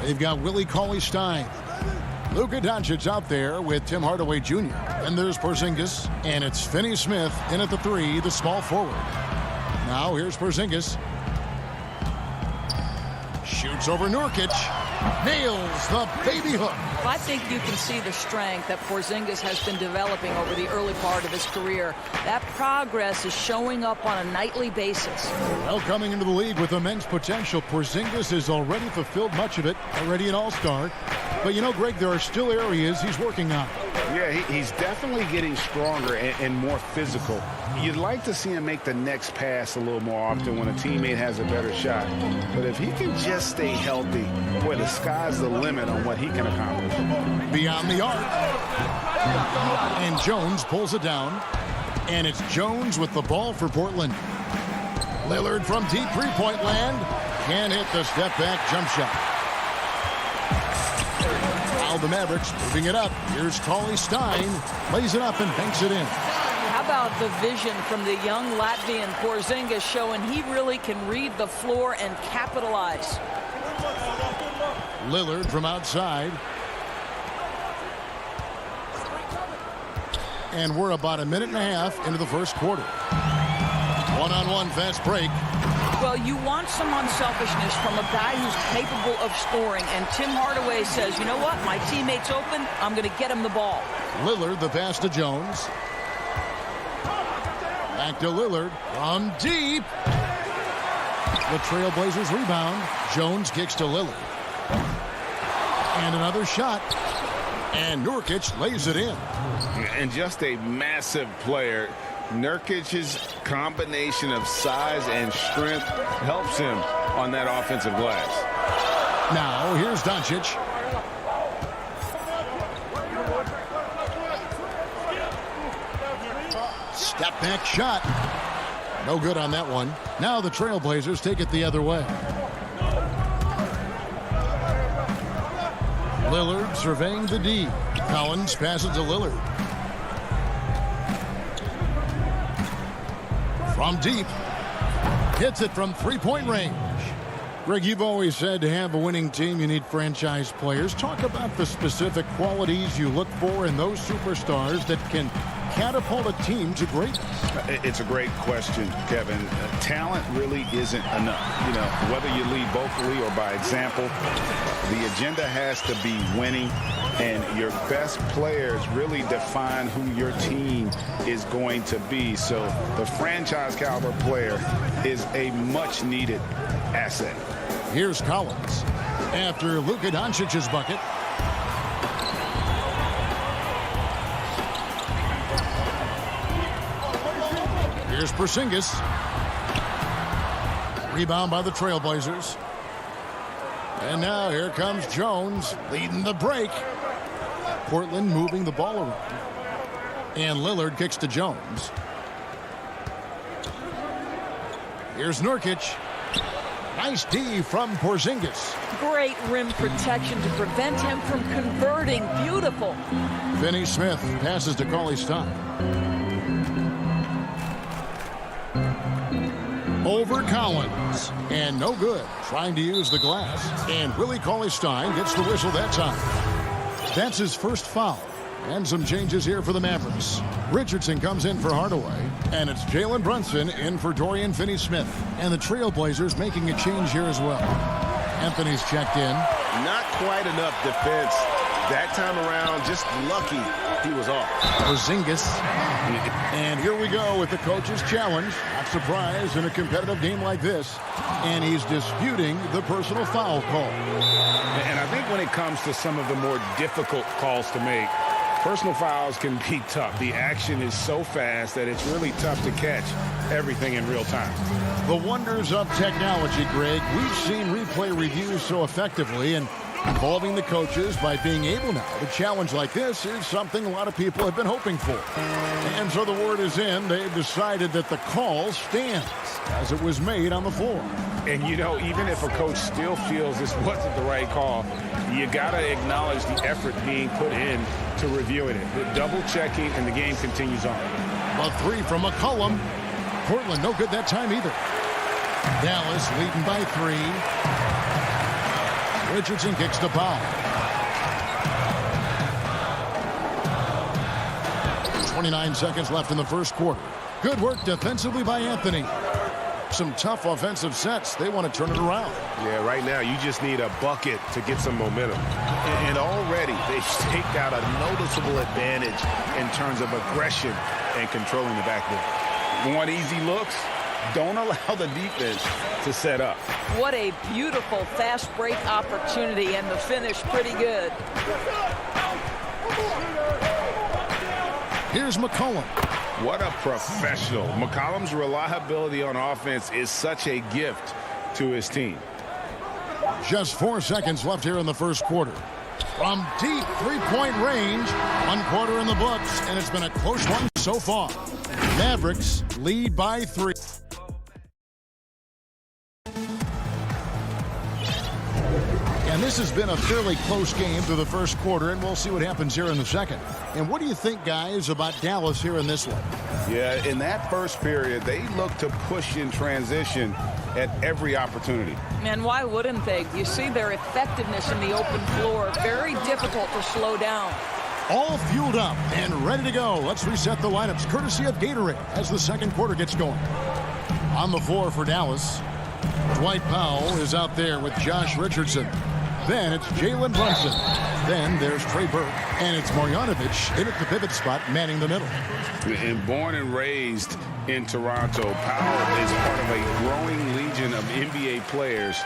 they've got Willie Cauley-Stein. Luka Doncic out there with Tim Hardaway Jr. And there's Porzingis. And it's Finney-Smith in at the 3, the small forward. Now here's Porzingis. Shoots over Nurkic. Nails the baby hook. I think you can see the strength that Porzingis has been developing over the early part of his career. That progress is showing up on a nightly basis. Well, coming into the league with immense potential, Porzingis has already fulfilled much of it, already an all-star. But you know, Greg, there are still areas he's working on. Yeah, he's definitely getting stronger and more physical. You'd like to see him make the next pass a little more often when a teammate has a better shot. But if he can just stay healthy, boy, the sky's the limit on what he can accomplish. Beyond the arc. And Jones pulls it down. And it's Jones with the ball for Portland. Lillard from deep three-point land. Can't hit the step-back jump shot. Now the Mavericks moving it up. Here's Cauley-Stein. Lays it up and banks it in. How about the vision from the young Latvian Porzingis showing he really can read the floor and capitalize. Lillard from outside. And we're about a minute and a half into the first quarter. One-on-one fast break. Well, you want some unselfishness from a guy who's capable of scoring. And Tim Hardaway says, you know what? My teammate's open. I'm going to get him the ball. Lillard, the pass to Jones. Back to Lillard from deep. The Trailblazers rebound. Jones kicks to Lillard. And another shot. And Nurkic lays it in. And just a massive player. Nurkic's combination of size and strength helps him on that offensive glass. Now, here's Doncic. Step back shot. No good on that one. Now the Trailblazers take it the other way. Lillard surveying the D. Collins passes to Lillard. From deep. Hits it from three-point range. Greg, you've always said to have a winning team, you need franchise players. Talk about the specific qualities you look for in those superstars that can catapult a team to greatness. It's a great question, Kevin. Talent really isn't enough. You know, whether you lead vocally or by example, the agenda has to be winning, and your best players really define who your team is going to be. So the franchise caliber player is a much needed asset. Here's Collins after Luka Doncic's bucket. Here's Porzingis. Rebound by the Trailblazers. And now here comes Jones leading the break. Portland moving the ball around. And Lillard kicks to Jones. Here's Nurkic. Nice D from Porzingis. Great rim protection to prevent him from converting. Beautiful. Finney Smith passes to Cauley-Stein. Over Collins. And no good. Trying to use the glass. And Willie Cauley-Stein gets the whistle that time. That's his first foul. And some changes here for the Mavericks. Richardson comes in for Hardaway. And it's Jalen Brunson in for Dorian Finney-Smith. And the Trailblazers making a change here as well. Anthony's checked in. Not quite enough defense that time around. Just lucky he was off. Porzingis. And here we go with the coach's challenge. Not surprised in a competitive game like this. And he's disputing the personal foul call. And I think when it comes to some of the more difficult calls to make, personal fouls can be tough. The action is so fast that it's really tough to catch everything in real time. The wonders of technology, Greg. We've seen replay reviews so effectively, and involving the coaches by being able now to challenge like this is something a lot of people have been hoping for. And so the word is in. They've decided that the call stands as it was made on the floor. And, you know, even if a coach still feels this wasn't the right call, you got to acknowledge the effort being put in to reviewing it. The double-checking, and the game continues on. A three from McCollum. Portland no good that time either. Dallas leading by 3. Richardson kicks to Powell. 29 seconds left in the first quarter. Good work defensively by Anthony. Some tough offensive sets. They want to turn it around. Yeah, right now you just need a bucket to get some momentum. And already they've staked out a noticeable advantage in terms of aggression and controlling the backboard. Want easy looks? Don't allow the defense to set up. What a beautiful fast break opportunity, and the finish pretty good. Here's McCollum. What a professional. McCollum's reliability on offense is such a gift to his team. Just 4 seconds left here in the first quarter. From deep three-point range, 1 quarter in the books, and it's been a close one so far. Mavericks lead by 3. And this has been a fairly close game through the first quarter, and we'll see what happens here in the second. And what do you think, guys, about Dallas here in this one? Yeah, in that first period, they looked to push in transition at every opportunity. And why wouldn't they? You see their effectiveness in the open floor. Very difficult to slow down. All fueled up and ready to go. Let's reset the lineups courtesy of Gatorade as the second quarter gets going. On the floor for Dallas, Dwight Powell is out there with Josh Richardson. Then it's Jalen Brunson. Then there's Trey Burke. And it's Marjanovic in at the pivot spot, manning the middle. And born and raised in Toronto, Powell is part of a growing legion of NBA players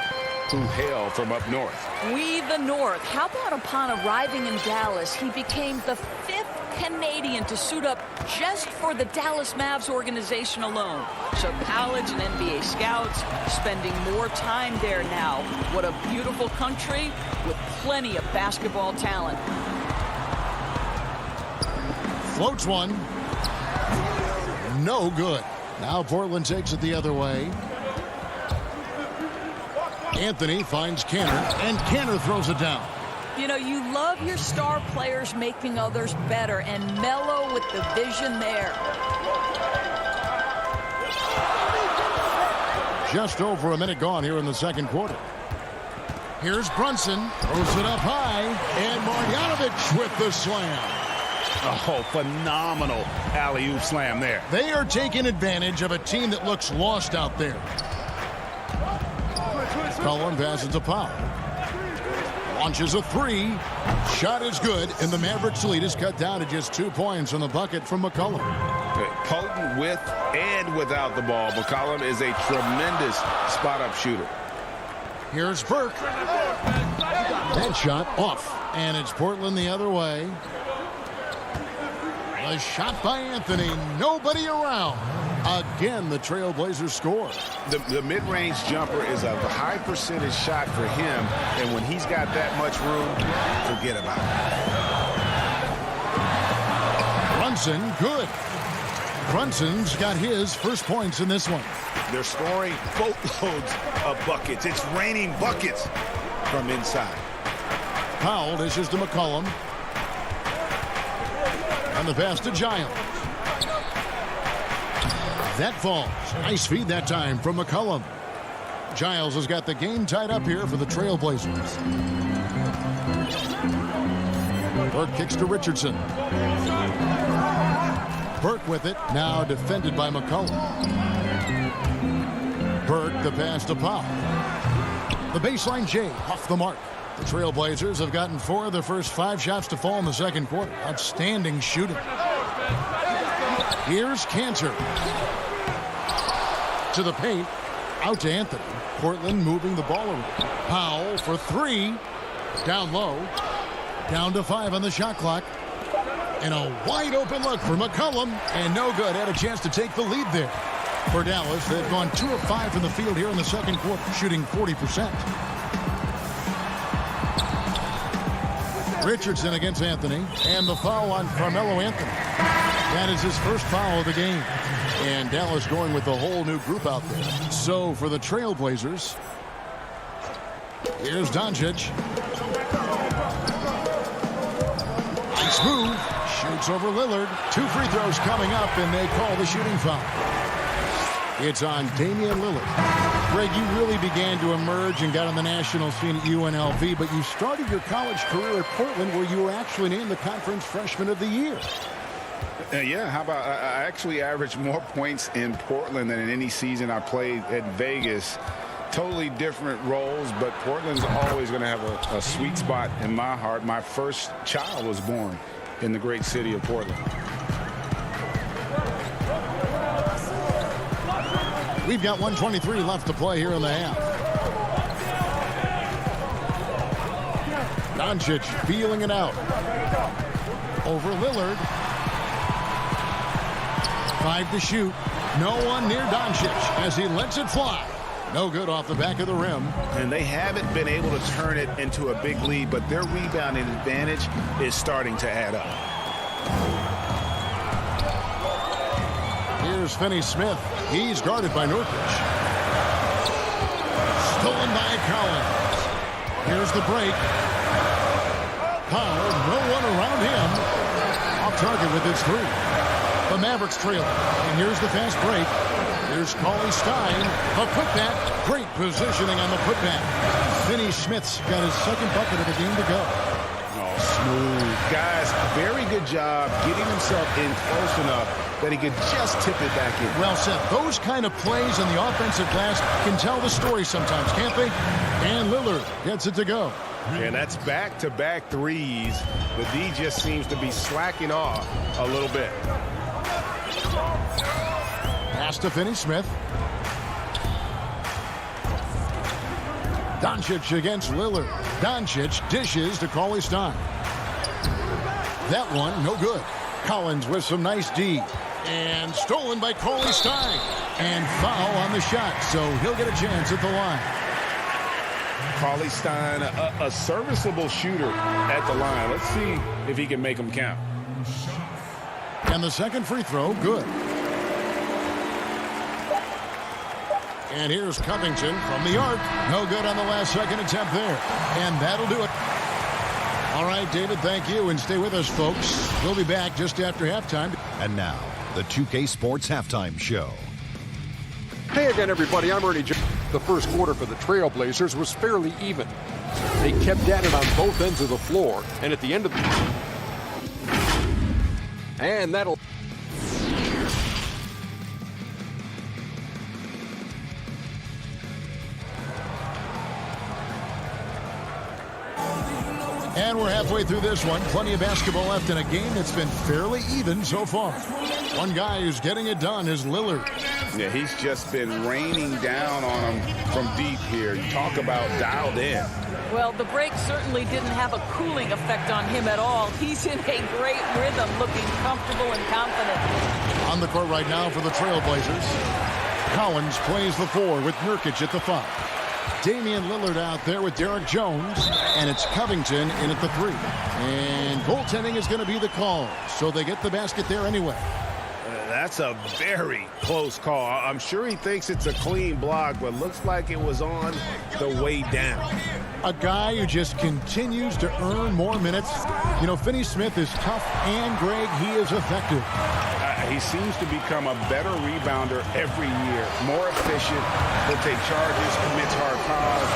who hail from up north. We the North. How about upon arriving in Dallas, he became the 5th Canadian to suit up just for the Dallas Mavs organization alone. So college and NBA scouts spending more time there now. What a beautiful country with plenty of basketball talent. Floats one. No good. Now Portland takes it the other way. Anthony finds Canner, and Canner throws it down. You know, you love your star players making others better, and Melo with the vision there. Just over a minute gone here in the second quarter. Here's Brunson, throws it up high, and Marjanovic with the slam. Oh, phenomenal alley-oop slam there. They are taking advantage of a team that looks lost out there. Cullen passes to Powell. Launches a three. Shot is good, and the Mavericks lead is cut down to just 2 points on the bucket from McCollum. Potent with and without the ball, McCollum is a tremendous spot-up shooter. Here's Burke. That shot off, and it's Portland the other way. A shot by Anthony. Nobody around. Again, the Trailblazers score. The mid-range jumper is a high percentage shot for him, and when he's got that much room, forget about it. Brunson, good. Brunson's got his first points in this one. They're scoring boatloads of buckets. It's raining buckets from inside. Powell dishes to McCollum. And the pass to Giles. That falls. Nice feed that time from McCollum. Giles has got the game tied up here for the Trailblazers. Burke kicks to Richardson. Burke with it, now defended by McCollum. Burke the pass to Powell. The baseline J off the mark. The Trailblazers have gotten 4 of their first 5 shots to fall in the second quarter. Outstanding shooting. Here's Cantor. To the paint. Out to Anthony. Portland moving the ball around. Powell for 3. Down low. Down to 5 on the shot clock. And a wide open look for McCollum. And no good. Had a chance to take the lead there. For Dallas, they've gone 2 of 5 from the field here in the second quarter, shooting 40%. Richardson against Anthony, and the foul on Carmelo Anthony. That is his first foul of the game. And Dallas going with a whole new group out there. So for the Trailblazers, here's Doncic. Nice move. Shoots over Lillard. 2 free throws coming up, and they call the shooting foul. It's on Damian Lillard. Greg, you really began to emerge and got on the national scene at UNLV, but you started your college career at Portland, where you were actually named the Conference Freshman of the Year. Yeah, how about I actually averaged more points in Portland than in any season I played at Vegas. Totally different roles, but Portland's always going to have a sweet spot in my heart. My first child was born in the great city of Portland. We've got 1:23 left to play here in the half. Doncic feeling it out. Over Lillard. 5 to shoot. No one near Doncic as he lets it fly. No good off the back of the rim. And they haven't been able to turn it into a big lead, but their rebounding advantage is starting to add up. Here's Finney-Smith. He's guarded by Nurkic. Stolen by Collins. Here's the break. Powell, no one around him. Off target with his 3. The Mavericks trail. And here's the fast break. Here's Cauley Stein. A putback. Great positioning on the putback. Finney-Smith's got his second bucket of the game to go. Oh, Guys, very good job getting himself in close enough that he could just tip it back in. Well said. Those kind of plays in the offensive glass can tell the story sometimes, can't they? And Lillard gets it to go. And that's back-to-back threes. The D just seems to be slacking off a little bit. Pass to Finney-Smith. Doncic against Lillard. Doncic dishes to Cauley Stein. That one, no good. Collins with some nice D. And stolen by Cauley Stein. And foul on the shot, so he'll get a chance at the line. Cauley Stein, a serviceable shooter at the line. Let's see if he can make them count. And the second free throw, good. And here's Covington from the arc. No good on the last second attempt there. And that'll do it. All right, David, thank you. And stay with us, folks. We'll be back just after halftime. And now, the 2K Sports Halftime Show. Hey again, everybody. I'm Ernie Jones. The first quarter for the Trailblazers was fairly even. They kept at it on both ends of the floor. And at the end of the... And that'll... And we're halfway through this one. Plenty of basketball left in a game that's been fairly even so far. One guy who's getting it done is Lillard. Yeah, he's just been raining down on him from deep here. You talk about dialed in. Well, the break certainly didn't have a cooling effect on him at all. He's in a great rhythm, looking comfortable and confident. On the court right now for the Trailblazers. Collins plays the 4 with Nurkic at the 5. Damian Lillard out there with Derek Jones, and it's Covington in at the 3. And goaltending is going to be the call, so they get the basket there anyway. That's a very close call. I'm sure he thinks it's a clean block, but looks like it was on the way down. A guy who just continues to earn more minutes. You know, Finney-Smith is tough, and Greg, he is effective. He seems to become a better rebounder every year, more efficient, will take charges, commits hard fouls,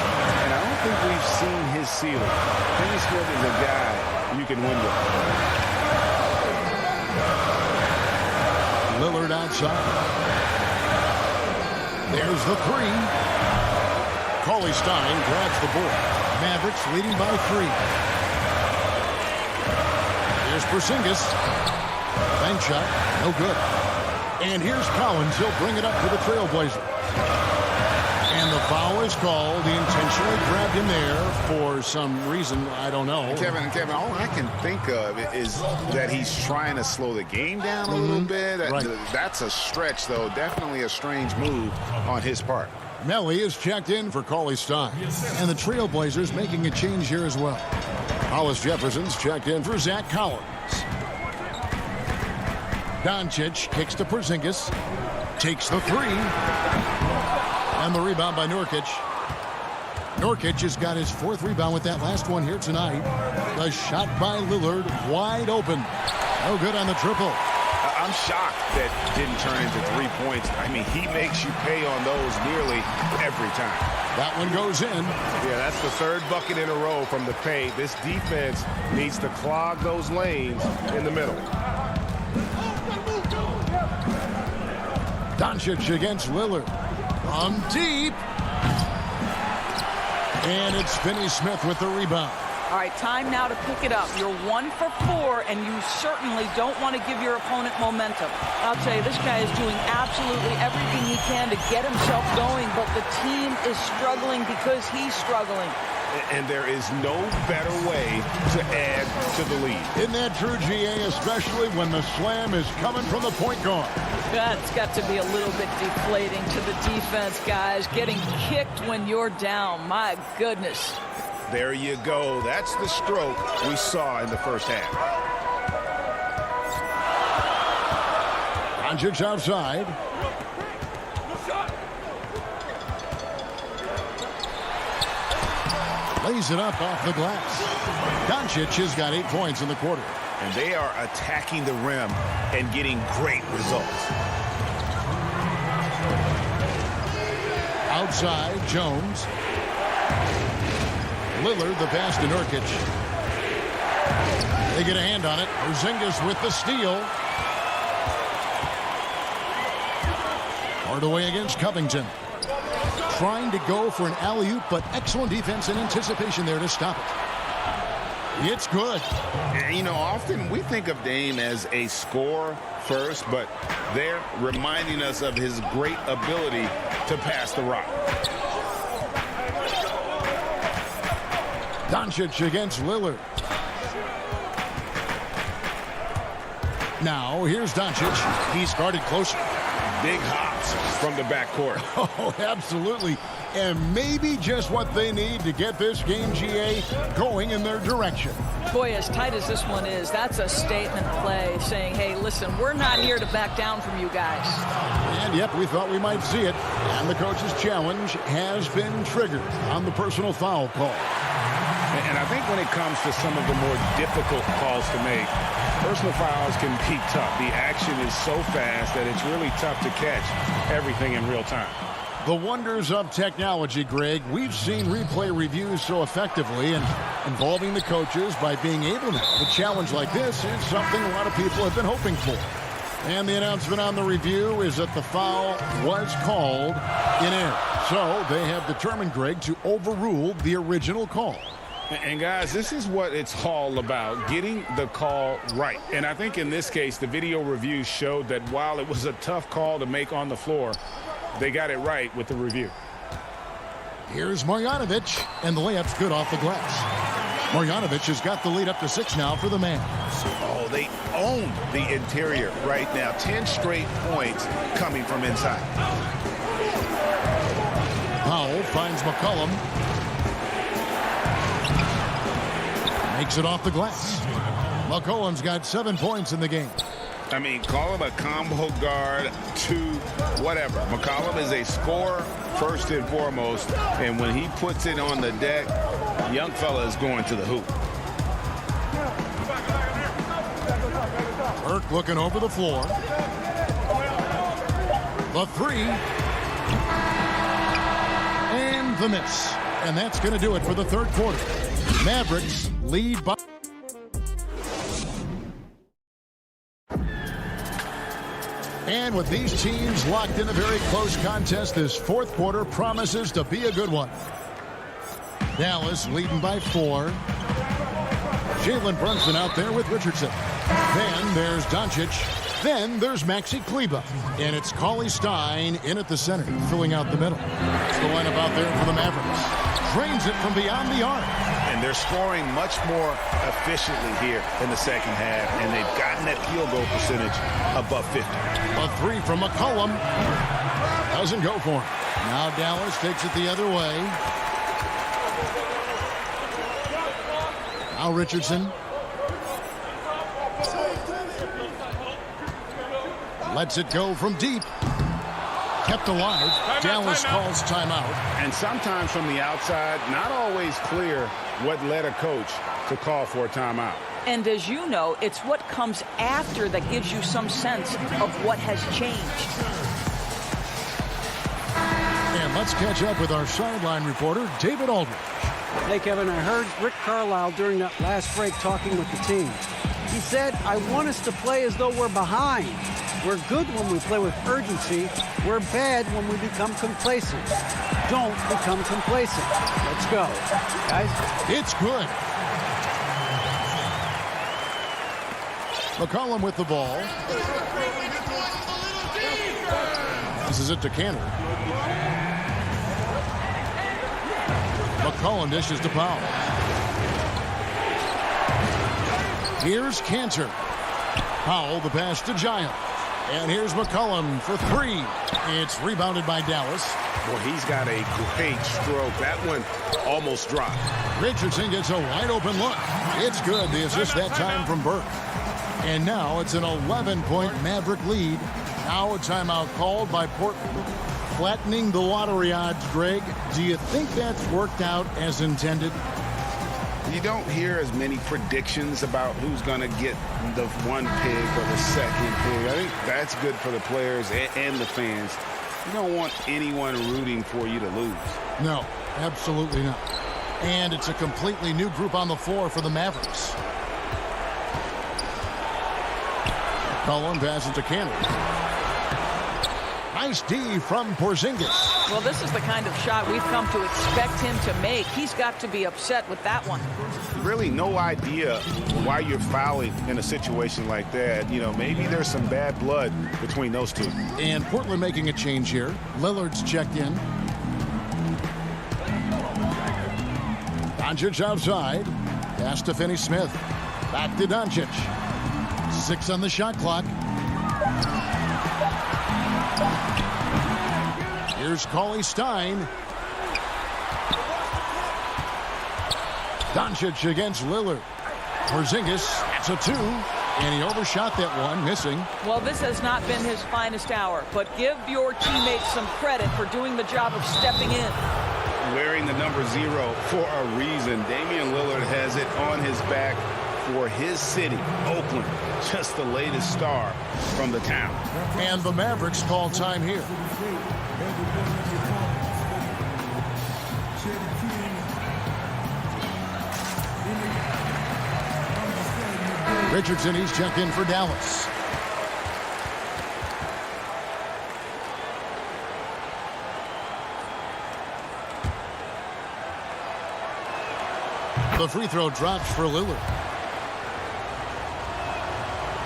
and I don't think we've seen his ceiling. Finney-Smith is a guy you can win with. Lillard outside. There's the 3. Cauley Stein grabs the board. Mavericks leading by 3. Here's Porzingis. Bank shot, no good. And here's Collins. He'll bring it up for the Trailblazers. And the foul is called. He intentionally grabbed him there for some reason. I don't know. Kevin, all I can think of is that he's trying to slow the game down a little bit. Right. That's a stretch, though. Definitely a strange move on his part. Melly is checked in for Cauley Stein. And the Trailblazers making a change here as well. Hollis Jefferson's checked in for Zach Collins. Doncic kicks to Porzingis. Takes the 3. And the rebound by Nurkic. Nurkic has got his 4th rebound with that last one here tonight. The shot by Lillard, wide open. No good on the triple. I'm shocked that didn't turn into 3 points. I mean, he makes you pay on those nearly every time. That one goes in. Yeah, that's the 3rd bucket in a row from the paint. This defense needs to clog those lanes in the middle. Doncic against Lillard. From deep. And it's Finney-Smith with the rebound. All right, time now to pick it up. You're 1 for 4, and you certainly don't want to give your opponent momentum. I'll tell you, this guy is doing absolutely everything he can to get himself going, but the team is struggling because he's struggling. And there is no better way to add to the lead. Isn't that true, GA, especially when the slam is coming from the point guard? That's got to be a little bit deflating to the defense, guys. Getting kicked when you're down. My goodness. There you go. That's the stroke we saw in the first half. Doncic outside. Lays it up off the glass. Doncic has got 8 points in the quarter. And they are attacking the rim and getting great results. Outside, Jones. Lillard, the pass to Nurkic. They get a hand on it. Porzingis with the steal. Hardaway against Covington. Trying to go for an alley-oop, but excellent defense and anticipation there to stop it. It's good. You know, often we think of Dame as a scorer first, but they're reminding us of his great ability to pass the rock. Doncic against Lillard. Now, here's Doncic. He's guarded closer. Big hops from the backcourt. Oh, absolutely. And maybe just what they need to get this game, GA, going in their direction. Boy, as tight as this one is, that's a statement play saying, hey, listen, we're not here to back down from you guys. And yep, we thought we might see it. And the coach's challenge has been triggered on the personal foul call. And I think when it comes to some of the more difficult calls to make, personal fouls can be tough. The action is so fast that it's really tough to catch everything in real time. The wonders of technology, Greg. We've seen replay reviews so effectively, and involving the coaches by being able to challenge like this is something a lot of people have been hoping for. And the announcement on the review is that the foul was called in error. So they have determined, Greg, to overrule the original call. And guys, this is what it's all about, getting the call right. And I think in this case, the video review showed that while it was a tough call to make on the floor, they got it right with the review. Here's Marjanovic, and the layup's good off the glass. Marjanovic has got the lead up to 6 now for the Mavs. Oh, they own the interior right now. 10 straight points coming from inside. Powell finds McCollum. Makes it off the glass. McCollum's got 7 points in the game. I mean, call him a combo guard to whatever. McCollum is a scorer first and foremost, and when he puts it on the deck, young fella is going to the hoop. Burke looking over the floor. The 3. And the miss. And that's going to do it for the third quarter. Mavericks lead by... And with these teams locked in a very close contest, this fourth quarter promises to be a good one. Dallas leading by 4. Jalen Brunson out there with Richardson. Then there's Doncic. Then there's Maxi Kleber. And it's Cauley Stein in at the center, filling out the middle. It's the lineup out there for the Mavericks. Drains it from beyond the arc. And they're scoring much more efficiently here in the second half, and they've gotten that field goal percentage above 50. A 3 from McCollum. Doesn't go for him. Now Dallas takes it the other way. Now Richardson. Lets it go from deep. Kept alive. Dallas calls timeout. And sometimes from the outside, not always clear what led a coach to call for a timeout. And as you know, it's what comes after that gives you some sense of what has changed. And let's catch up with our sideline reporter, David Aldridge. Hey, Kevin, I heard Rick Carlisle during that last break talking with the team. He said, I want us to play as though we're behind. We're good when we play with urgency. We're bad when we become complacent. Don't become complacent. Let's go. Guys. It's good. McCollum with the ball. This is it to Cantor. McCollum dishes to Powell. Here's Cantor. Powell, the pass to Giant. And here's McCollum for 3. It's rebounded by Dallas. Boy, he's got a great stroke. That one almost dropped. Richardson gets a wide open look. It's good. The assist that time from Burke. And now it's an 11-point Maverick lead. Now a timeout called by Portland. Flattening the lottery odds, Greg. Do you think that's worked out as intended? You don't hear as many predictions about who's going to get the one pick or the second pick. I think that's good for the players and the fans. You don't want anyone rooting for you to lose. No, absolutely not. And it's a completely new group on the floor for the Mavericks. McCollum passes to Cannon. Nice D from Porzingis. Well, this is the kind of shot we've come to expect him to make. He's got to be upset with that one. Really no idea why you're fouling in a situation like that. You know, maybe there's some bad blood between those two. And Portland making a change here. Lillard's checked in. Doncic outside. Pass to Finney-Smith. Back to Doncic. 6 on the shot clock. Here's Cauley-Stein. Doncic against Lillard. Porzingis, that's a 2. And he overshot that one, missing. Well, this has not been his finest hour, but give your teammates some credit for doing the job of stepping in. Wearing the number 0 for a reason. Damian Lillard has it on his back for his city, Oakland. Just the latest star from the town. And the Mavericks call time here. Richardson, he's checked in for Dallas. The free throw drops for Lillard.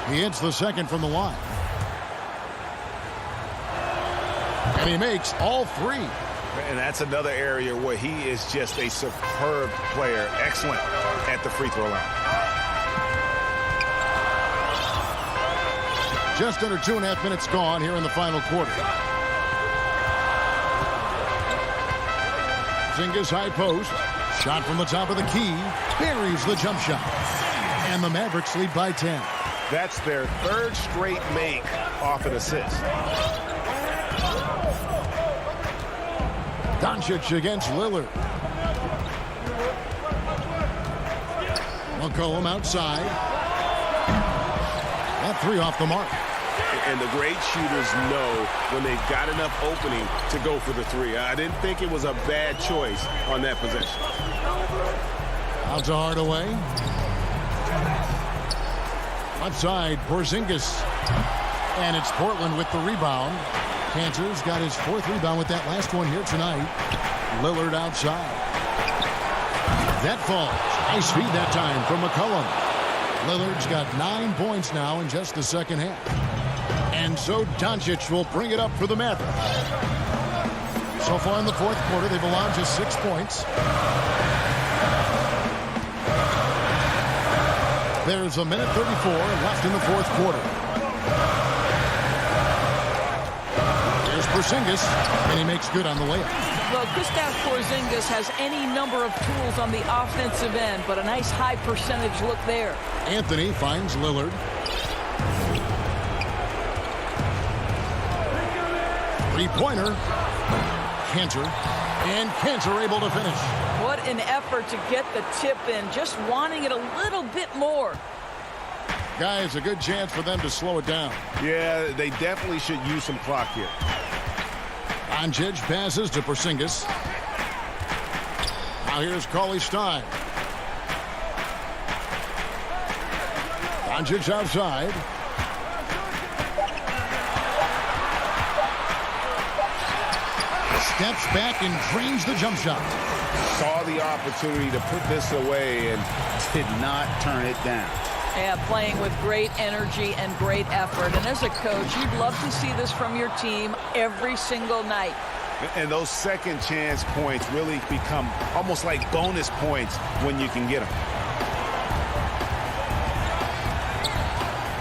He hits the second from the line. And he makes all 3. And that's another area where he is just a superb player. Excellent at the free throw line. Just under 2.5 minutes gone here in the final quarter. Porzingis high post. Shot from the top of the key. Buries the jump shot. And the Mavericks lead by 10. That's their 3rd straight make off an assist. Doncic against Lillard. McCollum outside. That 3 off the mark. And the great shooters know when they've got enough opening to go for the 3. I didn't think it was a bad choice on that possession. Out to Hardaway. Left side, Porzingis. And it's Portland with the rebound. Cantor's got his 4th rebound with that last one here tonight. Lillard outside. That falls. Nice feed that time from McCollum. Lillard's got 9 points now in just the second half. And so Doncic will bring it up for the Mavericks. So far in the 4th quarter, they've allowed just 6 points. There's a minute 34 left in the 4th quarter. There's Porzingis, and he makes good on the layup. Well, Kristaps Porzingis has any number of tools on the offensive end, but a nice high percentage look there. Anthony finds Lillard. Three-pointer. Cantor. And Cantor able to finish. What an effort to get the tip in, just wanting it a little bit more. Guys, a good chance for them to slow it down. Yeah, they definitely should use some clock here. Doncic passes to Porzingis. Now here's Cauley-Stein. Doncic outside. Steps back and drains the jump shot. Saw the opportunity to put this away and did not turn it down. Yeah, playing with great energy and great effort. And as a coach, you'd love to see this from your team every single night. And those second chance points really become almost like bonus points when you can get them.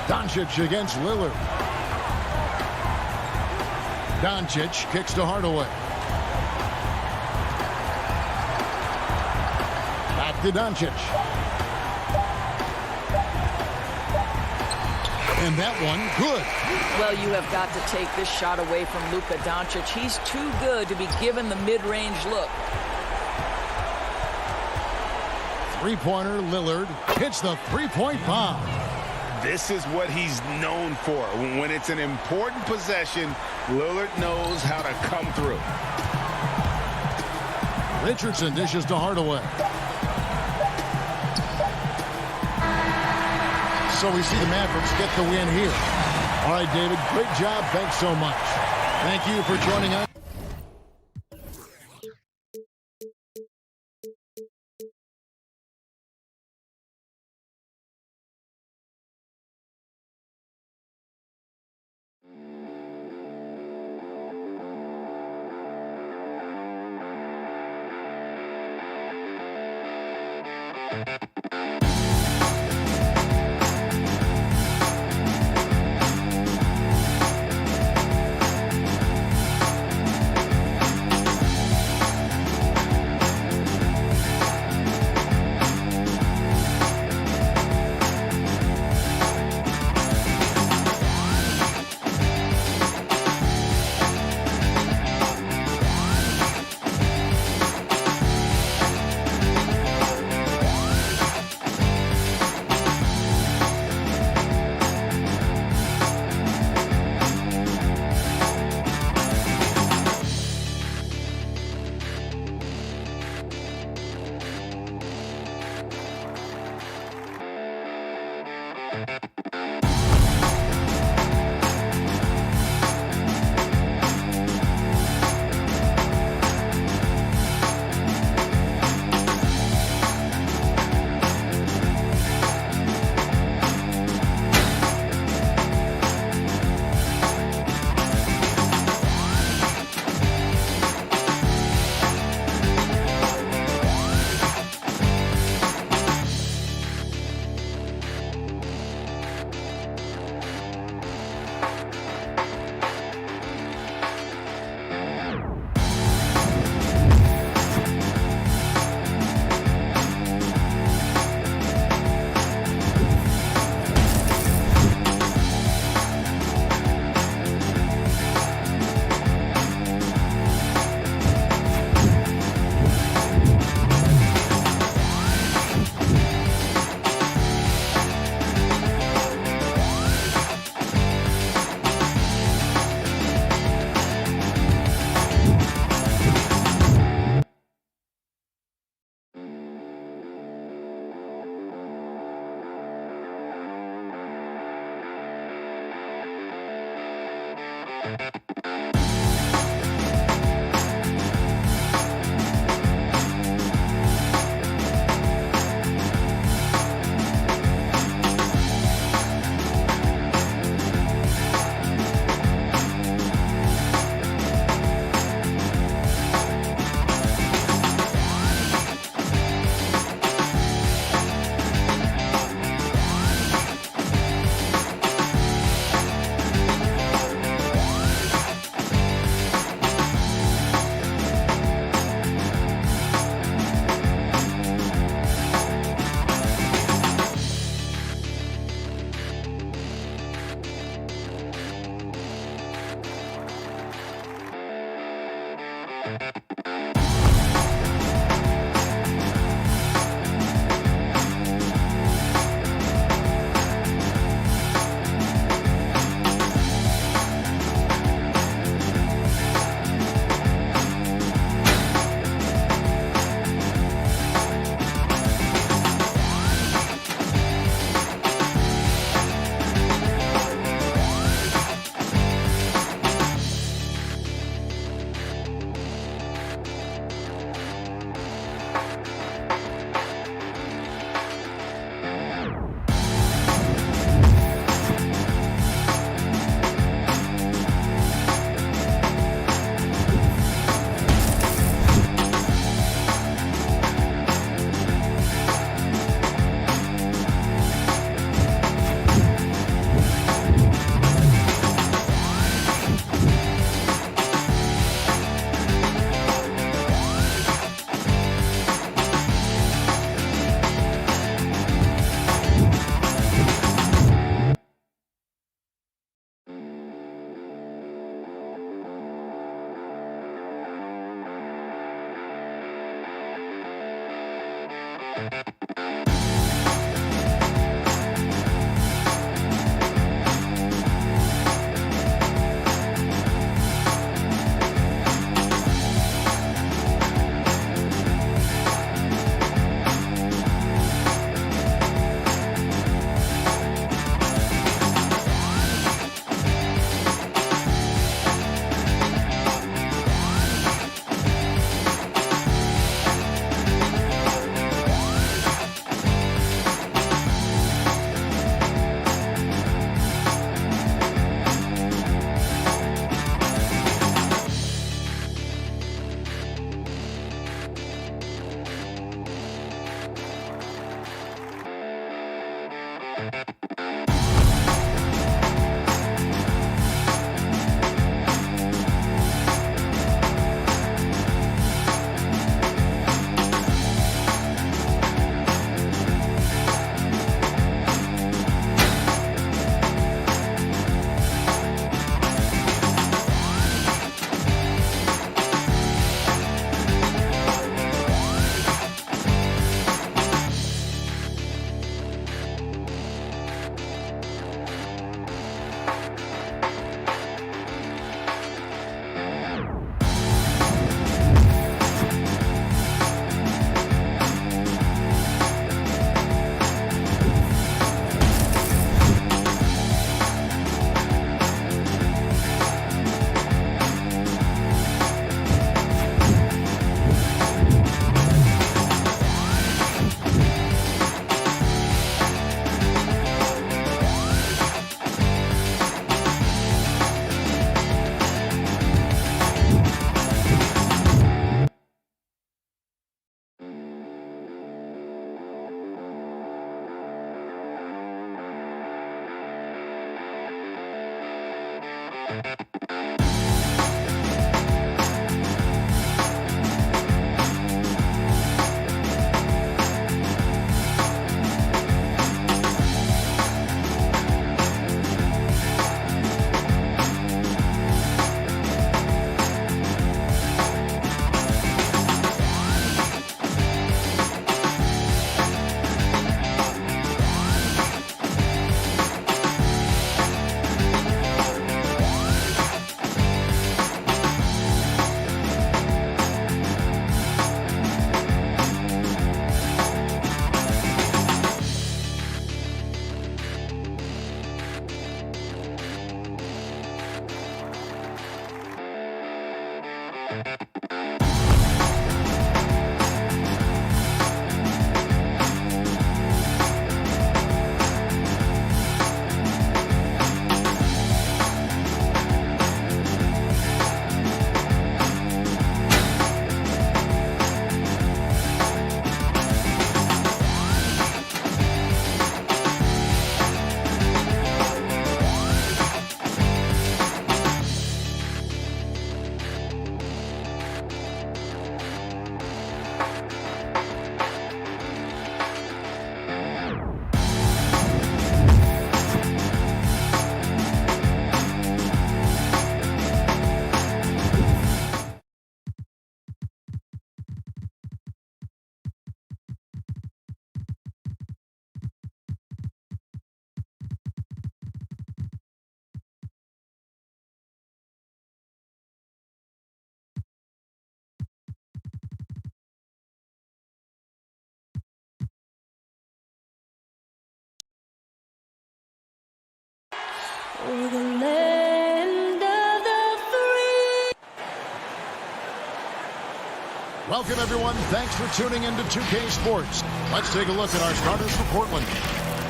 Doncic against Lillard. Doncic kicks to Hardaway. Back to Doncic. And that one, good. Well, you have got to take this shot away from Luka Doncic. He's too good to be given the mid-range look. Three-pointer, Lillard hits the three-point bomb. This is what he's known for. When it's an important possession, Lillard knows how to come through. Richardson dishes to Hardaway. So we see the Mavericks get the win here. All right, David, great job. Thanks so much. Thank you for joining us. Over the land of the free. Welcome, everyone. Thanks for tuning into 2K Sports. Let's take a look at our starters for Portland.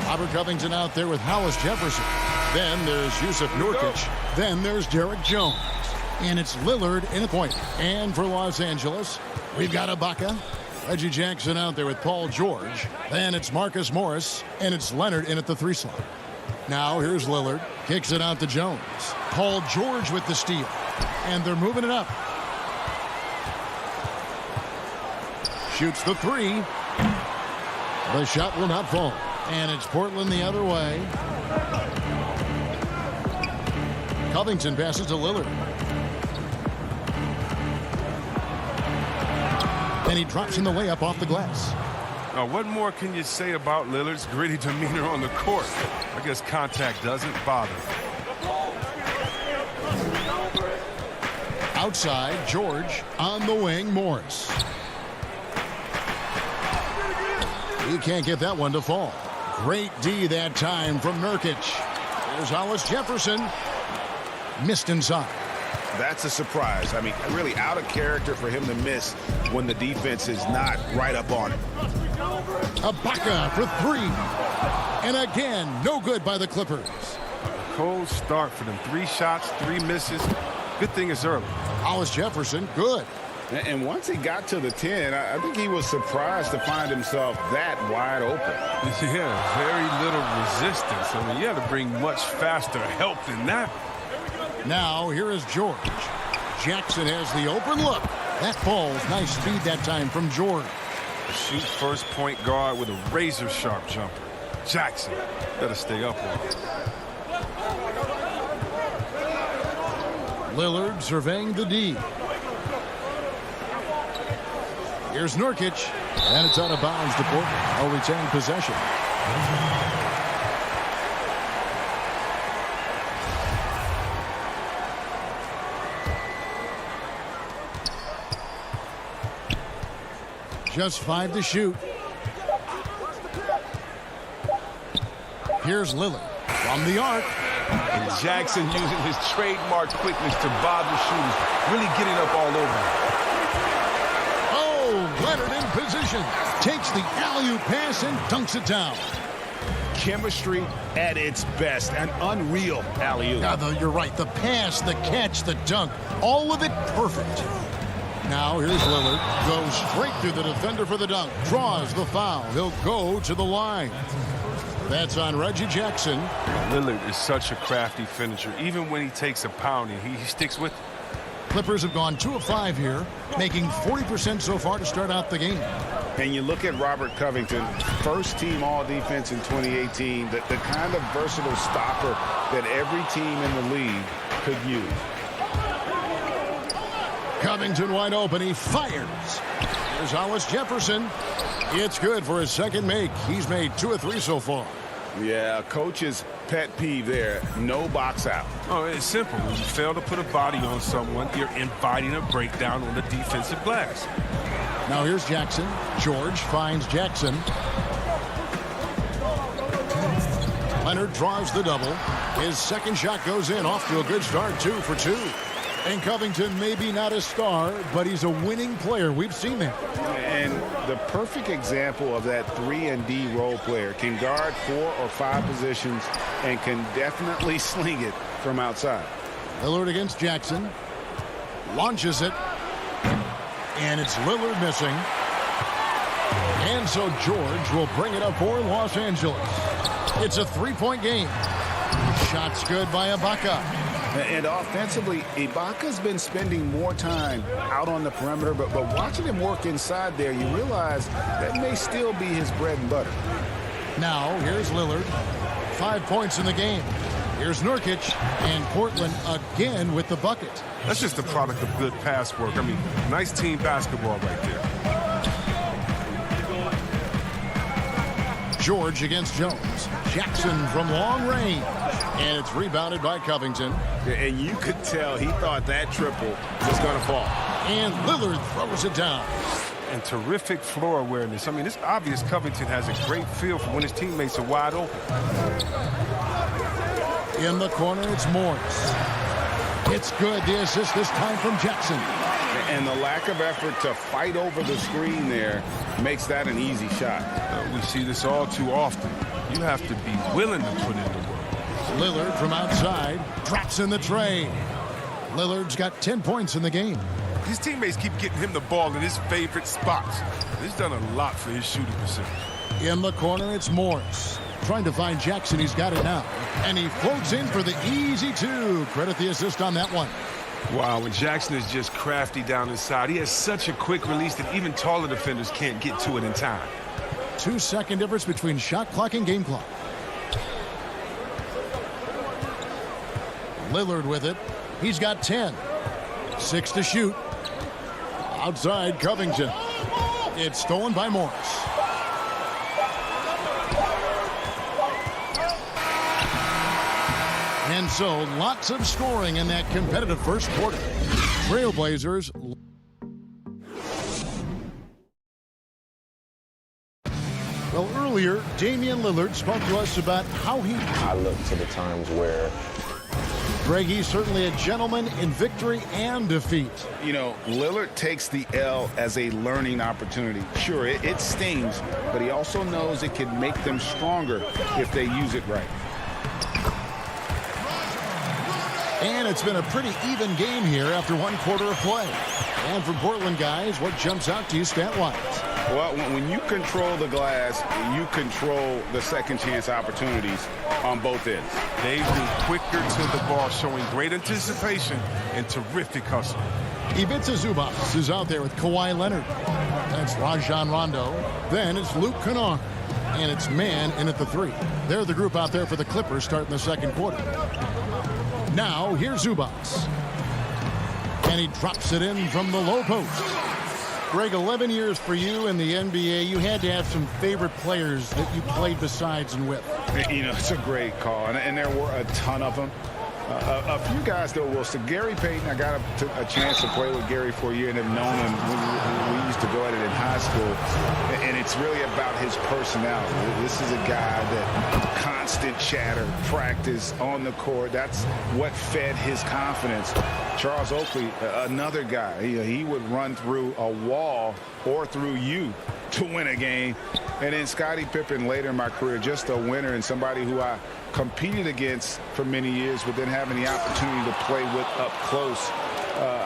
Robert Covington out there with Hollis Jefferson. Then there's Yusuf Nurkic. Then there's Derek Jones. And it's Lillard in the point. And for Los Angeles, we've got Ibaka. Reggie Jackson out there with Paul George. Then it's Marcus Morris. And it's Leonard in at the 3 slot. Now here's Lillard. Kicks it out to Jones. Paul George with the steal. And they're moving it up. Shoots the 3. The shot will not fall. And it's Portland the other way. Covington passes to Lillard. And he drops in the layup off the glass. Now, what more can you say about Lillard's gritty demeanor on the court? I guess contact doesn't bother. Outside, George. On the wing, Morris. He can't get that one to fall. Great D that time from Nurkic. There's Hollis Jefferson. Missed inside. That's a surprise. I mean, really out of character for him to miss when the defense is not right up on him. Ibaka for 3. And again, no good by the Clippers. Cold start for them. 3 shots, 3 misses. Good thing it's early. Hollis Jefferson, good. And once he got to the 10, I think he was surprised to find himself that wide open. Yeah, very little resistance. I mean, you had to bring much faster help than that. Now, here is George. Jackson has the open look. That falls. Nice speed that time from George. Shoot first point guard with a razor-sharp jumper. Jackson, better stay up on it. Lillard surveying the D. Here's Nurkic. And it's out of bounds to Portland. I'll retain possession. Just 5 to shoot. Here's Lillard from the arc. And Jackson using his trademark quickness to bother shooters. Really getting up all over them. Oh, Leonard in position. Takes the alley-oop pass and dunks it down. Chemistry at its best. An unreal alley-oop. Yeah, you're right. The pass, the catch, the dunk. All of it perfect. Now here's Lillard. Goes straight through the defender for the dunk. Draws the foul. He'll go to the line. That's on Reggie Jackson. Lillard is such a crafty finisher. Even when he takes a pounding, he sticks with it. Clippers have gone 2 of 5 here, making 40% so far to start out the game. And you look at Robert Covington, first team all-defense in 2018, the kind of versatile stopper that every team in the league could use. Covington wide open. He fires. Here's Hollis Jefferson. It's good for his second make. He's made 2 of 3 so far. Yeah, coach's pet peeve there. No box out. Oh, it's simple. When you fail to put a body on someone, you're inviting a breakdown on the defensive glass. Now here's Jackson. George finds Jackson. Leonard draws the double. His second shot goes in. Off to a good start. 2 for 2. And Covington may be not a star, but he's a winning player. We've seen that. And the perfect example of that 3-and-D role player. Can guard 4 or 5 positions and can definitely sling it from outside. Lillard against Jackson. Launches it. And it's Lillard missing. And so George will bring it up for Los Angeles. It's a 3-point game. Shots good by Ibaka. And offensively, Ibaka's been spending more time out on the perimeter, but watching him work inside there, you realize that may still be his bread and butter. Now, here's Lillard. 5 points in the game. Here's Nurkic, and Portland again with the bucket. That's just a product of good pass work. I mean, nice team basketball right there. George against Jones. Jackson from long range. And it's rebounded by Covington. And you could tell he thought that triple was going to fall. And Lillard throws it down. And terrific floor awareness. I mean, it's obvious Covington has a great feel for when his teammates are wide open. In the corner, it's Morris. It's good. The assist this time from Jackson. And the lack of effort to fight over the screen there makes that an easy shot. We see this all too often. You have to be willing to put in the work. Lillard from outside drops in the tray. Lillard's got 10 points in the game. His teammates keep getting him the ball in his favorite spots. He's done a lot for his shooting percentage. In the corner, it's Morris. Trying to find Jackson. He's got it now. And he floats in for the easy 2. Credit the assist on that one. Wow, when Jackson is just crafty down inside, he has such a quick release that even taller defenders can't get to it in time. 2-second difference between shot clock and game clock. Lillard with it. He's got 10. 6 to shoot. Outside Covington. It's stolen by Morris. And so lots of scoring in that competitive first quarter. Trailblazers. Well, earlier, Damian Lillard spoke to us about how I look to the times where Greg, he's certainly a gentleman in victory and defeat. You know, Lillard takes the L as a learning opportunity. Sure, it stings, but he also knows it can make them stronger if they use it right. And it's been a pretty even game here after 1 quarter of play. And for Portland guys, what jumps out to you stat-wise? Well, when you control the glass, you control the second chance opportunities on both ends. They've been quicker to the ball, showing great anticipation and terrific hustle. Ivica Zubac is out there with Kawhi Leonard. That's Rajon Rondo. Then it's Luke Kennard. And it's Man in at the 3. They're the group out there for the Clippers starting the second quarter. Now, here's Zubac. And he drops it in from the low post. Greg, 11 years for you in the NBA. You had to have some favorite players that you played besides and with. You know, it's a great call, and there were a ton of them. A few guys, though, Wilson. Gary Payton, I got a chance to play with Gary for a year and have known him when we used to go at it in high school. And it's really about his personality. This is a guy that constant chatter, practice on the court. That's what fed his confidence. Charles Oakley, another guy. He would run through a wall or through you to win a game. And then Scottie Pippen later in my career, just a winner and somebody who I competed against for many years, but then having the opportunity to play with up close,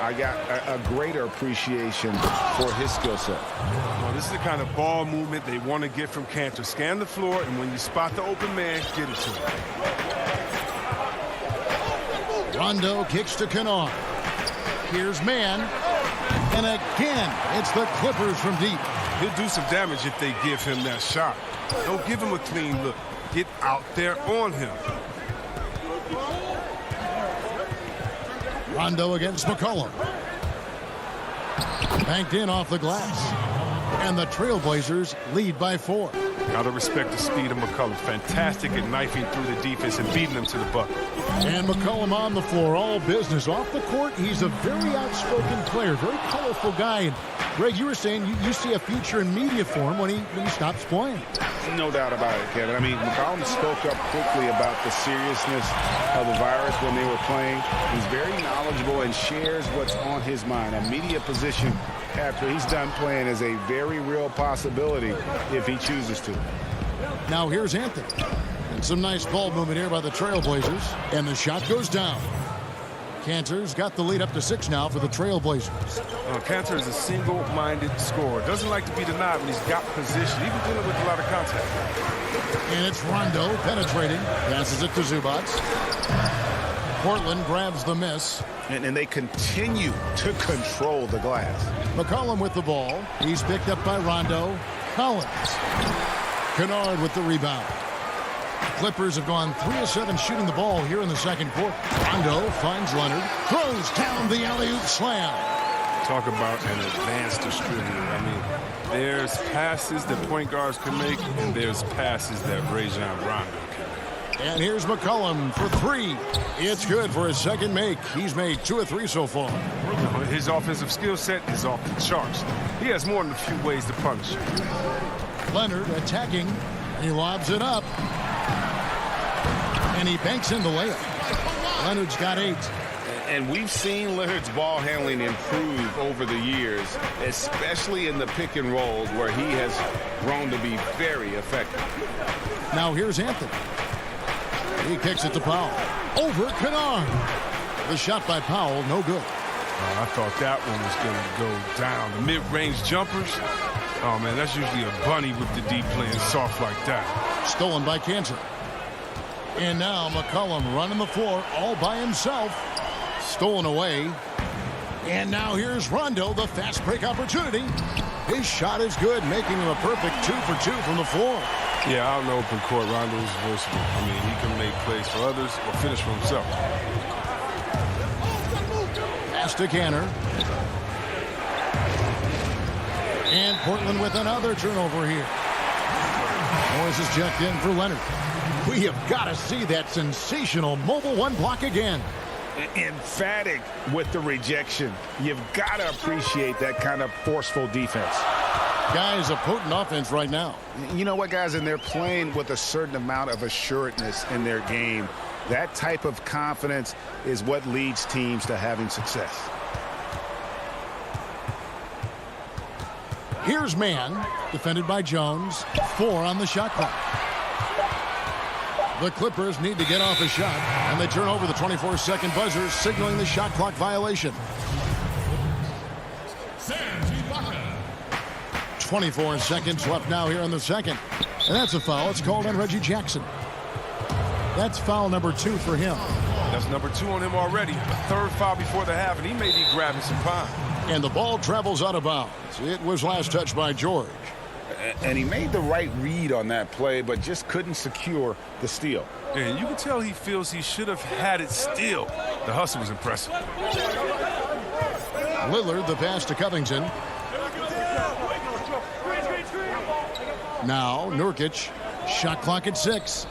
I got a greater appreciation for his skill set. Well, this is the kind of ball movement they want to get from Cantor. Scan the floor, and when you spot the open man, get it to him. Rondo kicks to Kennard. Here's Man. And again, it's the Clippers from deep. He'll do some damage if they give him that shot. Don't give him a clean look. Get out there on him. Rondo against McCollum. Banked in off the glass. And the Trailblazers lead by 4. Gotta respect the speed of McCollum. Fantastic at knifing through the defense and beating them to the bucket. And McCollum on the floor, all business. Off the court, he's a very outspoken player, very colorful guy. And Greg, you were saying you see a future in media form when he stops playing. No doubt about it, Kevin. I mean, McCollum spoke up quickly about the seriousness of the virus when they were playing. He's very knowledgeable and shares what's on his mind. A media position after he's done playing is a very real possibility if he chooses to. Now here's Anthony. And some nice ball movement here by the Trailblazers. And the shot goes down. Cantor's got the lead up to 6 now for the Trailblazers. Cantor is a single-minded scorer. Doesn't like to be denied when he's got position, even dealing with a lot of contact. And it's Rondo penetrating. Passes it to Zubac. Portland grabs the miss. And they continue to control the glass. McCollum with the ball. He's picked up by Rondo. Collins. Kennard with the rebound. Clippers have gone 3 of 7 shooting the ball here in the second quarter. Rondo finds Leonard. Throws down the alley-oop slam. Talk about an advanced distributor. I mean, there's passes that point guards can make, and there's passes that Rajon Rondo can make. And here's McCollum for 3. It's good for his second make. He's made 2 of 3 so far. His offensive skill set is off the charts. He has more than a few ways to punish. Leonard attacking. He lobs it up. And he banks in the layup. Leonard's got 8. And we've seen Lillard's ball handling improve over the years, especially in the pick and rolls where he has grown to be very effective. Now here's Anthony. He kicks it to Powell. Over Kennard. The shot by Powell, no good. I thought that one was going to go down. The mid-range jumpers, oh man, that's usually a bunny with the deep playing soft like that. Stolen by Cantor. And now McCollum running the floor all by himself. Stolen away. And now here's Rondo, the fast break opportunity. His shot is good, making him a perfect 2 for 2 from the floor. Yeah, out in the open court, Rondo is versatile. I mean, he can make plays for others or finish for himself. Pass to Cantor. And Portland with another turnover here. Morris is checked in for Leonard. We have got to see that sensational mobile 1 block again. Emphatic with the rejection. You've got to appreciate that kind of forceful defense. Guys, a potent offense right now. You know what, guys? And they're playing with a certain amount of assuredness in their game. That type of confidence is what leads teams to having success. Here's man, defended by Jones. 4 on the shot clock. The Clippers need to get off a shot, and they turn over the 24-second buzzer, signaling the shot clock violation. 24 seconds left now here in the second. And that's a foul. It's called on Reggie Jackson. That's foul number 2 for him. That's number 2 on him already. The 3rd foul before the half, and he may be grabbing some pine. And the ball travels out of bounds. It was last touched by George. And he made the right read on that play, but just couldn't secure the steal. And you can tell he feels he should have had it still. The hustle was impressive. Lillard, the pass to Covington. Now, Nurkic. Shot clock at 6.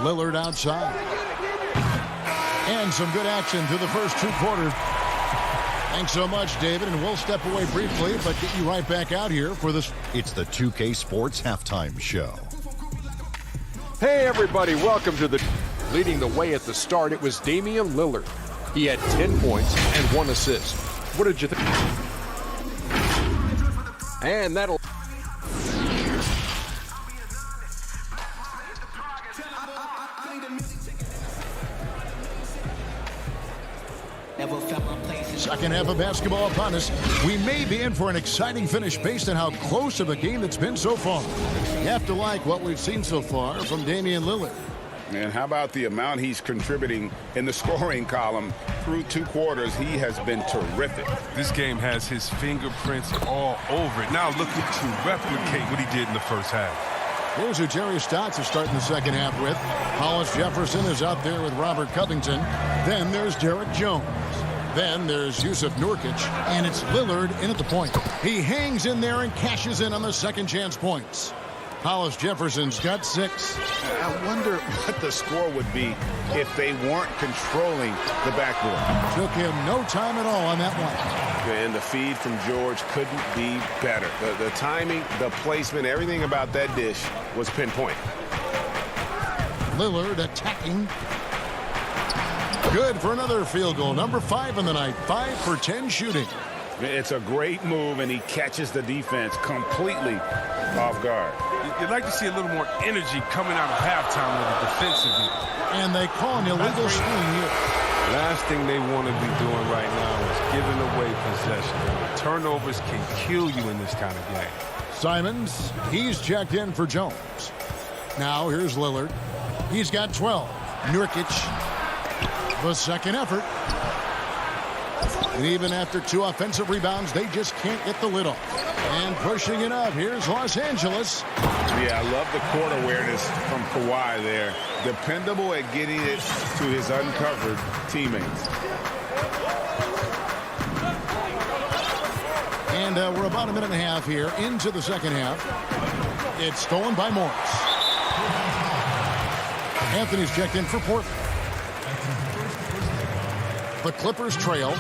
Lillard outside. And some good action through the first 2 quarters. Thanks so much, David, and we'll step away briefly, but get you right back out here for this. It's the 2K Sports Halftime Show. Hey, everybody, welcome to the... Leading the way at the start, it was Damian Lillard. He had 10 points and 1 assist. What did you think? And that'll... Second half of basketball upon us. We may be in for an exciting finish based on how close of a game that's been so far. You have to like what we've seen so far from Damian Lillard. And how about the amount he's contributing in the scoring column through 2 quarters? He has been terrific. This game has his fingerprints all over it. Now looking to replicate what he did in the first half. Here's who Jerry Stotts is starting the second half with. Hollis Jefferson is out there with Robert Covington. Then there's Derek Jones. Then there's Yusuf Nurkic, and it's Lillard in at the point. He hangs in there and cashes in on the second chance points. Hollis Jefferson's got 6. I wonder what the score would be if they weren't controlling the backboard. Took him no time at all on that one. And the feed from George couldn't be better. The timing, the placement, everything about that dish was pinpoint. Lillard attacking. Good for another field goal. Number 5 in the night. 5 for 10 shooting. It's a great move, and he catches the defense completely off guard. You'd like to see a little more energy coming out of halftime with the defensive end. And they call an illegal screen here. Last thing they want to be doing right now is giving away possession. Turnovers can kill you in this kind of game. Simons, he's checked in for Jones. Now here's Lillard. He's got 12. Nurkic, the second effort. And even after 2 offensive rebounds, they just can't get the lid off. And pushing it up, here's Los Angeles. Yeah, I love the court awareness from Kawhi there. Dependable at getting it to his uncovered teammates. And we're about a minute and a half here into the second half. It's stolen by Morris. Anthony's checked in for Portland. The Clippers trail.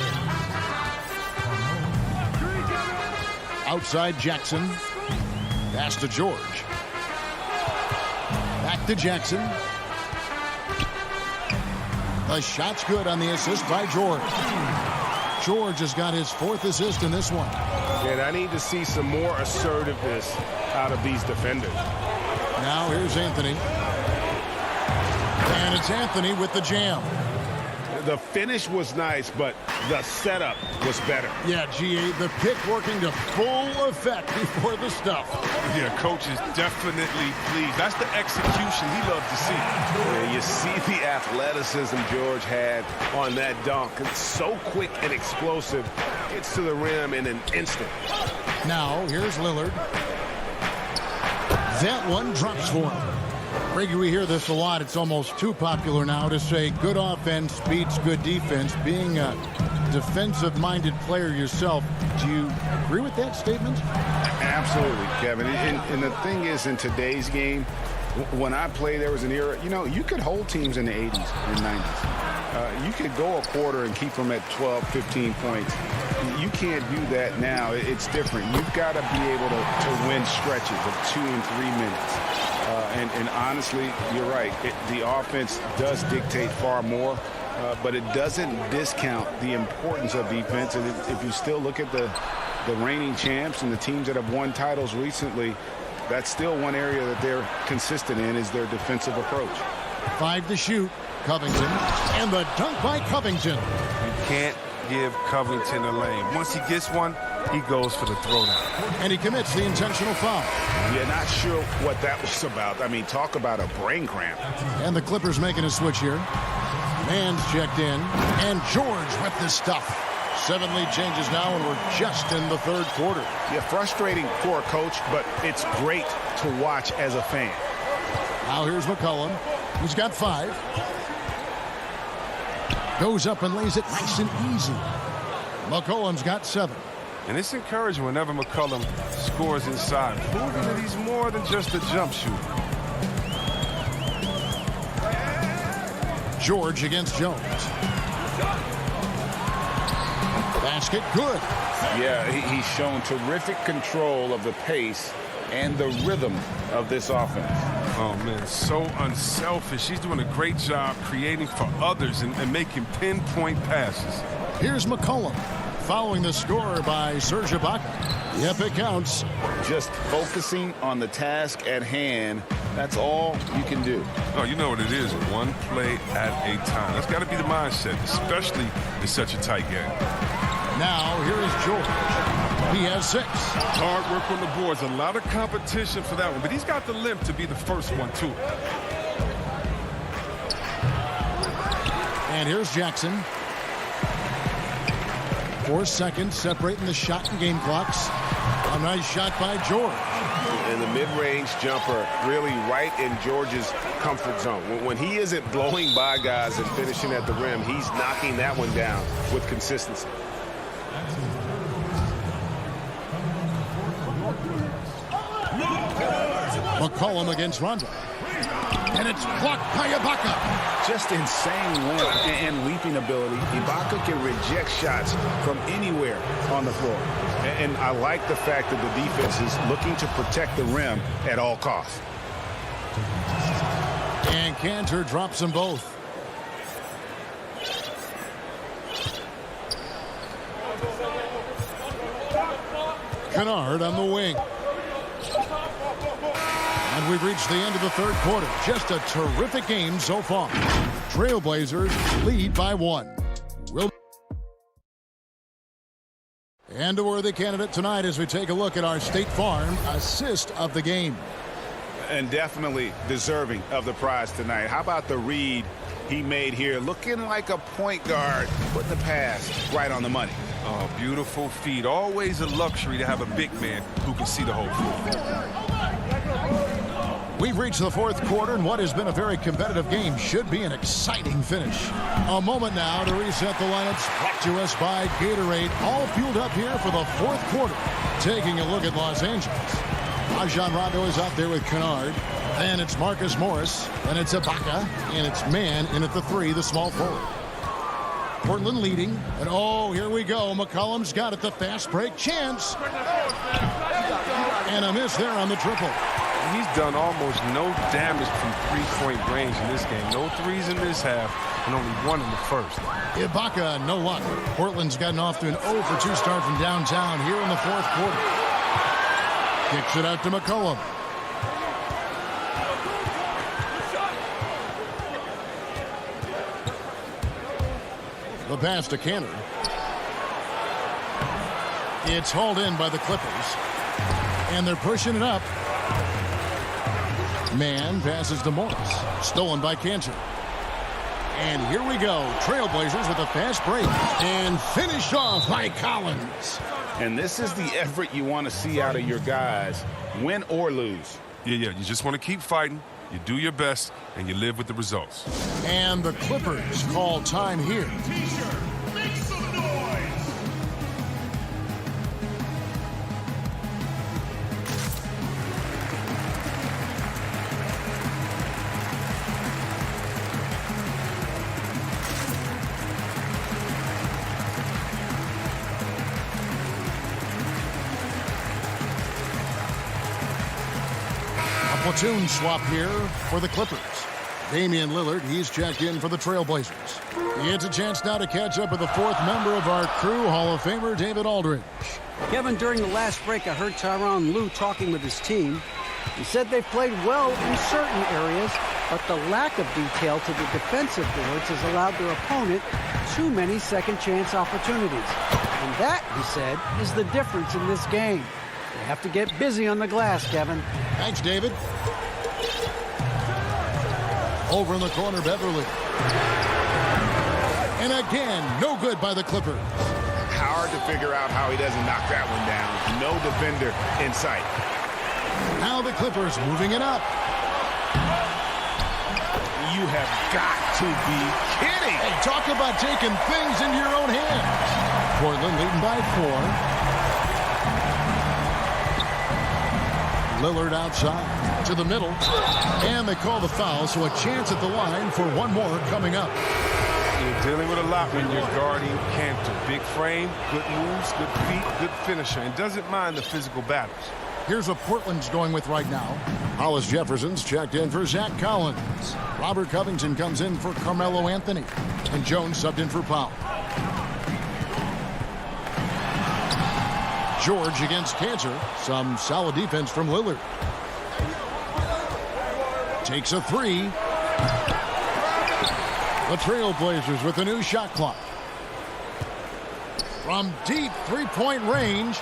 Outside Jackson. Pass to George. Back to Jackson. The shot's good on the assist by George. George has got his 4th assist in this one. And I need to see some more assertiveness out of these defenders. Now here's Anthony. And it's Anthony with the jam. The finish was nice, but the setup was better. Yeah, GA, the pick working to full effect before the stuff. Yeah, coach is definitely pleased. That's the execution he loves to see. Yeah, you see the athleticism George had on that dunk. It's so quick and explosive. Gets to the rim in an instant. Now, here's Lillard. That one drops for him. Brady, we hear this a lot. It's almost too popular now to say good offense beats good defense. Being a defensive-minded player yourself, do you agree with that statement? Absolutely, Kevin. And the thing is, in today's game, when I played, there was an era, you could hold teams in the 80s and 90s. You could go a quarter and keep them at 12, 15 points. You can't do that now. It's different. You've got to be able to win stretches of 2 and 3 minutes. And honestly, you're right. The offense does dictate far more, but it doesn't discount the importance of defense. And if you still look at the reigning champs and the teams that have won titles recently, that's still one area that they're consistent in is their defensive approach. 5 to shoot. Covington. And the dunk by Covington. You can't give Covington a lane. Once he gets one, he goes for the throwdown. And he commits the intentional foul. Yeah, not sure what that was about. I mean, talk about a brain cramp. And the Clippers making a switch here. Man's checked in. And George with the stuff. 7 lead changes now, and we're just in the 3rd quarter. Yeah, frustrating for a coach, but it's great to watch as a fan. Now here's McCollum. He's got 5. Goes up and lays it nice and easy. McCollum's got 7. And it's encouraging whenever McCollum scores inside, proving that he's more than just a jump shooter. George against Jones. Basket good. Yeah, he's shown terrific control of the pace and the rhythm of this offense. Oh, man, so unselfish. He's doing a great job creating for others and making pinpoint passes. Here's McCollum following the score by Serge Ibaka. Yep, it counts. Just focusing on the task at hand, that's all you can do. Oh, you know what it is, one play at a time. That's got to be the mindset, especially in such a tight game. Now, here is George. He has 6. Hard work on the boards. A lot of competition for that one, but he's got the limp to be the first one, too. And here's Jackson. 4 seconds separating the shot and game clocks. A nice shot by George. And the mid-range jumper really right in George's comfort zone. When he isn't blowing by guys and finishing at the rim, he's knocking that one down with consistency. McCollum against Rondo. And it's blocked by Ibaka. Just insane length and leaping ability. Ibaka can reject shots from anywhere on the floor. And I like the fact that the defense is looking to protect the rim at all costs. And Cantor drops them both. Kennard on the wing. And we've reached the end of the third quarter. Just a terrific game so far. Trailblazers lead by 1. And a worthy candidate tonight as we take a look at our State Farm assist of the game. And definitely deserving of the prize tonight. How about the read he made here? Looking like a point guard, putting the pass right on the money. Oh, beautiful feed. Always a luxury to have a big man who can see the whole floor. We've reached the fourth quarter, and what has been a very competitive game should be an exciting finish. A moment now to reset the lineups, brought to us by Gatorade, all fueled up here for the fourth quarter. Taking a look at Los Angeles. Rajon Rondo is out there with Kennard. Then it's Marcus Morris. Then it's Ibaka. And it's Mann in at the 3, the small forward. Portland leading. And oh, here we go. McCollum's got it. The fast break chance. And a miss there on the triple. He's done almost no damage from three-point range in this game. No threes in this half, and only 1 in the first. Ibaka, no luck. Portland's gotten off to an 0 for 2 start from downtown here in the fourth quarter. Kicks it out to McCollum. The pass to Cantor. It's hauled in by the Clippers. And they're pushing it up. Mann passes to Morris. Stolen by Cantor. And here we go. Trailblazers with a fast break. And finished off by Collins. And this is the effort you want to see out of your guys, win or lose. Yeah, you just want to keep fighting. You do your best, and you live with the results. And the Clippers call time here. Platoon swap here for the Clippers. Damian Lillard, he's checked in for the Trailblazers. He gets a chance now to catch up with the 4th member of our crew, Hall of Famer David Aldridge. Kevin, during the last break, I heard Tyronn Lue talking with his team. He said they've played well in certain areas, but the lack of detail to the defensive boards has allowed their opponent too many second-chance opportunities. And that, he said, is the difference in this game. They have to get busy on the glass, Kevin. Thanks, David. Over in the corner, Beverly. And again, no good by the Clippers. Hard to figure out how he doesn't knock that one down. No defender in sight. Now the Clippers moving it up. You have got to be kidding. Hey, talk about taking things into your own hands. Portland leading by 4. Lillard outside to the middle. And they call the foul, so a chance at the line for one more coming up. You're dealing with a lot when you're guarding Cantor. Big frame, good moves, good feet, good finisher, and doesn't mind the physical battles. Here's what Portland's going with right now. Hollis Jefferson's checked in for Zach Collins. Robert Covington comes in for Carmelo Anthony. And Jones subbed in for Powell. George against Cantor. Some solid defense from Lillard. Takes a 3. The Trailblazers with a new shot clock. From deep three-point range,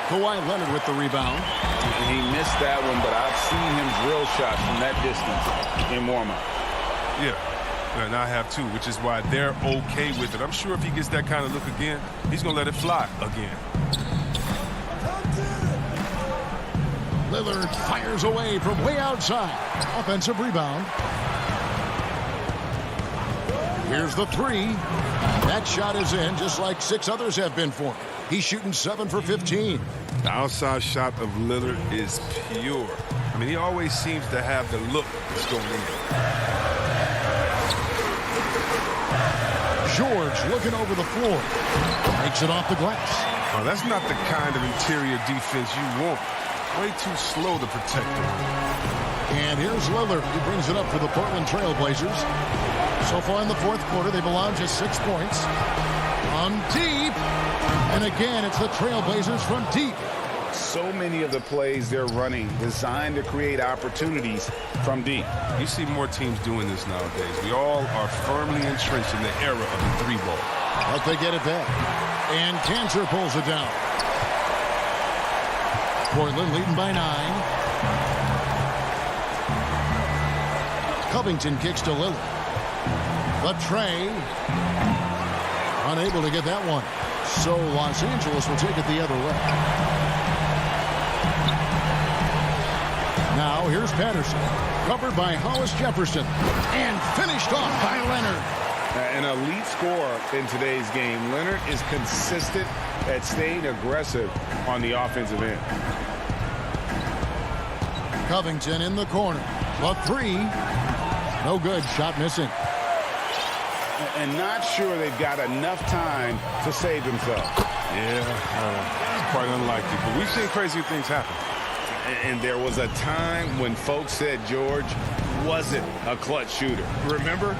Kawhi Leonard with the rebound. He missed that one, but I've seen him drill shots from that distance in warm-up. Yeah, and I have too, which is why they're okay with it. I'm sure if he gets that kind of look again, he's going to let it fly again. Lillard fires away from way outside. Offensive rebound. Here's the 3. That shot is in, just like 6 others have been for him. He's shooting 7 for 15. The outside shot of Lillard is pure. I mean, he always seems to have the look that's going in there. George looking over the floor. Takes it off the glass. Oh, that's not the kind of interior defense you want. Way too slow to protect the rim. And here's Lillard, who brings it up for the Portland Trail Blazers. So far in the fourth quarter, they've allowed just 6 points. On deep. And again, it's the Trail Blazers from deep. So many of the plays they're running designed to create opportunities from deep. You see more teams doing this nowadays. We all are firmly entrenched in the era of the 3-ball. But they get it back. And Cantor pulls it down. Portland leading by 9. Covington kicks to Lillard. The tray. Unable to get that one. So Los Angeles will take it the other way. Now here's Patterson. Covered by Hollis Jefferson. And finished off by Leonard. An elite scorer in today's game. Leonard is consistent at staying aggressive on the offensive end. Covington in the corner. The 3. No good. Shot missing. And not sure they've got enough time to save themselves. Yeah, quite unlikely. But we've seen crazy things happen. And there was a time when folks said George wasn't a clutch shooter. Remember?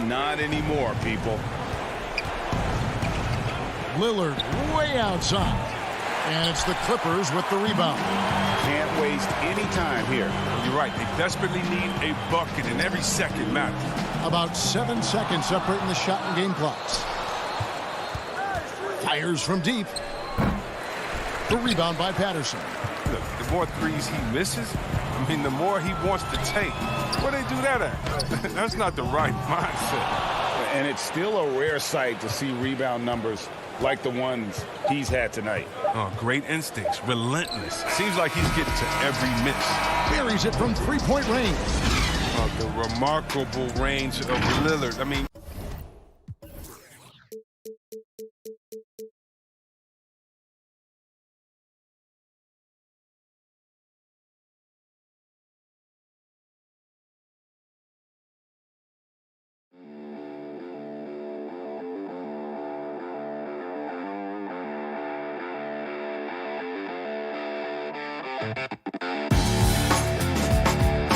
Not anymore, people. Lillard way outside. And it's the Clippers with the rebound. Can't waste any time here. You're right. They desperately need a bucket, and every second matters. About 7 seconds separating the shot and game clocks. Fires from deep. The rebound by Patterson. Look, the more threes he misses, I mean, the more he wants to take. Where they do that at? That's not the right mindset. And it's still a rare sight to see rebound numbers like the ones he's had tonight. Oh, great instincts, relentless. Seems like he's getting to every miss. Buries it from 3-point range. Oh, the remarkable range of Lillard. I mean,